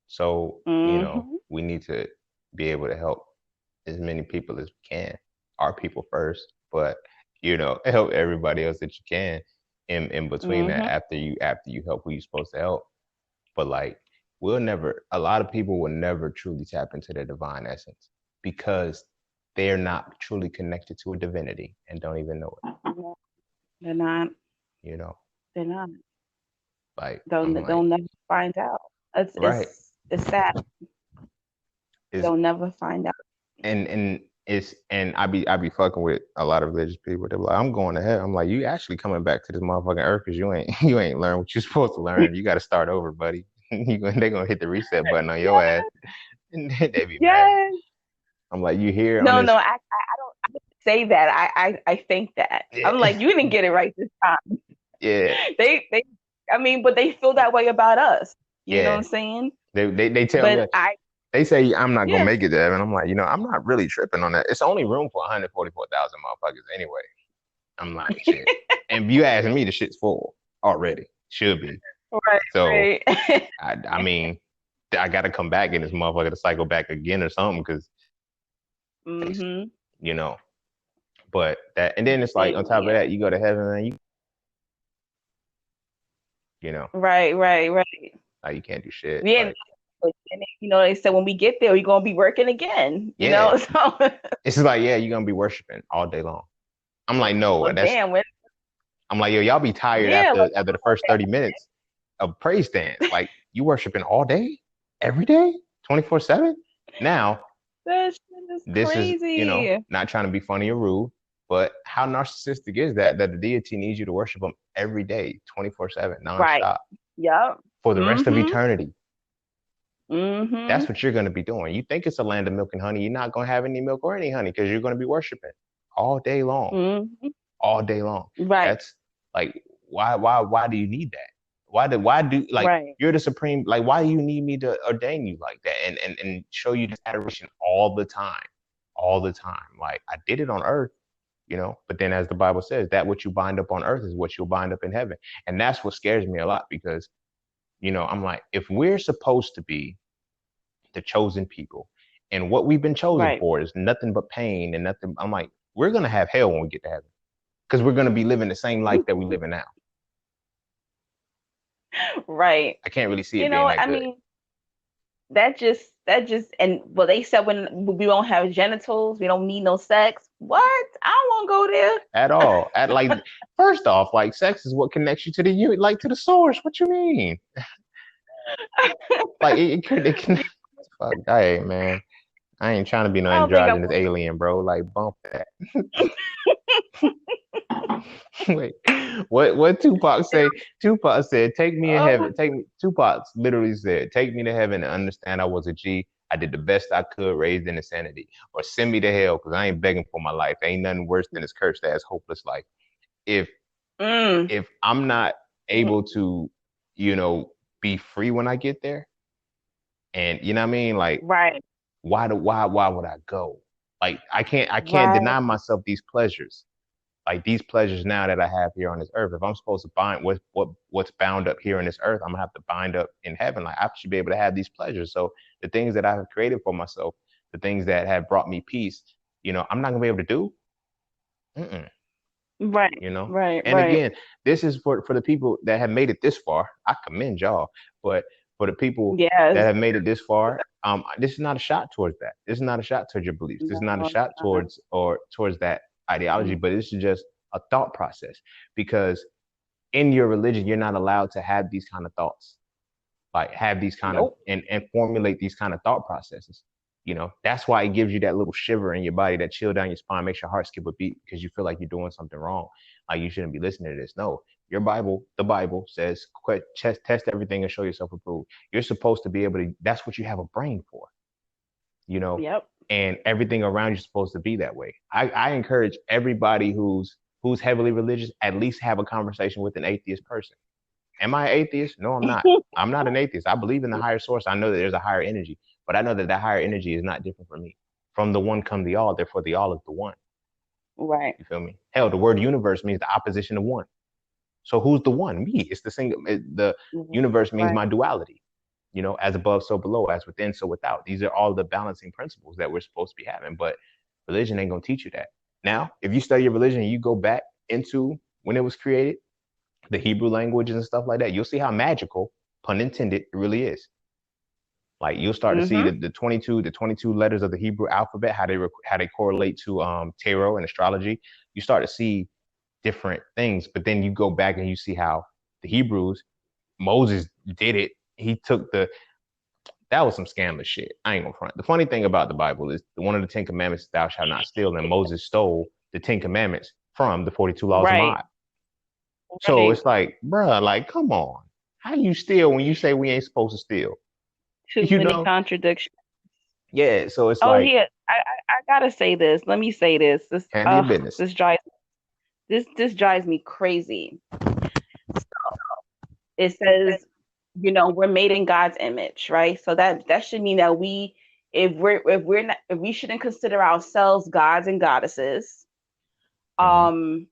So, Hmm. we need to be able to help as many people as we can. Our people first, but help everybody else that you can in between that Hmm. after you help who you're supposed to help. But like a lot of people will never truly tap into their divine essence because they're not truly connected to a divinity and don't even know They're not. it, you know. They're not. Like They'll I'm they'll like, never find out. It's right. it's it's sad. Is They'll never find out. and I be fucking with a lot of religious people. They're like, I'm going to hell. I'm like, you actually coming back to this motherfucking earth because you ain't you ain't learned what you're supposed to learn. You got to start over, buddy. They gonna hit the reset button on your ass, Yes, and they be mad. yes. I'm like, you here on No, no, this? I don't say that. I think that. Yeah, I'm like, you didn't get it right this time. yeah, They I mean, but they feel that way about us. You know what yeah. I'm saying? They tell me But that. They say I'm not gonna yeah, make it there, and I'm like, I'm not really tripping on that. It's only room for 144,000 motherfuckers anyway. I'm like, shit. And if you ask me, the shit's full already. Should be. right, So right. I mean, I got to come back in this motherfucker to cycle back again or something because Hmm. you know. But that, and then it's like on top of Yeah. that, you go to heaven and you know, Right, right, right. like you can't do shit. Yeah. Like, And they said when we get there, we're gonna be working again. yeah, So it's just like, yeah, you're gonna be worshiping all day long. I'm like, no, well, damn. I'm like, yo, y'all be tired Yeah, after like, the first 30 minutes of praise dance. Like, you worshiping all day, every day, 24/7. Now, that shit is this is, crazy. not trying to be funny or rude, but how narcissistic is that the deity needs you to worship them every day, 24/7, Right. nonstop, Yep. for the rest of Mm-hmm. eternity? Mm-hmm. That's what you're going to be doing. You think it's a land of milk and honey. You're not going to have any milk or any honey because you're going to be worshiping all day long, Mm-hmm. all day long. Right. That's like, why do you need that? Why do like Right. you're the supreme? Like, why do you need me to ordain you like that and show you this adoration all the time? Like, I did it on earth, but then as the Bible says, that what you bind up on earth is what you'll bind up in heaven. And that's what scares me a lot because, I'm like, if we're supposed to be the chosen people and what we've been chosen Right. for is nothing but pain and nothing, I'm like, we're going to have hell when we get to heaven because we're going to be living the same life that we live in now. Right. I can't really see it being that I good mean, that just and well, they said when we don't have genitals, we don't need no sex. What? I don't want to at all. At like, first off, like sex is what connects you to the unit, like to the source. What you mean? go Like it can. there. Fuck, hey man, I ain't trying to be no I don't think I androgynous alien, bro. Like bump that. Wait, what Tupac say? Tupac said, "Take me in oh heaven." Take me. Tupac literally said, "Take me to heaven and understand I was a G. I did the best I could, raised in insanity, or send me to hell because I ain't begging for my life. Ain't nothing worse than this cursed ass hopeless life." if Mm, if I'm not mm, able to, you know, be free when I get there, and you know what I mean, like right, why would I go? Like I can't right. deny myself these pleasures. Like these pleasures now that I have here on this earth. If I'm supposed to bind what's bound up here on this earth, I'm gonna have to bind up in heaven. Like I should be able to have these pleasures. So the things that I have created for myself, the things that have brought me peace, I'm not gonna be able to do. Mm-mm, Right, you know. right, And right. again, this is for the people that have made it this far. I commend y'all. But for the people that Yes. have made it this far, this is not a shot towards that. This is not a shot towards your beliefs. This is not a No, it's shot not. towards that ideology, Mm, but this is just a thought process. Because in your religion, you're not allowed to have these kind of thoughts, like have these kind of nope. and formulate these kind of thought processes. That's why it gives you that little shiver in your body, that chill down your spine, makes your heart skip a beat because you feel like you're doing something wrong. Like you shouldn't be listening to this. No, the Bible says, test everything and show yourself approved. You're supposed to be able to, that's what you have a brain for, you know, Yep. and everything around you is supposed to be that way. I encourage everybody who's heavily religious, at least have a conversation with an atheist person. Am I an atheist? No, I'm not. I'm not an atheist. I believe in the higher source. I know that there's a higher energy, but I know that that higher energy is not different from me. From the one come the all, therefore the all is the one. Right. You feel me? Hell, the word universe means the opposition of one. So who's the one? Me. It's the single. The Mhm. universe means Right. my duality. As above, so below, as within, so without. These are all the balancing principles that we're supposed to be having. But religion ain't gonna teach you that. Now, if you study your religion and you go back into when it was created, the Hebrew languages and stuff like that, you'll see how magical, pun intended, it really is. Like you'll start to see Mm-hmm. the 22 letters of the Hebrew alphabet, how they correlate to tarot and astrology. You start to see different things, but then you go back and you see how the Hebrews, Moses did it. He took that was some scandalous shit. I ain't gonna front. The funny thing about the Bible is one of the Ten Commandments, thou shalt not steal, and Moses stole the Ten Commandments from the 42 laws of Right. Ma'at. So Right. it's like, bruh, like, come on. How do you steal when you say we ain't supposed to steal? Too You many know? contradictions. Yeah. So it's Oh, like, here. I gotta say this. Let me say this. handle your business. This drives me crazy. It says, we're made in God's image, right? So that should mean that if we're not, if we shouldn't consider ourselves gods and goddesses. Hmm. Um,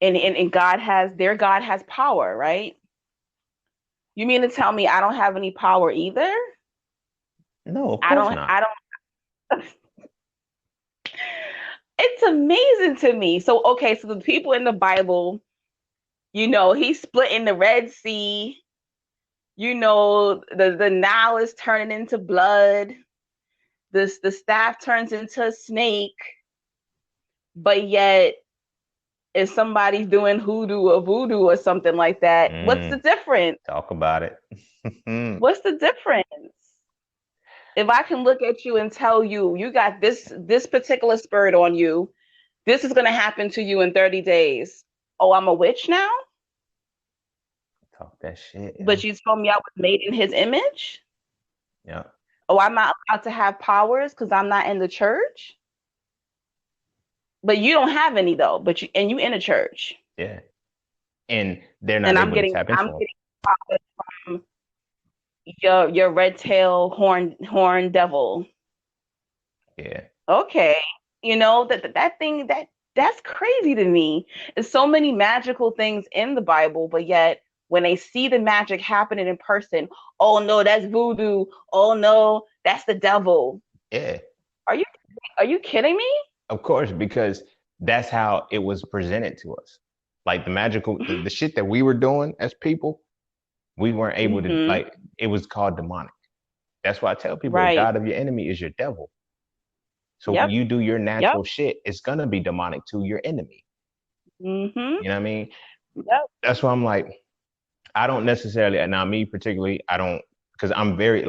and their God has power, right? You mean to tell me I don't have any power either? No, of I course don't. not. I don't. It's amazing to me. So okay, so the people in the Bible, he's splitting the Red Sea. The Nile is turning into blood. The staff turns into a snake. But yet, if somebody's doing hoodoo or voodoo or something like that, what's the Mm, difference? talk about it. What's the difference? If I can look at you and tell you you got this particular spirit on you, this is going to happen to you in 30 days. Oh, I'm a witch now? Talk that shit, yeah. But you told me I was made in his image? Yeah. Oh, I'm not allowed to have powers because I'm not in the church? But you don't have any though, you in a church. Yeah. And they're not And I'm able to getting tap I'm into them. getting powers from your red tail horn devil. Yeah. Okay. That thing that's crazy to me. There's so many magical things in the Bible, but yet when they see the magic happening in person, oh no, that's voodoo. Oh no, that's the devil. Yeah. Are you are you kidding me? Of course, because that's how it was presented to us. Like the shit that we were doing as people, we weren't able to, Mm-hmm. like, it was called demonic. That's why I tell people the Right. God of your enemy is your devil. So when Yep. you do your Yep. natural shit, it's gonna be demonic to your enemy. Mm-hmm. You know what I mean? Yep. That's why I'm like, I don't necessarily, and now me particularly, I don't, because I'm very,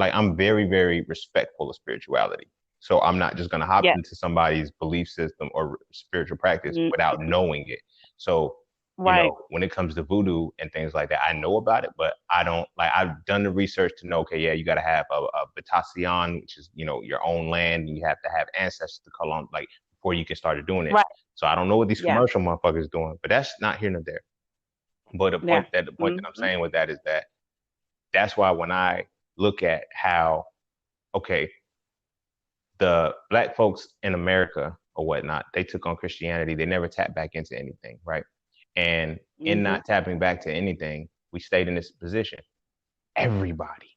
very respectful of spirituality. So I'm not just gonna hop Yeah. into somebody's belief system or spiritual practice Mm, without knowing it. So, right. when it comes to voodoo and things like that, I know about it, but I don't like. I've done the research to know. Okay, yeah, you got to have a Batasion, which is your own land, and you have to have ancestors to call on, like before you can start doing it. Right. So I don't know what these Yeah. commercial motherfuckers doing, but that's not here nor there. But Yeah. the point that I'm Mm-hmm. saying with that is that that's why when I look at how, okay, the black folks in America or whatnot, they took on Christianity. They never tapped back into anything, right? And in Mm-hmm. not tapping back to anything, we stayed in this position. Everybody,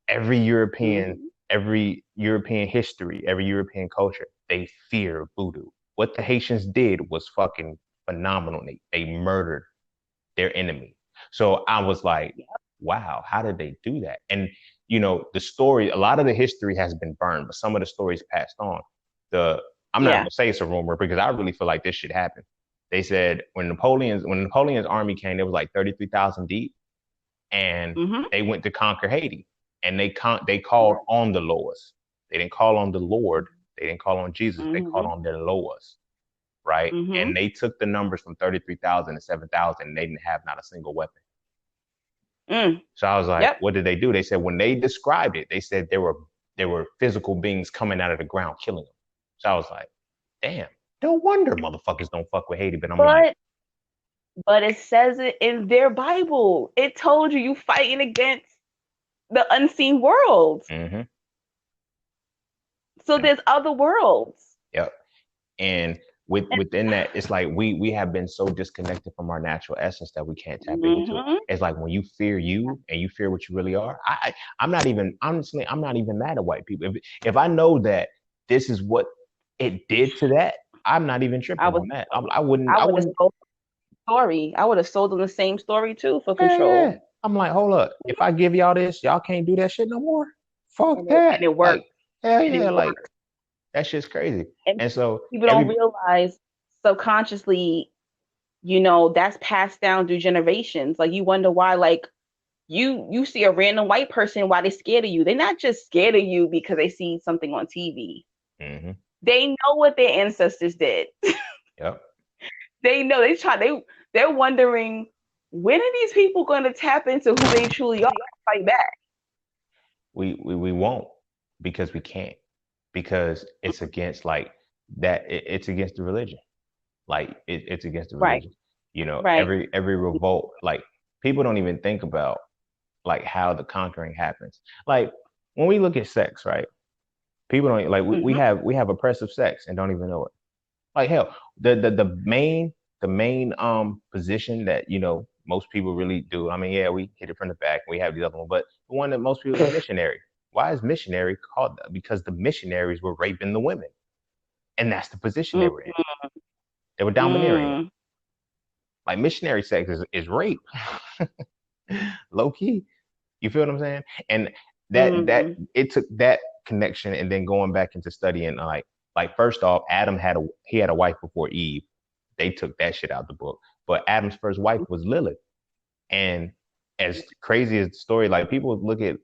every European, Mm-hmm. every European history, every European culture, they fear voodoo. What the Haitians did was fucking phenomenal. They murdered their enemy. So I was like, Yeah. wow, how did they do that? And you know, the story, a lot of the history has been burned, but some of the stories passed on. The I'm not Yeah. gonna say it's a rumor because I really feel like this shit happened. They said when Napoleon's army came, it was like 33,000 deep, and Mm-hmm. they went to conquer Haiti, and they called Right. on the Loas. They didn't call on the Lord. They didn't call on Jesus. They called Mm-hmm. on their Loas, right? Mm-hmm. And they took the numbers from 33,000 to 7,000, and they didn't have not a single weapon. Mm. So I was like, Yep. what did they do? They said when they described it, they said there were physical beings coming out of the ground killing them. So I was like, damn, no wonder motherfuckers don't fuck with Haiti. But I'm like, But it says it in their Bible. It told you fighting against the unseen world. mm-hmm. So there's other worlds. Yep. And within that, it's like we have been so disconnected from our natural essence that we can't tap into it. Mm-hmm. It's like when you fear you and you fear what you really are. I'm not even honestly, I'm not even mad at white people. If I know that this is what it did to that, I'm not even I tripping was on that. I wouldn't. I I would have wouldn't. sold the story. I would have sold them the same story too for Yeah, yeah. control. I'm like, hold up. If I give y'all this, y'all can't do that shit no more. Fuck And that. it worked. Like, hell And yeah. it Like worked. that shit's crazy. And And so people don't every realize subconsciously, that's passed down through generations. Like you wonder why, like you see a random white person, why they scared of you. They're not just scared of you because they see something on TV. mm-hmm. They know what their ancestors did. Yep. They know they're wondering when are these people going to tap into who they truly are and fight back. We won't because we can't because it's against like that it's against the religion like it's against the Right, religion, you know, right. every revolt, like people don't even think about like how the conquering happens. Like when we look at sex, right, people don't like Mm-hmm. we have oppressive sex and don't even know it. Like hell, the main position that most people really do. I mean, yeah, we hit it from the back. We have the other one, but the one that most people is missionary. Why is missionary called that? Because the missionaries were raping the women, and that's the position they were in. They were domineering them. Mm-hmm. Like missionary sex is rape, low key. You feel what I'm saying? And that Mm-hmm. it took that connection and then going back into studying like first off, Adam had a wife before Eve. They took that shit out the book. But Adam's first wife was Lilith. And as crazy as the story, like people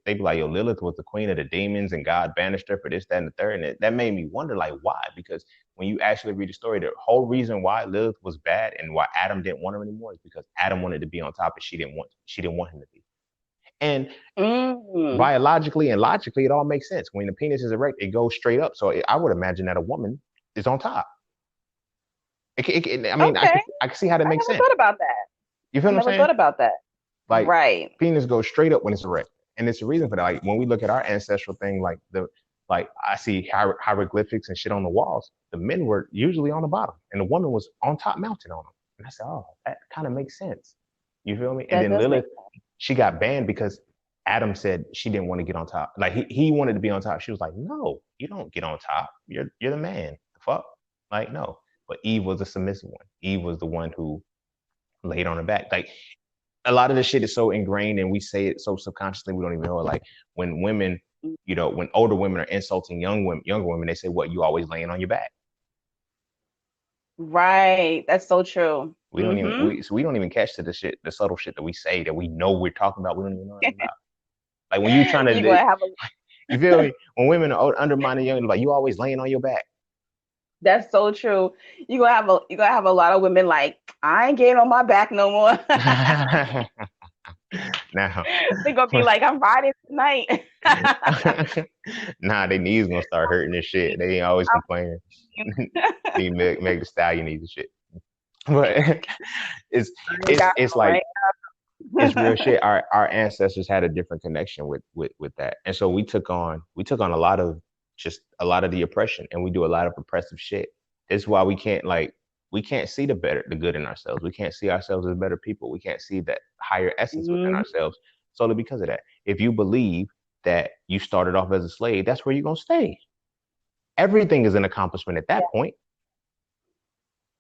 they be like, yo, Lilith was the queen of the demons and God banished her for this, that, and the third. And that made me wonder, like, why? Because when you actually read the story, the whole reason why Lilith was bad and why Adam didn't want her anymore is because Adam wanted to be on top and she didn't want him to be. And Mm-hmm. biologically and logically, it all makes sense. When the penis is erect, it goes straight up. So I would imagine that a woman is on top. I mean, Okay. I can see how that I makes never sense. thought about that. You I feel what I'm never saying? thought about that. Like Right. penis goes straight up when it's erect, and it's a reason for that. Like when we look at our ancestral thing, like I see hieroglyphics and shit on the walls. The men were usually on the bottom, and the woman was on top, mounted on them. And I said, oh, that kind of makes sense. You feel me? And That then does make Lilith, she got banned because Adam said she didn't want to get on top. Like he wanted to be on top. She was like, no, you don't get on top. You're the man. The fuck? Like no. But Eve was a submissive one. Eve was the one who laid on her back. Like a lot of this shit is so ingrained and we say it so subconsciously we don't even know it. Like when women, sense. when older women are insulting younger women, they say, "What, you always laying on your back?" Right. That's so true. We don't even Mm-hmm. we don't even catch to the shit, the subtle shit that we say that we know we're talking about. We don't even know nothing about. Like when you trying You're gonna to, have a you feel me? When women are undermining young, like you always laying on your back. That's so true. You're gonna have a lot of women like, I ain't getting on my back no more. Now, They're gonna be like, I'm riding tonight. nah, their knees gonna start hurting and shit. They ain't always complaining. See Meg the Stallion needs the shit. But it's You got it's one, like it's real shit. Our ancestors had a different connection with that, and so we took on a lot of the oppression, and we do a lot of oppressive shit. It's why we can't see the good in ourselves. We can't see ourselves as better people. We can't see that higher essence within Mhm. ourselves solely because of that. If you believe that you started off as a slave, that's where you're gonna stay. Everything is an accomplishment at Yeah. that point.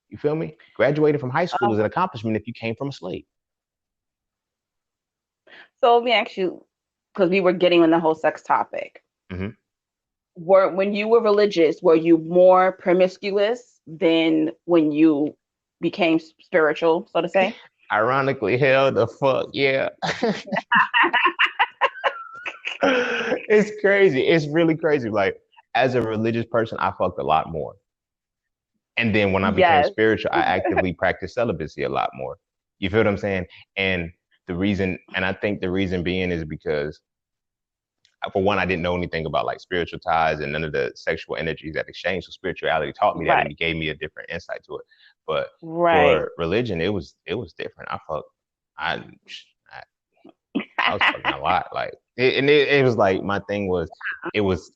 You feel me? Graduating from high school Um, is an accomplishment if you came from a slave. so let me ask you, because we were getting on the whole sex topic. Hmm. When you were religious, were you more promiscuous than when you became spiritual, so to say? Ironically, hell the fuck yeah. It's crazy. It's really crazy. Like as a religious person, I fucked a lot more. And then when I became Yes. spiritual, I actively practiced celibacy a lot more. You feel what I'm saying? And I think the reason being is because for one, I didn't know anything about like spiritual ties and none of the sexual energies that exchange. So spirituality taught me that and Right. it gave me a different insight to it. But Right. for religion, it was different. I I was fucking a lot. Like it was like my thing was it was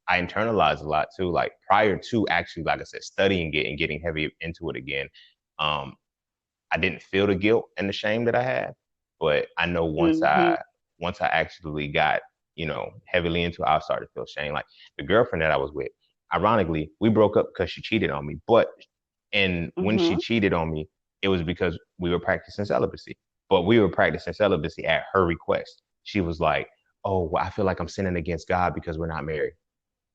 I internalized a lot too. Like prior to actually, like I said, studying it and getting heavy into it again, um, I didn't feel the guilt and the shame that I had. But I know Hmm. once I actually got, heavily into it, I started to feel shame. Like the girlfriend that I was with, ironically, we broke up because she cheated on me. And when she Hmm. cheated on me, it was because we were practicing celibacy. But we were practicing celibacy at her request. She was like, "Oh, well, I feel like I'm sinning against God because we're not married."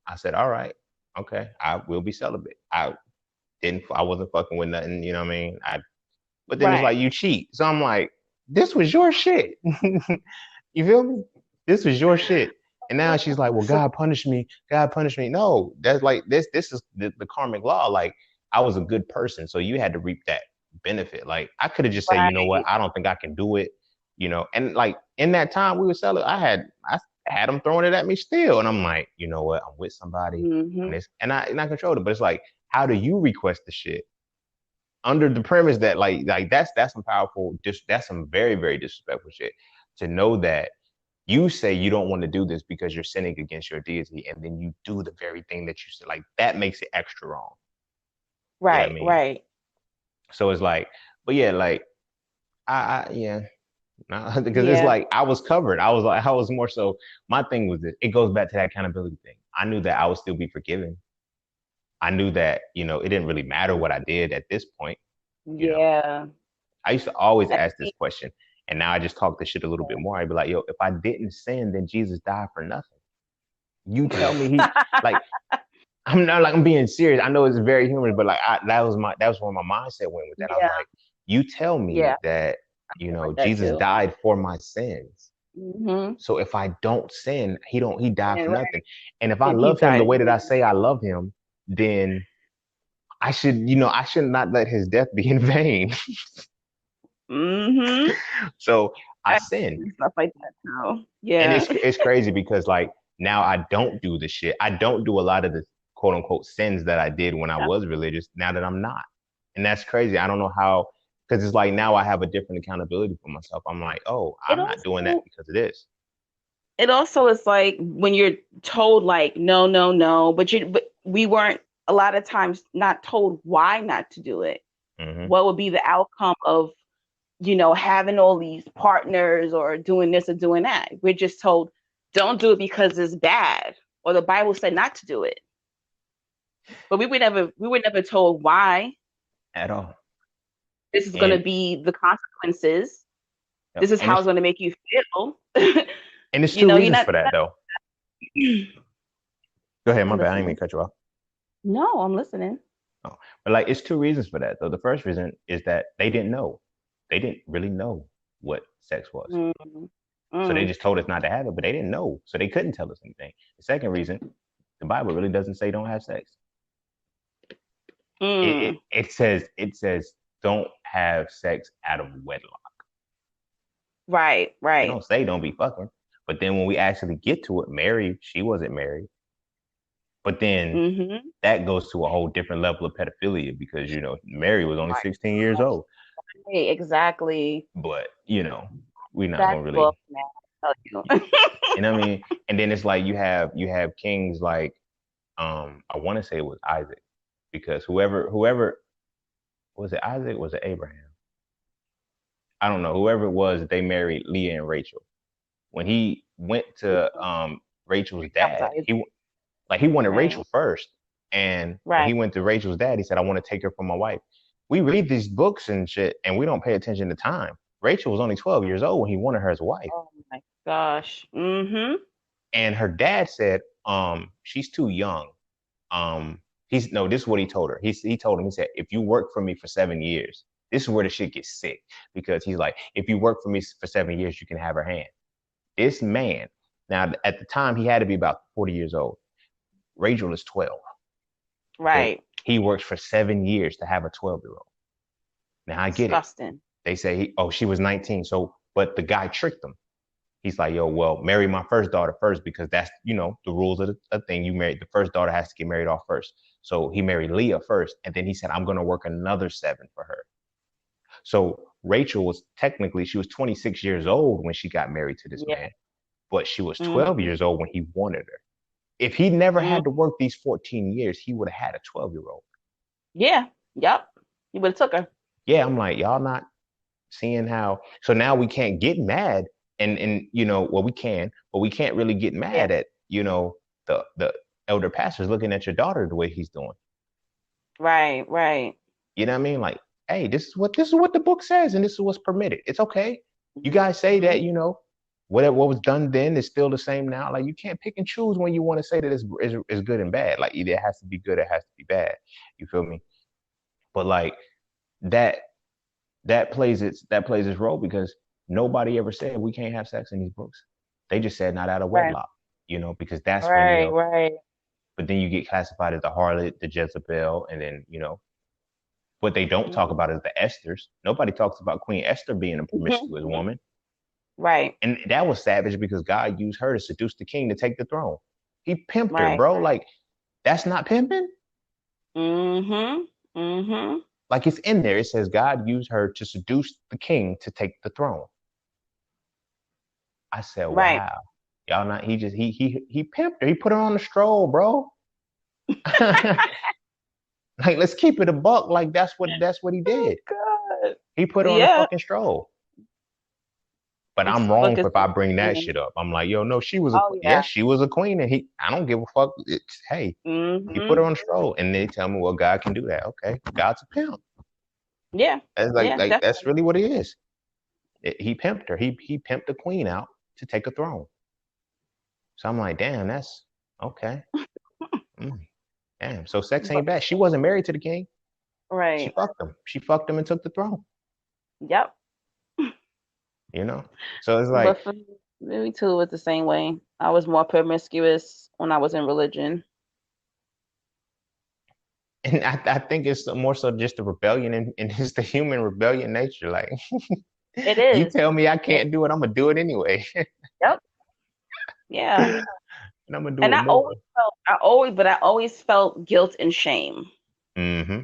I said, "All right, okay, I will be celibate." I wasn't fucking with nothing, you know what I mean? But then it's Right. like you cheat. So I'm like, this was your shit. You feel me? This was your shit. And now she's like, well, So, God punished me. God punished me. No, that's like this is the karmic law. Like I was a good person. So you had to reap that benefit. Like I could have just said, you know what, right. I don't think I can do it. And like in that time we were selling, I had them throwing it at me still. And I'm like, you know what? I'm with somebody Hmm. and I controlled it. But it's like, how do you request the shit? Under the premise that like that's some powerful that's some very very disrespectful shit to know that you say you don't want to do this because you're sinning against your deity and then you do the very thing that you said like that makes it extra wrong. You know what I Right. mean? Right. So it's like, but yeah, like I yeah, nah, because it's Yeah. like I was covered. I was more so my thing was this, it goes back to that accountability thing. I knew that I would still be forgiven. I knew that, it didn't really matter what I did at this point, you know. Yeah. I used to always I ask this think- question, and now I just talk this shit a little bit more. I'd be like, yo, if I didn't sin, then Jesus died for nothing. You tell me like, I'm not like I'm being serious. I know it's very humorous, but like, that was where my mindset went with that. I'm Yeah. like, you tell me Yeah. that, Like that Jesus too. died for my sins. Hmm. So if I don't sin, he died And for right. nothing. And if I And he love him the died. way that I say I love him, then I should not let his death be in vain. Hmm. So I I sinned. and stuff like that too. And Yeah. it's crazy because like now I don't do the shit. I don't do a lot of the quote unquote sins that I did when I was religious. Now that I'm not, and that's crazy. I don't know how because it's like now I have a different accountability for myself. I'm like, oh, It I'm not doing that also because of this. it also is like when you're told like no, no, no, but we weren't a lot of times not told why not to do it. Hmm. What would be the outcome of having all these partners or doing this or doing that? We're just told don't do it because it's bad or the Bible said not to do it. But we were never told why At all. this is going to And be the consequences. yep. This is how it's going to make you feel. And it's you two know, you're reasons not, for that though. Go ahead, my I'm bad. I didn't mean listening. to cut you off. No, I'm listening. Oh. But like it's two reasons for that though. The first reason is that they didn't know. They didn't really know what sex was. Mm, So they mm, just told us not to have it, but they didn't know. So they couldn't tell us anything. The second reason, the Bible really doesn't say don't have sex. It it, mm. it says don't have sex out of wedlock. Right, It right. don't say don't be fucking. But then when we actually get to it, Mary, she wasn't married. But then Mm-hmm. that goes to a whole different level of pedophilia because, you know, Mary was only My 16 years gosh. old. Hey, exactly. But, you know, we're not That gonna book, really, man. I'll tell you. you know what I mean? And then it's like you have kings like I want to say it was Isaac because whoever was it Isaac, was it Abraham? I don't know. Whoever it was, they married Leah and Rachel. When he went to Rachel's That was dad, Isaac. he wanted Right. Rachel first. And when Right. he went to Rachel's dad, he said, I want to take her for my wife. We read these books and shit, and we don't pay attention to time. Rachel was only 12 years old when he wanted her as a wife. Oh my gosh. Mm-hmm. And her dad said, she's too young. He's no, this is what he told her. He told him, he said, if you work for me for 7 years, this is where the shit gets sick. Because he's like, if you work for me for 7 years, you can have her hand. This man, now at the time he had to be about 40 years old. Rachel is 12. Okay. Right. He works for 7 years to have a 12-year-old. Now I get it. Disgusting. They say she was 19. So, but the guy tricked him. He's like, yo, well, marry my first daughter first because that's, you know, the rules of the thing. You married the first daughter has to get married off first. So he married Leah first. And then he said, I'm going to work another 7 for her. So Rachel was technically, she was 26 years old when she got married to this Yeah. man, but she was 12 Mm-hmm. years old when he wanted her. If he never Mm-hmm. had to work these 14 years, he would have had a 12-year-old. Yeah. Yep. You would have took her. Yeah, I'm like, y'all not seeing how. So now we can't get mad and you know, well, we can, but we can't really get Yeah. mad at, you know, the elder pastors looking at your daughter the way he's doing. Right. Right. You know what I mean? Like, hey, this is what the book says, and this is what's permitted. It's okay. You guys say that, Mm-hmm. you know, whatever what was done then is still the same now. Like you can't pick and choose when you want to say that is good and bad. Like either it has to be good or it has to be bad. You feel me? But like that that plays its role because nobody ever said we can't have sex in these books. They just said not out of Right. wedlock, you know, because that's when, you Right. know, Right. but then you get classified as the harlot, the Jezebel, and then, you know, what they don't talk about is the Esthers. Nobody talks about Queen Esther being a promiscuous Mm-hmm. woman. Right. And that was savage because God used her to seduce the king to take the throne. He pimped her, Right. bro. Like, that's not pimping? Mm-hmm. Mm-hmm. Like, it's in there. It says God used her to seduce the king to take the throne. I said, Right. wow. Y'all not, he pimped her. He put her on the stroll, bro. Like, let's keep it a buck. Like, that's what he Oh did. God. He put her on a Yeah. fucking stroll. But This I'm book wrong is if I bring that insane. shit up. I'm like, yo, no, she was a Oh queen. yeah. Yes, she was a queen, and I don't give a fuck. Hey, he put Mm-hmm. her on the stroll, and they tell me, well, God can do that. Okay, God's a pimp. Yeah. That's Yeah. that's Definitely. really what he is. He pimped her. He pimped the queen out to take a throne. So I'm like, damn, that's okay. Mm, damn. So sex But ain't bad. She wasn't married to the king. She right. fucked him. She fucked him and took the throne. Yep. You know. So it's like, But for me too, it was the same way. I was more promiscuous when I was in religion. and I think it's more so just the rebellion and it's the human rebellion nature. Like, It you is. tell me I It, can't do it, I'm gonna do it anyway, yep. Yeah. and I'm gonna do And it more. I always felt guilt and shame. Mm-hmm.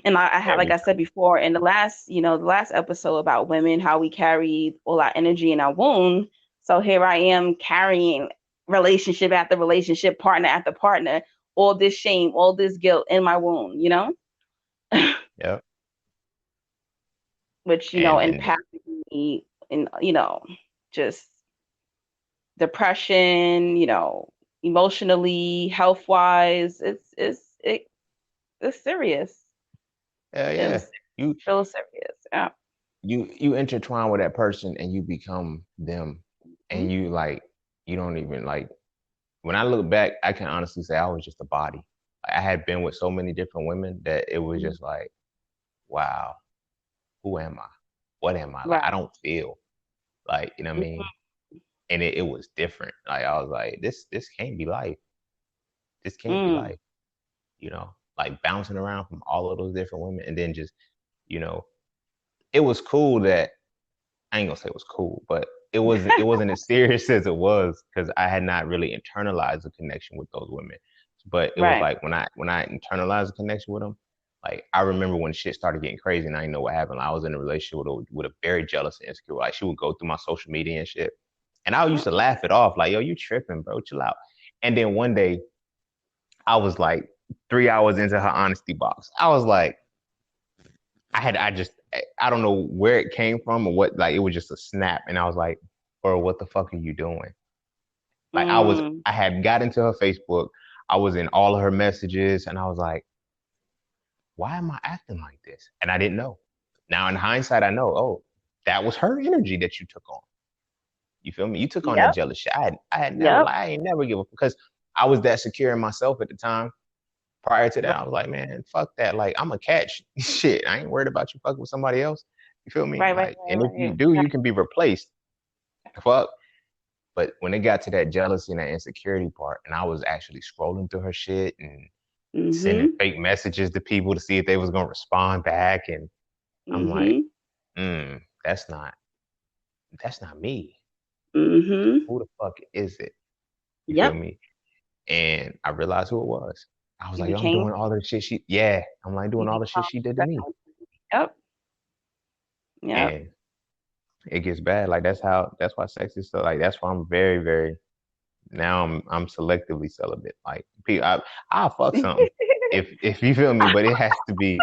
And I had, like Every I said before, in the last episode about women, how we carry all our energy in our womb. So here I am carrying relationship after relationship, partner after partner, all this shame, all this guilt in my womb, Yep. which, And impacted me in, just depression, emotionally, health wise. It's serious. It yeah, was you real serious. Yeah. you intertwine with that person and you become them, and Mhm. you like you don't even like. When I look back, I can honestly say I was just a body. Like, I had been with so many different women that it was just like, wow, who am I? What am I? Like, I Right. don't feel like, you know what I Mhm. mean? And it was different. Like I was like, this can't be life. This can't be Mm. life. Like bouncing around from all of those different women, and then just, you know, it was cool that I ain't gonna say it was cool, but it wasn't as serious as it was because I had not really internalized a connection with those women. But it was Right. like when I internalized a connection with them, like I remember when shit started getting crazy and I didn't know what happened. I was in a relationship with a very jealous and insecure. Like she would go through my social media and shit. And I used to laugh it off, like, yo, you tripping, bro, chill out. And then one day I was like 3 hours into her honesty box. I was like, I don't know where it came from or what, like it was just a snap. And I was like, bro, what the fuck are you doing? Like Mm, I had got into her Facebook, I was in all of her messages, and I was like, why am I acting like this? And I didn't know. Now in hindsight, I know, oh, that was her energy that you took on. You feel me? You took on that yep. jealous shit. Yep. I ain't never give up because I was that secure in myself at the time. Prior to that, I was like, man, fuck that. Like, I'm a catch. Shit, I ain't worried about you fucking with somebody else. You feel me? Right, right, Like, right, and if you right. do, you can be replaced. Fuck. But when it got to that jealousy and that insecurity part, and I was actually scrolling through her shit and sending Mm-hmm. fake messages to people to see if they was gonna respond back, and I'm like, Mm-hmm. that's not me. Mm-hmm. Who the fuck is it? You feel Yep. me? And I realized who it was. I was You like, yo, I'm became doing all the shit yeah. I'm like you doing all the shit become she did to me. special. Yep. Yep. And it gets bad. Like that's why sex is so like that's why I'm very, very now I'm selectively celibate. Like I'll fuck something if you feel me, but it has to be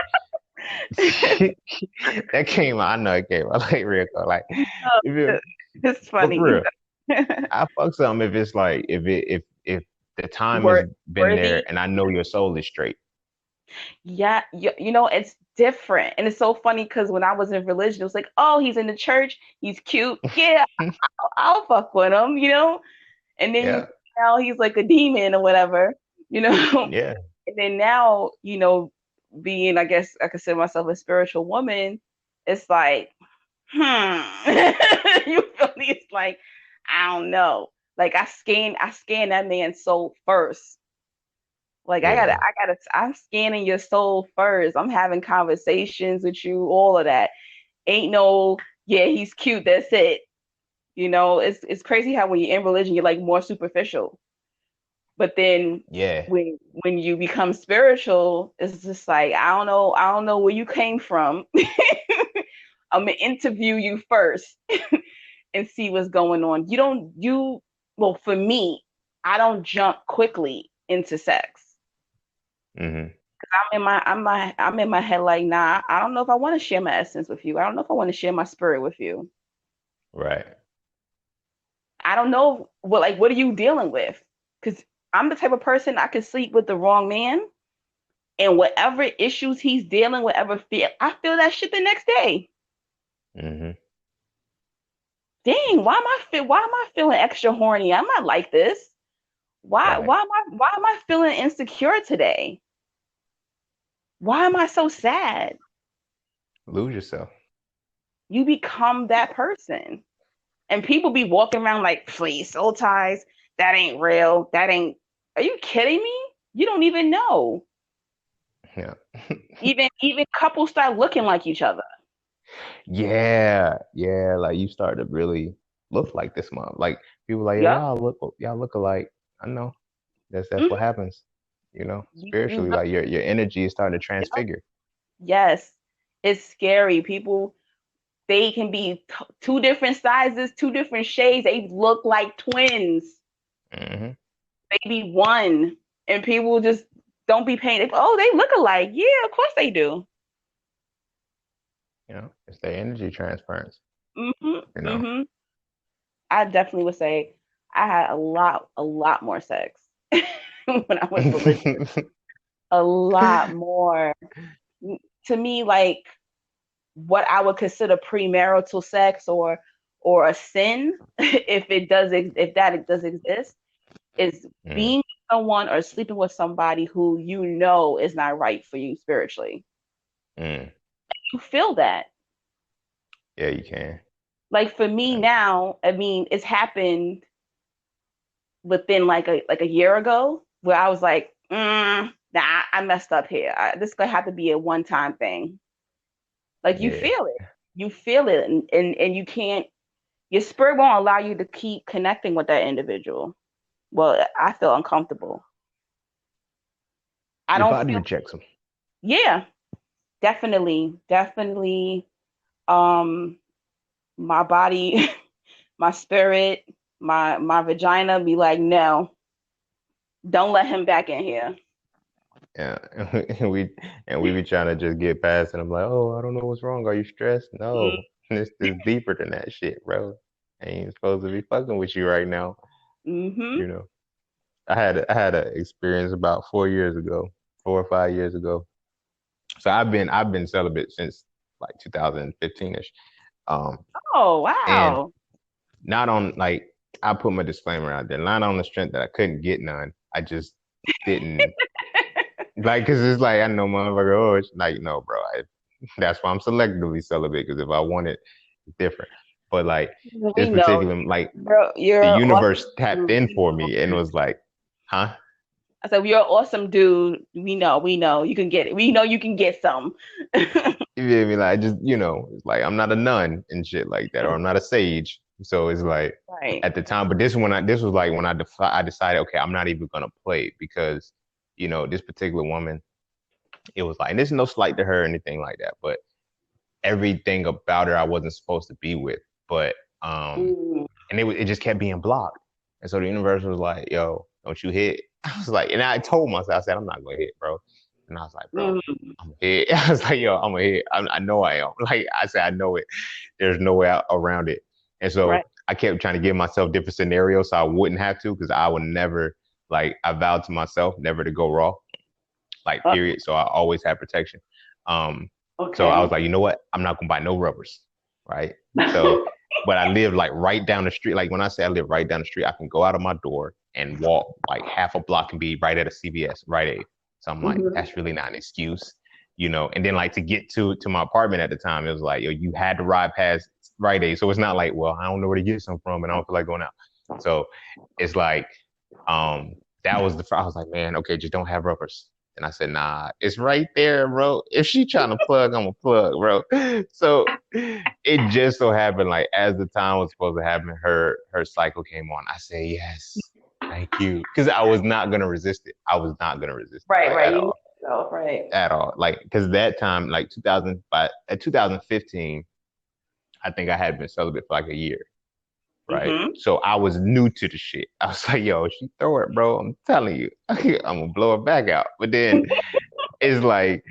that came out. I know it came out like real quick. Like No, you feel me? it's But for funny. real, I fuck something if it's like if the time has Wor- been Worthy. there and I know your soul is straight. Yeah, you know, it's different. And it's so funny because when I was in religion, it was like, oh, he's in the church, he's cute. Yeah, I'll fuck with him, you know? And then you Yeah, now he's like a demon or whatever, you know? yeah, And then now, you know, being, I guess I consider myself a spiritual woman, it's like, you feel me? It's like, I don't know. Like I scan that man's soul first. Like yeah, I'm scanning your soul first. I'm having conversations with you, all of that. Ain't no, yeah, he's cute, that's it. You know, it's crazy how when you're in religion, you're like more superficial. But then yeah. when you become spiritual, it's just like, I don't know where you came from. I'm gonna interview you first and see what's going on. Well, for me, I don't jump quickly into sex. Hmm. I'm in my head like, nah, I don't know if I want to share my essence with you. I don't know if I want to share my spirit with you. Right. I don't know what are you dealing with? Because I'm the type of person I could sleep with the wrong man and whatever issues he's dealing, whatever feel I feel that shit the next day. Hmm. Dang, why am I feeling extra horny? I'm not like this. Right. Why am I feeling insecure today? Why am I so sad? Lose yourself. You become that person. And people be walking around like, please, soul ties, that ain't real. That ain't, are you kidding me? You don't even know. Yeah. Even couples start looking like each other. Yeah. Yeah. Like you start to really look like this mom. Like people like, yo, Yep. y'all look alike. I know. That's what Mm-hmm. happens. You Spiritually, look, like your energy is starting to yep. transfigure. Yes. It's scary. People, they can be two different sizes, two different shades. They look like twins. Hmm. Maybe one. And people just don't be paying. Oh, they look alike. Yeah, of course they do. It's their energy transference, Mm-hmm. you know. Mm-hmm. I definitely would say I had a lot more sex when I was religious. A lot more. To me, like what I would consider premarital sex or a sin, if that it does exist, is Mm, being with someone or sleeping with somebody who you know is not right for you spiritually. mm. You feel that. Yeah, you can. Like for me And now, I mean, it's happened within like a year ago where I was like, nah, I messed up here. This is gonna have to be a one time thing. Like yeah, you feel it, and you can't. your spirit won't allow you to keep connecting with that individual. Well, I feel uncomfortable. I Your don't body feel, rejects them. yeah, definitely, definitely. Um, my body, my spirit, my vagina be like, no, don't let him back in here. Yeah, and we be trying to just get past it. I'm like, oh, I don't know what's wrong. Are you stressed? No, this is deeper than that shit, bro. I ain't supposed to be fucking with you right now. Mm-hmm. You know, I had an experience about 4 years ago, 4 or 5 years ago. So I've been celibate since like 2015ish. Um, Oh, and wow. not on like I put my disclaimer out there, not on the strength that I couldn't get none. I just didn't like because it's like I know motherfucker. Oh, it's like no, bro. That's why I'm selectively celibate because if I want it, it's different. But like We this know. particular, like the You're universe awesome. tapped Dude. in We for know. me and was like, huh? I said, you're an awesome dude. We know. You can get it. We know you can get some. You feel me? Like just it's like I'm not a nun and shit like that, or I'm not a sage. So it's like Right. at the time, but this was like when I decided, okay, I'm not even gonna play because this particular woman, it was like, and there's no slight to her or anything like that, but everything about her I wasn't supposed to be with, but Mm. and it just kept being blocked, and so the universe was like, yo, don't you hit? I was like, and I told myself, I said, I'm not gonna hit, bro, and I was like, bro, Mm. I'm a hit. I was like, yo, I'm a hit. I know I am. Like I said, I know it. There's no way out around it. And Right. so I kept trying to give myself different scenarios so I wouldn't have to, because I would never, like, I vowed to myself never to go raw, like, Uh, period. So I always had protection. Um, so I okay. was like, you know what? I'm not gonna buy no rubbers, right? So, but I live like right down the street. Like when I say I live right down the street, I can go out of my door and walk like half a block and be right at a CVS, Rite Aid. So I'm like, Mhm. that's really not an excuse. And then like to get to my apartment at the time, it was like, yo, you had to ride past Rite Aid. So it's not like, well, I don't know where to get some from, and I don't feel like going out. So it's like, that was I was like, man, okay, just don't have rubbers. And I said, nah, it's right there, bro. If she trying to plug, I'm a plug, bro. So it just so happened, like as the time was supposed to happen, her cycle came on. I said, yes, thank you, because I was not gonna resist it. I was not gonna resist it, Right, like right. at You know all, yourself, right. at all. Like because that time, like 2000, by at 2015, I think I had been celibate for like a year, right? Mm-hmm. So I was new to the shit. I was like, yo, she throw it, bro. I'm telling you, I'm gonna blow it back out. But then it's like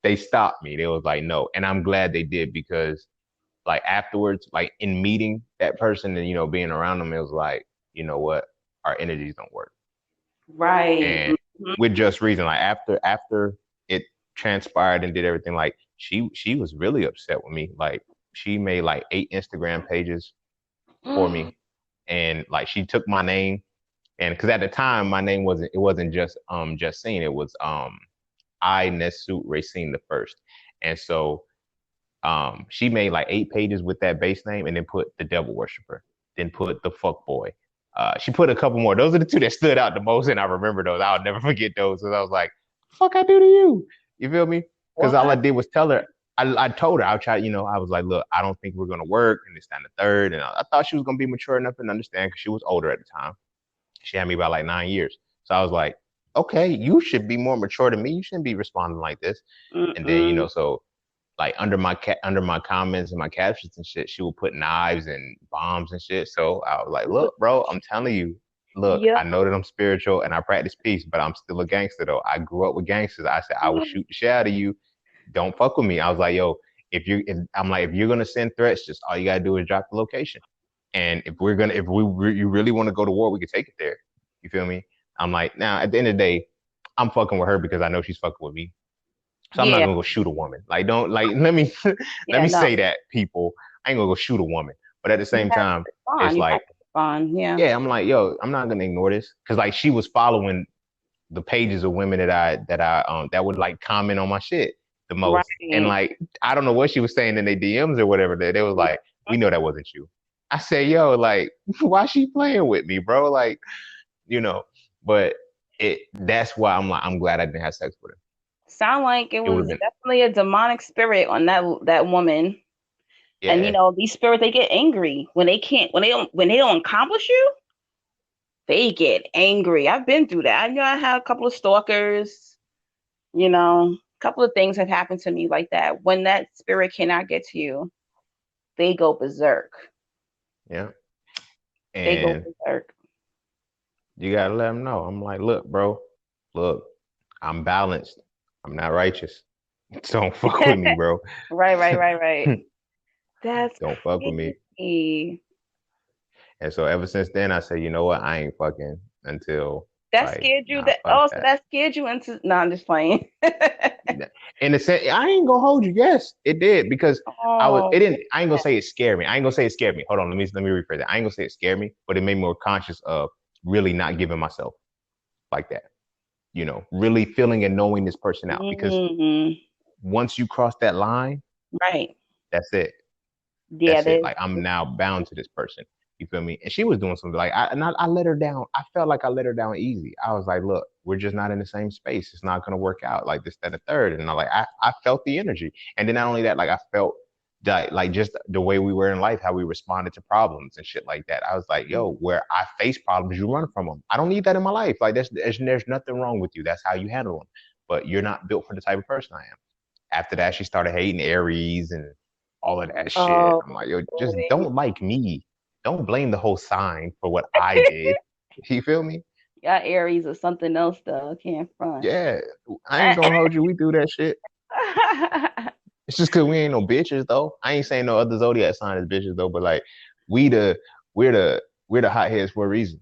they stopped me. They was like, no. And I'm glad they did because like afterwards, like in meeting that person and being around them, it was like, you know what? Our energies don't work. Right. And with just reason, like after it transpired and did everything, like she was really upset with me. Like she made like 8 Instagram pages for Mm-hmm. me. And like she took my name, and because at the time my name wasn't just Justine, it was I Nesut Racine the first. And so she made like 8 pages with that base name and then put the devil worshiper, then put the fuck boy. She put a couple more. Those are the two that stood out the most, and I remember those. I'll never forget those. Because I was like, "Fuck, I do to you." You feel me? Because all I What? did was tell her. I told her I'll try. I was like, "Look, I don't think we're gonna work," and this, that, and the third. And I thought she was gonna be mature enough and understand because she was older at the time. She had me by like 9 years. So I was like, "Okay, you should be more mature than me. You shouldn't be responding like this." And then Mm-mm. so like under my comments and my captions and shit, she would put knives and bombs and shit. So I was like, look, bro, I'm telling you, look, Yeah. I know that I'm spiritual and I practice peace, but I'm still a gangster though. I grew up with gangsters. I said I will shoot the shit out of you. Don't fuck with me. I was like, yo, if you're gonna send threats, just all you gotta do is drop the location. And if you really want to go to war, we can take it there. You feel me? I'm like, now at the end of the day, I'm fucking with her because I know she's fucking with me. So I'm not Yeah. gonna go shoot a woman. Like, don't like let me let Yeah. me No. say that, people. I ain't gonna go shoot a woman. But at the You same have to time, respond. it's You have like, to respond. Yeah. yeah, I'm like, yo, I'm not gonna ignore this. Cause like she was following the pages of women that would like comment on my shit the most. And Right. like, I don't know what she was saying in their DMs or whatever. They was like, we know that wasn't you. I say, yo, like, why she playing with me, bro? Like, you know, but that's why I'm glad I didn't have sex with her. Sound like it It would have was been definitely a demonic spirit on that woman. And Yeah. these spirits, they get angry when they can't, when they don't accomplish you, they get angry. I've been through that. I had a couple of stalkers, a couple of things have happened to me like that. When that spirit cannot get to you, they go berserk. Yeah. They go And berserk. you gotta let them know. I'm like, look, bro, look, I'm balanced. I'm not righteous. Don't fuck with me, bro. Right, right, right, right. That's Don't fuck with me. crazy. And so ever since then, I said, you know what? I ain't fucking until That like, scared you. nah, That fuck oh, so that. that scared you into. No, I'm just playing. In a sense, I ain't gonna hold you. Yes, it did because I was. Oh, It didn't. I ain't gonna say it scared me. I ain't gonna say it scared me. Hold on. Let me rephrase that. I ain't gonna say it scared me, but it made me more conscious of really not giving myself like that. Really feeling and knowing this person out because hmm once you cross that line, right. that's it. Yeah, That's it. there's. Like I'm now bound to this person. You feel me? And she was doing something like I let her down. I felt like I let her down easy. I was like, look, we're just not in the same space. It's not gonna work out like this, that, and third. And I felt the energy. And then not only that, like I felt that like just the way we were in life, how we responded to problems and shit like that. I was like, yo, where I face problems, you run from them. I don't need that in my life. Like there's nothing wrong with you. That's how you handle them. But you're not built for the type of person I am. After that, she started hating Aries and all of that shit. Oh, I'm like, yo, just boy. don't like me. Don't blame the whole sign for what I did. You feel me? Yeah, Aries or something else though. Can't front. Yeah, I ain't gonna hold you. We do that shit. It's just cause we ain't no bitches though. I ain't saying no other zodiac sign is bitches though, but like we the we're the we're the hotheads for a reason.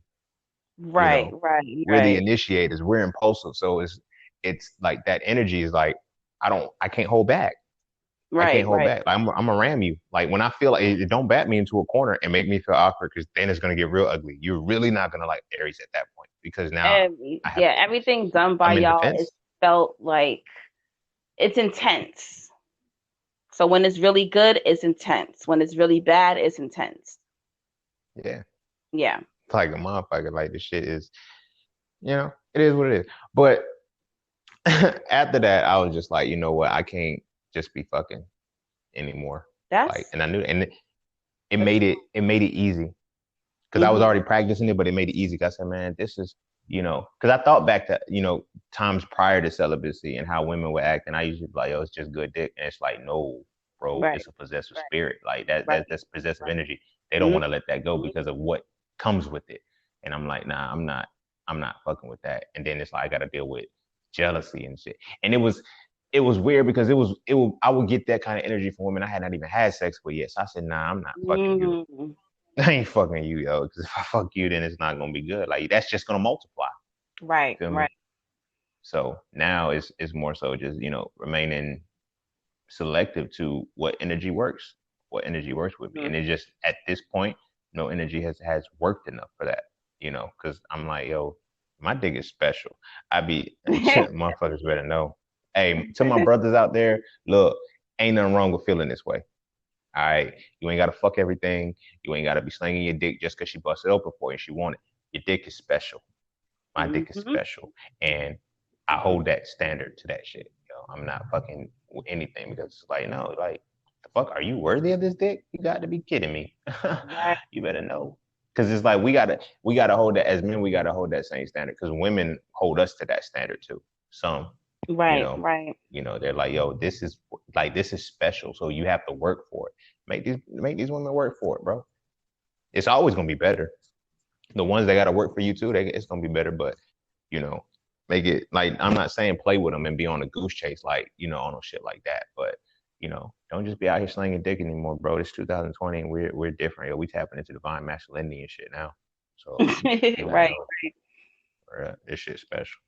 You Right, know, right, we're the right, initiators. We're impulsive, so it's like that energy is like I can't hold back. I can't right, hold right. back. Like, I'm gonna ram you. Like when I feel like it don't bat me into a corner and make me feel awkward because then it's gonna get real ugly. You're really not gonna like Aries at that point because now I have Everything done by I'm in y'all is defense. felt like it's intense. So when it's really good, it's intense. When it's really bad, it's intense. Yeah, Yeah. it's like a motherfucker. Like this shit is, it is what it is. But after that, I was just like, you know what? I can't just be fucking anymore. Like, That's and I knew, and it that's made it easy because I was hmm already practicing it, but it made it easy. 'Cause I said, man, this is, because I thought back to, times prior to celibacy and how women would act, and I usually be like, yo, it's just good dick, and it's like, no, bro, right, it's a possessive spirit, like right. that's possessive energy. They don't Mhm. want to let that go because of what comes with it, and I'm like, nah, I'm not fucking with that. And then it's like I got to deal with jealousy and shit, and it was weird because I would get that kind of energy from women I had not even had sex with yet. So I said, nah, I'm not fucking you. Mhm. I ain't fucking you, yo. Because if I fuck you, then it's not gonna be good. Like that's just gonna multiply. Right, Feel me? right. So now it's more so just remaining selective to what energy works with me, Mhm. and it just at this point, no energy has worked enough for that. Because I'm like, yo, my dick is special. I be motherfuckers better know. Hey, to my brothers out there, look, ain't nothing wrong with feeling this way. All right, you ain't gotta fuck everything. You ain't gotta be slinging your dick just because she busted open for you and she want it. Your dick is special. My dick is Mhm. special, and I hold that standard to that shit. I'm not fucking with anything because it's like no, like the fuck, are you worthy of this dick? You got to be kidding me. Right, You better know, because it's like we gotta hold that as men. We gotta hold that same standard because women hold us to that standard too. Some, you right, know, right. they're like, yo, this is special, so you have to work for it. Make these women work for it, bro. It's always gonna be better. The ones that gotta work for you too, it's gonna be better. But you know, make it like I'm not saying play with them and be on a goose chase, like on no shit like that. But don't just be out here slinging dick anymore, bro. It's 2020 and we're different. Yo, we tapping into divine masculinity and shit now. So you gotta Right. know, this shit's special.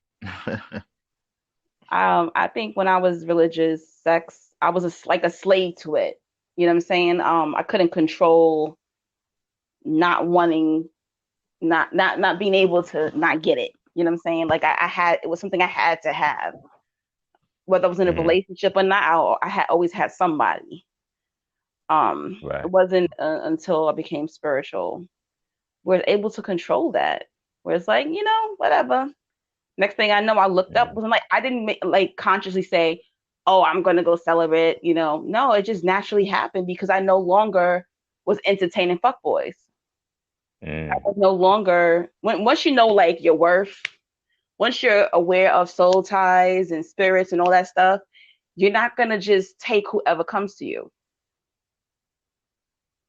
I think when I was religious, sex, I was like a slave to it. You know what I'm saying? I couldn't control not wanting, not being able to not get it. You know what I'm saying? Like I had, it was something I had to have, whether I was in a Hmm. relationship or not. I had always had somebody. It Right. wasn't until I became spiritual where I was able to control that. Where it's like, whatever. Next thing I know, I looked up, Hmm. was like, I didn't like consciously say, oh, I'm gonna go celibate, no, it just naturally happened because I no longer was entertaining fuckboys. I Mm, was no longer once you know like your worth, once you're aware of soul ties and spirits and all that stuff, you're not gonna just take whoever comes to you.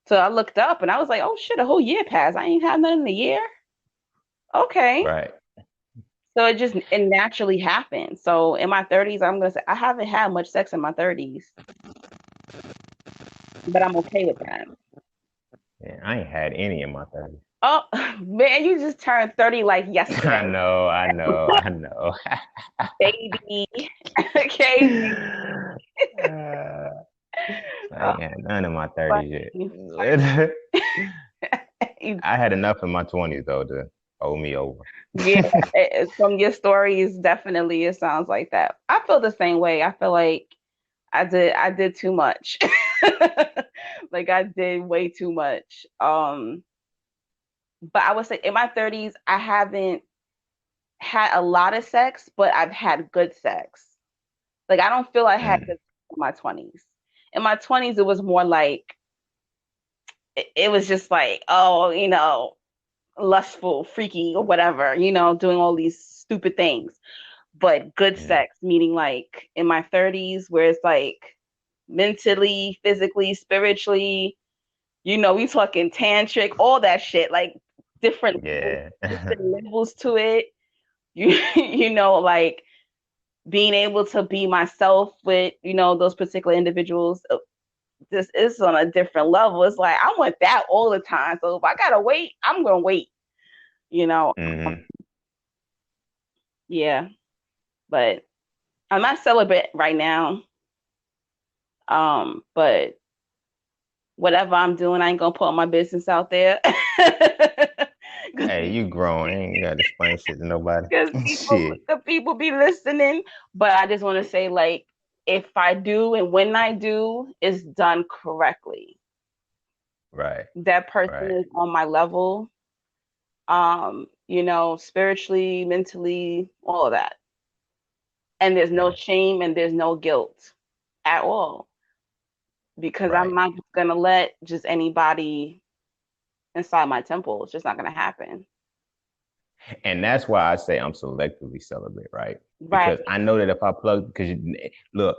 So I looked up and I was like, oh shit, a whole year passed. I ain't had nothing in a year. Okay. right. So it naturally happened. So in my 30s, I'm gonna say I haven't had much sex in my 30s, but I'm okay with that. Yeah, I ain't had any in my 30s. Oh man, you just turned 30 like I yesterday. know, I know, I know. Baby. Okay. I Oh, ain't had none in my 30s funny. yet. Funny. I had enough in my 20s though to hold me over. Yeah, from your stories, definitely it sounds like that. I feel the same way. I feel like I did too much. Like I did way too much. But I would say in my 30s, I haven't had a lot of sex, but I've had good sex. Like I don't feel I had Mm, good sex in my 20s. In my 20s, it was more like it was just like, oh, lustful, freaky, or whatever, doing all these stupid things. But good mm, sex, meaning like in my 30s, where it's like mentally, physically, spiritually, we talking tantric, all that shit, like different levels, yeah. different levels to it. Like being able to be myself with, those particular individuals. This is on a different level. It's like I want that all the time. So if I gotta wait, I'm gonna wait. You know, Hmm. yeah. But I'm not celibate right now. But whatever I'm doing, I ain't gonna put my business out there. Hey, you grown. Ain't gotta explain shit to nobody. Because people, Shit. the people be listening. But I just want to say, like, if I do and when I do, it's done correctly. Right, That person right, is on my level, spiritually, mentally, all of that. And there's no right, shame and there's no guilt at all because I'm right. not just gonna let just anybody inside my temple. It's just not gonna happen. And that's why I say I'm selectively celibate, right? Right. Because I know that if I plug, because look,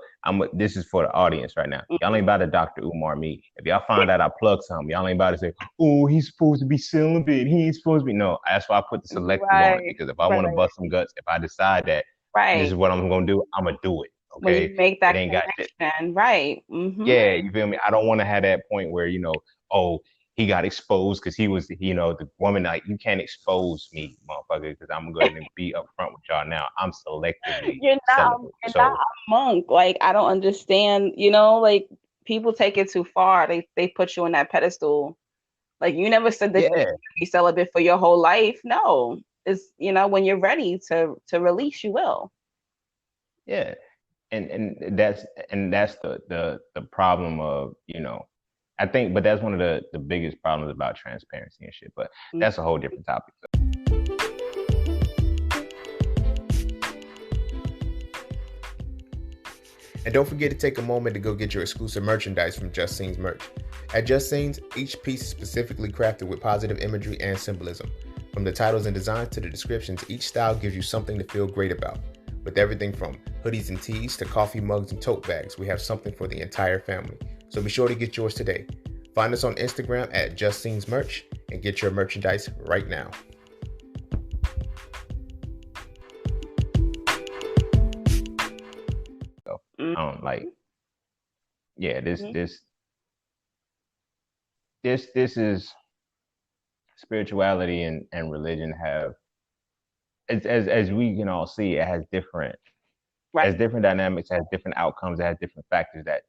this is for the audience right now. Y'all ain't about to Dr. Umar me. If y'all find out I plug something, y'all ain't about to say, oh, he's supposed to be celibate. He ain't supposed to be. No, that's why I put the selective on it. Right. Because if I want to Right. bust some guts, if I decide that this is Right. what I'm gonna do, I'm gonna do it. When Okay. you make It that ain't got shit. connection, right. Yeah, you feel me? I don't want to have that point where, oh, he got exposed because he was, the woman. Like, you can't expose me, motherfucker, because I'm going to be upfront with y'all now. I'm selectively celibate. You're not So, a monk. Like I don't understand, like people take it too far. They put you on that pedestal. Like you never said that you yeah, be celibate for your whole life. No. It's when you're ready to release, you will. yeah. And that's the problem of, I think, but that's one of the biggest problems about transparency and shit. But that's a whole different topic. And don't forget to take a moment to go get your exclusive merchandise from Just Scenes merch. At Just Scenes, each piece is specifically crafted with positive imagery and symbolism. From the titles and designs to the descriptions, each style gives you something to feel great about. With everything from hoodies and tees to coffee mugs and tote bags, we have something for the entire family. So be sure to get yours today. Find us on Instagram at Just Scenes merch and get your merchandise right now. So, Mm-hmm. I don't like, yeah, this, Mm-hmm. this, this is spirituality and religion have, as we can all see, it Right. has different dynamics, has different outcomes, it has different factors that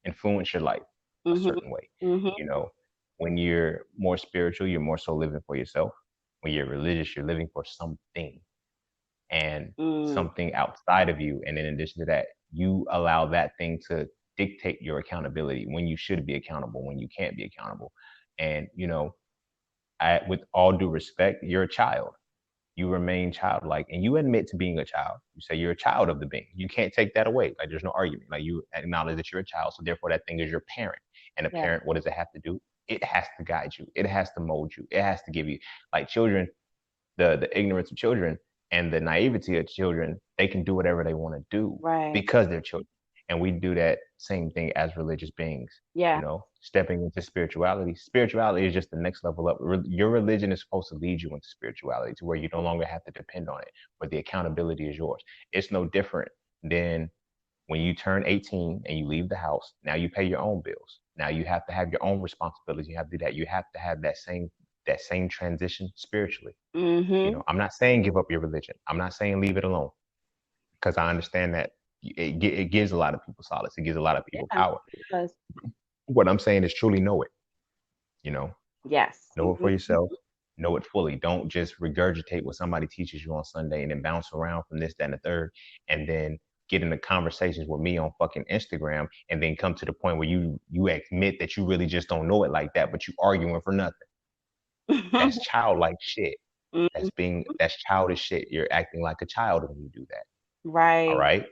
influence your life a Mm-hmm. certain way. Mm-hmm. You know, when you're more spiritual, you're more so living for yourself. When you're religious, you're living for something and Mm. something outside of you. And in addition to that, you allow that thing to dictate your accountability, when you should be accountable, when you can't be accountable. And with all due respect, you're a child. you remain childlike, and you admit to being a child. You say you're a child of the being. You can't take that away. Like, there's no argument. Like, you acknowledge that you're a child, so therefore that thing is your parent. And a Yeah. parent, what does it have to do? It has to guide you. It has to mold you. It has to give you, like, children, the ignorance of children and the naivety of children, they can do whatever they want to do Right. because they're children. And we do that same thing as religious beings. Yeah. You know, stepping into spirituality. Spirituality is just the next level up. Your religion is supposed to lead you into spirituality to where you no longer have to depend on it, where the accountability is yours. It's no different than when you turn 18 and you leave the house. Now you pay your own bills. Now you have to have your own responsibilities. You have to do that. You have to have that same transition spiritually. You know, I'm not saying give up your religion. I'm not saying leave it alone, because I understand that it gives a lot of people solace. It gives a lot of people power. Because, What I'm saying is truly know it. You know, yes. know it for yourself. Know it fully. Don't just regurgitate what somebody teaches you on Sunday and then bounce around from this, that, and the third, and then get into conversations with me on fucking Instagram, and then come to the point where you admit that you really just don't know it like that, but you arguing for nothing. That's childlike shit. That's childish shit. You're acting like a child when you do that. Right. All right.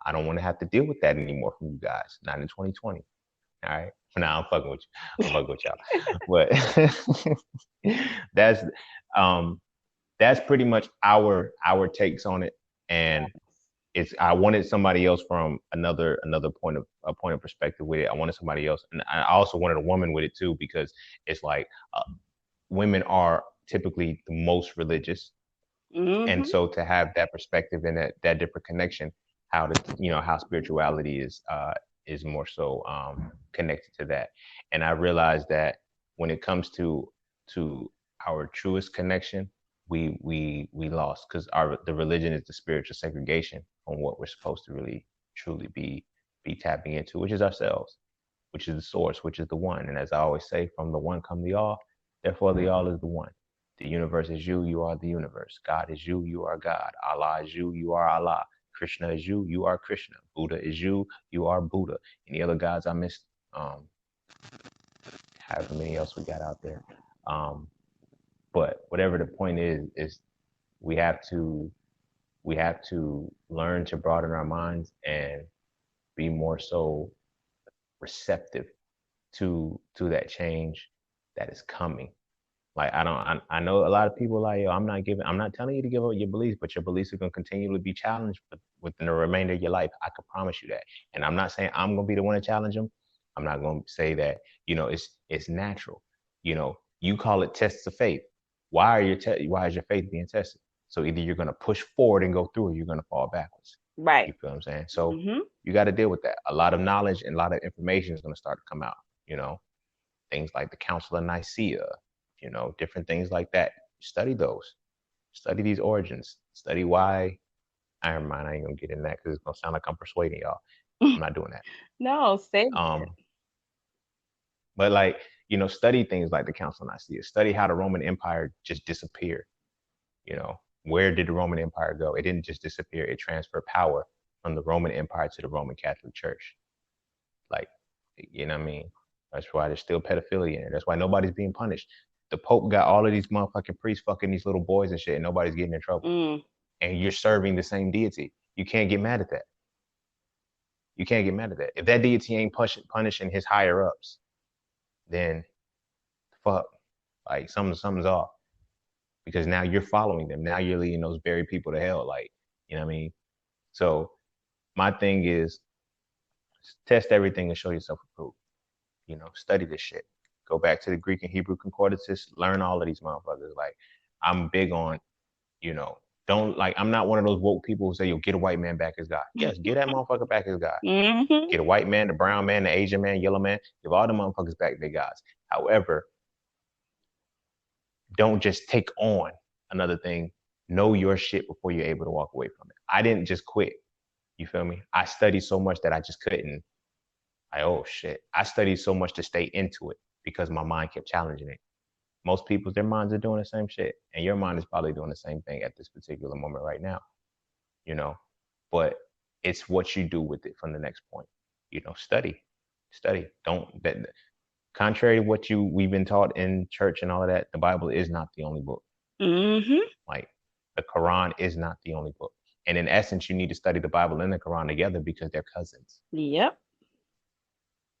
I don't want to have to deal with that anymore from you guys. Not in 2020. All right. Now I'm fucking with you. I'm fucking with y'all. But that's pretty much our takes on it. And I wanted somebody else from another point of perspective with it. I wanted somebody else, and I also wanted a woman with it too, because it's like women are typically the most religious, and so to have that perspective and that different connection, how spirituality is more so connected to that. And I realized that when it comes to our truest connection, we lost, because the religion is the spiritual segregation on what we're supposed to really truly be tapping into, which is ourselves, which is the source, which is the one. And as I always say, from the one come the all, therefore the all is the one. The universe is you, you are the universe. God is you, you are God. Allah is you, you are Allah. Krishna is you, you are Krishna. Buddha is you, you are Buddha. Any other gods I missed? However many else we got out there. But whatever the point is we have to learn to broaden our minds and be more so receptive to that change that is coming. Like, I know a lot of people like, yo, I'm not telling you to give up your beliefs, but your beliefs are going to continually be challenged within the remainder of your life. I can promise you that. And I'm not saying I'm going to be the one to challenge them. I'm not going to say that, it's natural. You call it tests of faith. Why is your faith being tested? So either you're going to push forward and go through, or you're going to fall backwards. Right. You feel what I'm saying? So you got to deal with that. A lot of knowledge and a lot of information is going to start to come out, things like the Council of Nicaea, different things like that. Study those. Study these origins. Study why. Iron Man, I ain't going to get in that because it's going to sound like I'm persuading y'all. I'm not doing that. No, say But like, study things like the Council of Nicaea. Study how the Roman Empire just disappeared. Where did the Roman Empire go? It didn't just disappear. It transferred power from the Roman Empire to the Roman Catholic Church. Like, you know what I mean? That's why there's still pedophilia in it. That's why nobody's being punished. The Pope got all of these motherfucking priests fucking these little boys and shit, and nobody's getting in trouble. And you're serving the same deity. You can't get mad at that. You can't get mad at that. If that deity ain't punishing his higher ups, then fuck, like something's off. Because now you're following them. Now you're leading those very people to hell. Like, you know what I mean? So my thing is, test everything and show yourself approved. Study this shit. Go back to the Greek and Hebrew concordances. Learn all of these motherfuckers. Like, I'm big on, I'm not one of those woke people who say, yo, get a white man back as God. Yes, get that motherfucker back as God. Get a white man, the brown man, the Asian man, yellow man. Give all the motherfuckers back their gods. However, don't just take on another thing. Know your shit before you're able to walk away from it. I didn't just quit. You feel me? I studied so much that I just couldn't. Oh shit. I studied so much to stay into it because my mind kept challenging it. Most people, their minds are doing the same shit. And your mind is probably doing the same thing at this particular moment right now. But it's what you do with it from the next point. Study. Contrary to what we've been taught in church and all of that, the Bible is not the only book. Like, The Quran is not the only book. And in essence, you need to study the Bible and the Quran together because they're cousins. Yep.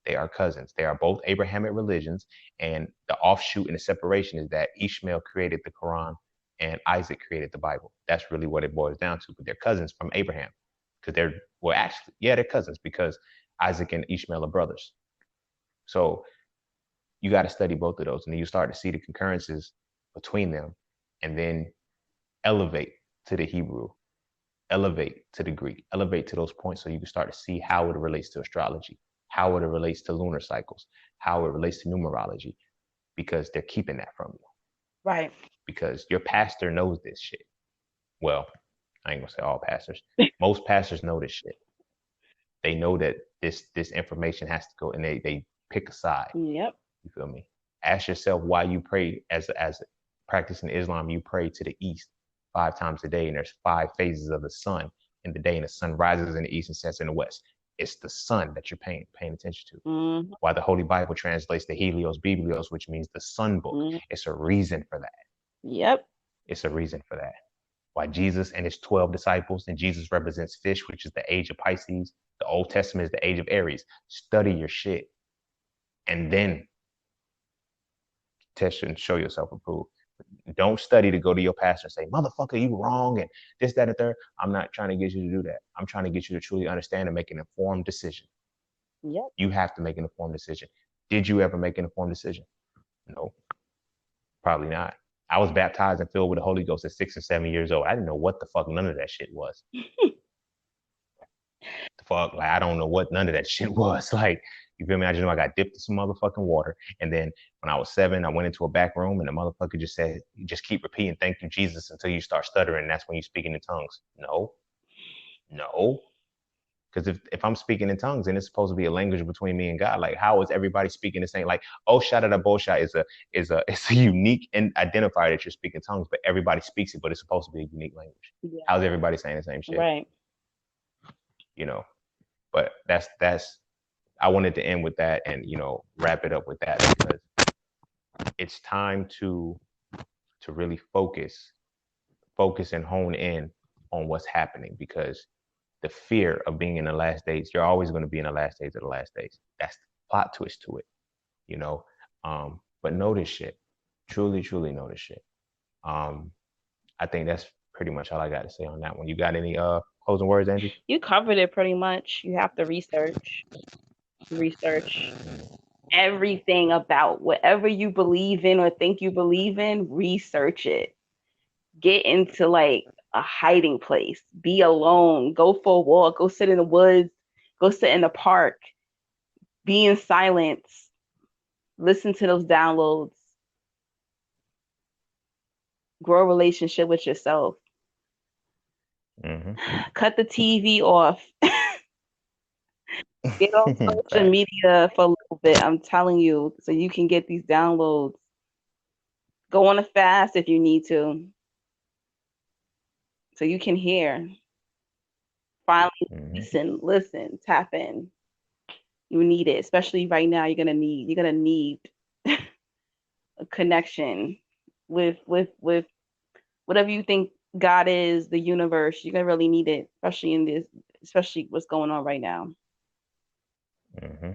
They are cousins. They are both Abrahamic religions. And the offshoot and the separation is that Ishmael created the Quran and Isaac created the Bible. That's really what it boils down to. But they're cousins from Abraham because they're cousins because Isaac and Ishmael are brothers. So you got to study both of those, and then you start to see the concurrences between them, and then elevate to the Hebrew, elevate to the Greek, elevate to those points so you can start to see how it relates to astrology, how it relates to lunar cycles, how it relates to numerology, because they're keeping that from you. Right. Because your pastor knows this shit. Well, I ain't gonna say all pastors. Most pastors know this shit. They know that this information has to go, and they pick a side. Yep. You feel me? Ask yourself why you pray as practicing Islam. You pray to the east 5 times a day, and there's 5 phases of the sun in the day, and the sun rises in the east and sets in the west. It's the sun that you're paying attention to. Mm-hmm. Why the Holy Bible translates to Helios Biblios, which means the sun book. Mm-hmm. It's a reason for that. Yep. It's a reason for that. Why Jesus and his 12 disciples, and Jesus represents fish, which is the age of Pisces. The Old Testament is the age of Aries. Study your shit. And then test and show yourself approved. Don't study to go to your pastor and say, motherfucker, you wrong, and this, that, and third. I'm not trying to get you to do that. I'm trying to get you to truly understand and make an informed decision. Yep. You have to make an informed decision. Did you ever make an informed decision? No, probably not. I was baptized and filled with the Holy Ghost at 6 and 7 years old. I didn't know what the fuck none of that shit was. I don't know what none of that shit was. Like, you feel me? I just know I got dipped in some motherfucking water. And then when I was 7, I went into a back room and the motherfucker just said, you just keep repeating, thank you, Jesus, until you start stuttering. And that's when you speaking in tongues. No. Because if I'm speaking in tongues and it's supposed to be a language between me and God, like how is everybody speaking the same? Like, oh, Shadadabosha is a unique identifier that you're speaking tongues, but everybody speaks it, but it's supposed to be a unique language. Yeah. How's everybody saying the same shit? Right. You know, but that's I wanted to end with that and, you know, wrap it up with that because it's time to really focus and hone in on what's happening, because the fear of being in the last days, you're always going to be in the last days of the last days. That's the plot twist to it, you know. But know this shit. Truly know this shit. I think that's pretty much all I got to say on that one. You got any closing words, Angie? You covered it pretty much. You have to research everything about whatever you believe in or think you believe in. Research it. Get into like a hiding place. Be alone. Go for a walk. Go sit in the woods. Go sit in the park. Be in silence. Listen to those downloads. Grow a relationship with yourself. Mm-hmm. Cut the TV off. Get on social media for a little bit, I'm telling you, so you can get these downloads. Go on a fast if you need to, so you can hear. Finally, listen, tap in. You need it, especially right now. You're gonna need a connection with whatever you think God is, the universe. You're gonna really need it, especially what's going on right now. Mm-hmm.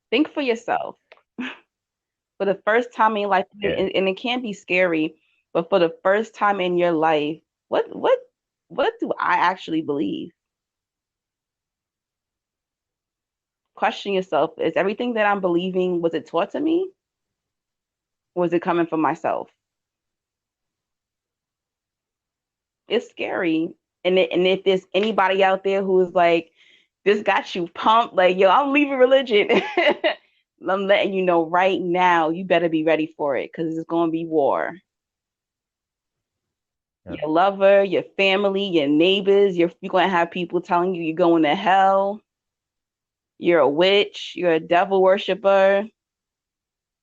Think for yourself. For the first time in your life, and it can be scary, but for the first time in your life, what do I actually believe? Question yourself: is everything that I'm believing, was it taught to me, or is it coming from myself? It's scary, and if there's anybody out there who is like, this got you pumped, like, yo, I'm leaving religion. I'm letting you know right now, you better be ready for it, because it's going to be war. Yeah. Your lover, your family, your neighbors, you're going to have people telling you you're going to hell. You're a witch. You're a devil worshiper.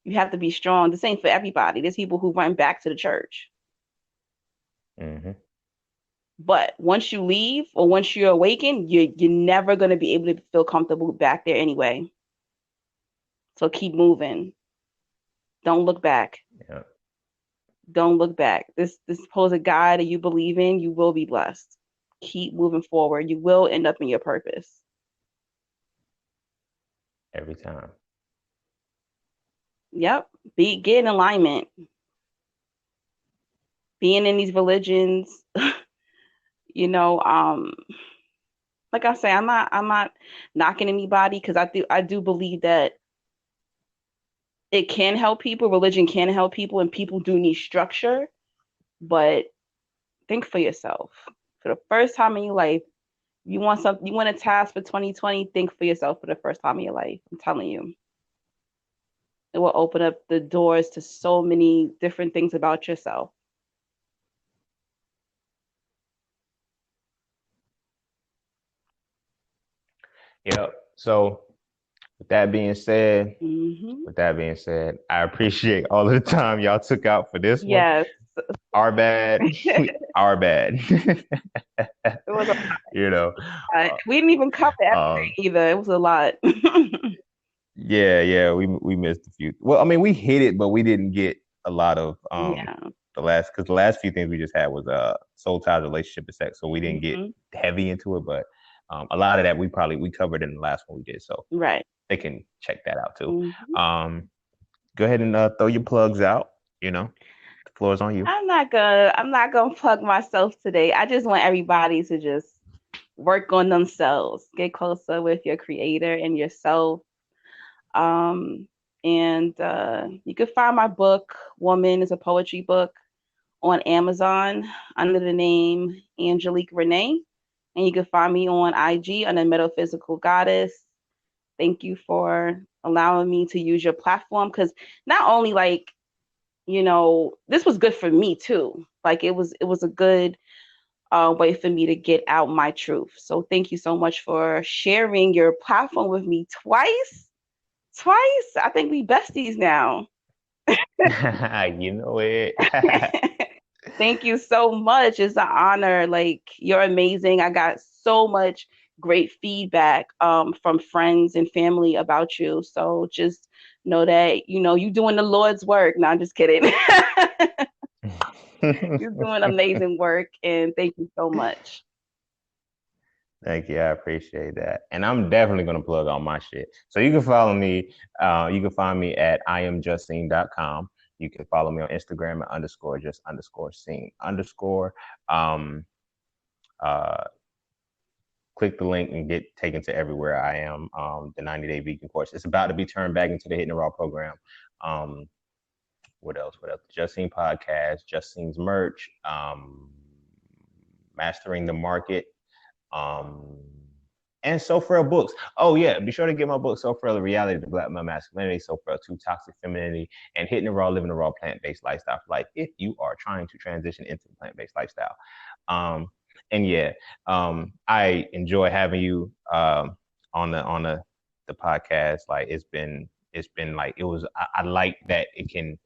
You have to be strong. This ain't for everybody. There's people who run back to the church. Mm-hmm. But once you leave or once you're awakened, you're never going to be able to feel comfortable back there anyway. So keep moving. Don't look back. Yeah. Don't look back. This supposed God that you believe in, you will be blessed. Keep moving forward. You will end up in your purpose. Every time. Yep. Get in alignment. Being in these religions, you know, like I say, I'm not knocking anybody because I do believe that it can help people. Religion can help people, and people do need structure. But think for yourself. For the first time in your life, you want something, you want a task for 2020, think for yourself for the first time in your life. I'm telling you. It will open up the doors to so many different things about yourself. Yep. So with that being said, Hmm. I appreciate all of the time y'all took out for this one. Yes. Our bad. Our bad. It was a You know. lot. We didn't even cover Um, everything either. It was a lot. yeah, we missed a few. Well, I mean, we hit it, but we didn't get a lot of Yeah. the last few things we just had was soul ties, relationship, and sex. So we didn't get Hmm. heavy into it, but a lot of that we covered in the last one we did. So Right. they can check that out too. Hmm. Go ahead and throw your plugs out. You know, the floor is on you. I'm not gonna plug myself today. I just want everybody to just work on themselves, get closer with your creator and yourself. Um, and you can find my book, Woman is a Poetry Book, on Amazon under the name Angelique Renee. And you can find me on IG under Metaphysical Goddess. Thank you for allowing me to use your platform because not only like, this was good for me too. Like it was a good way for me to get out my truth. So thank you so much for sharing your platform with me twice. Twice. I think we besties now. You know it. Thank you so much. It's an honor. Like you're amazing. I got so much great feedback from friends and family about you. So just know that you doing the Lord's work. No, I'm just kidding. You're doing amazing work, and thank you so much. Thank you. I appreciate that. And I'm definitely going to plug all my shit. So you can follow me. You can find me at iamjustine.com. You can follow me on Instagram at _just_scene_. Um, uh, Click the link and get taken to everywhere I am. The 90-day vegan course. It's about to be turned back into the Hitting the Raw program. What else? Justine podcast, Justine's merch, mastering the market. And So Frail books. Oh yeah, be sure to get my book, So Frail: The Reality of the Black Male Masculinity, So Frail: Too Toxic Femininity, and Hitting the Raw, Living the Raw Plant-Based Lifestyle for Life if you are trying to transition into the plant-based lifestyle. And yeah, I enjoy having you on the podcast. Like it's been like it was. I like that it can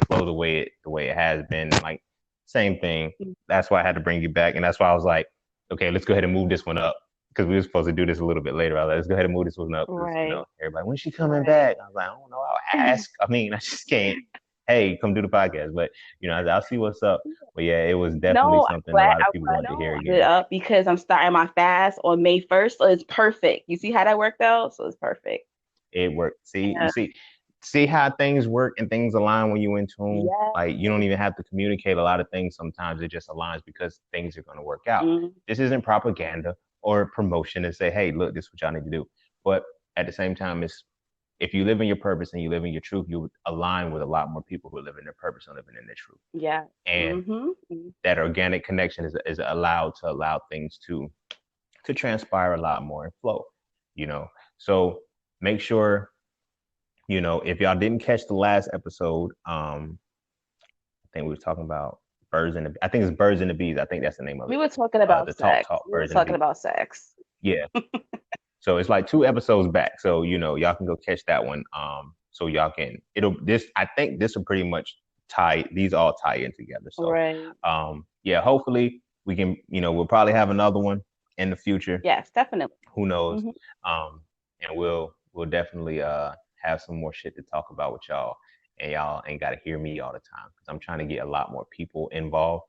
flow the way it has been. Like same thing. That's why I had to bring you back, and that's why I was like, okay, let's go ahead and move this one up because we were supposed to do this a little bit later. I was like, let's go ahead and move this one up. Right. Everybody, when's she coming back? I was like, I don't know. I'll ask. I mean, I just can't. Hey, come do the podcast. But I'll see what's up. But yeah, it was definitely something a lot of people wanted to hear again. It up because I'm starting my fast on May 1st, so it's perfect. You see how that worked out? So it's perfect. It worked. See, you see how things work and things align when you in tune. Yeah. Like you don't even have to communicate a lot of things. Sometimes it just aligns because things are going to work out. Mm-hmm. This isn't propaganda or promotion and say, hey, look, this is what y'all need to do. But at the same time, it's if you live in your purpose and you live in your truth, you align with a lot more people who are living their purpose and living in their truth. Yeah. And that organic connection is allowed to allow things to transpire a lot more and flow, So make sure, if y'all didn't catch the last episode, I think we were talking about Birds and the Bees. I think that's the name of it. We were talking about sex. We were talking about sex. Yeah. So it's like 2 episodes back. So, y'all can go catch that one. So y'all can, I think this will pretty much these all tie in together. So, right. Yeah, hopefully we can, we'll probably have another one in the future. Yes, definitely. Who knows? And we'll definitely have some more shit to talk about with y'all. and y'all ain't got to hear me all the time because I'm trying to get a lot more people involved.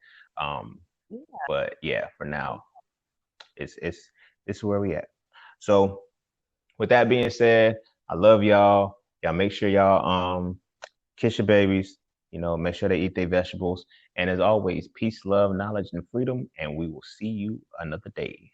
But yeah, for now, it's this is where we at. So with that being said, I love y'all. Y'all make sure y'all kiss your babies, make sure they eat their vegetables. And as always, peace, love, knowledge, and freedom. And we will see you another day.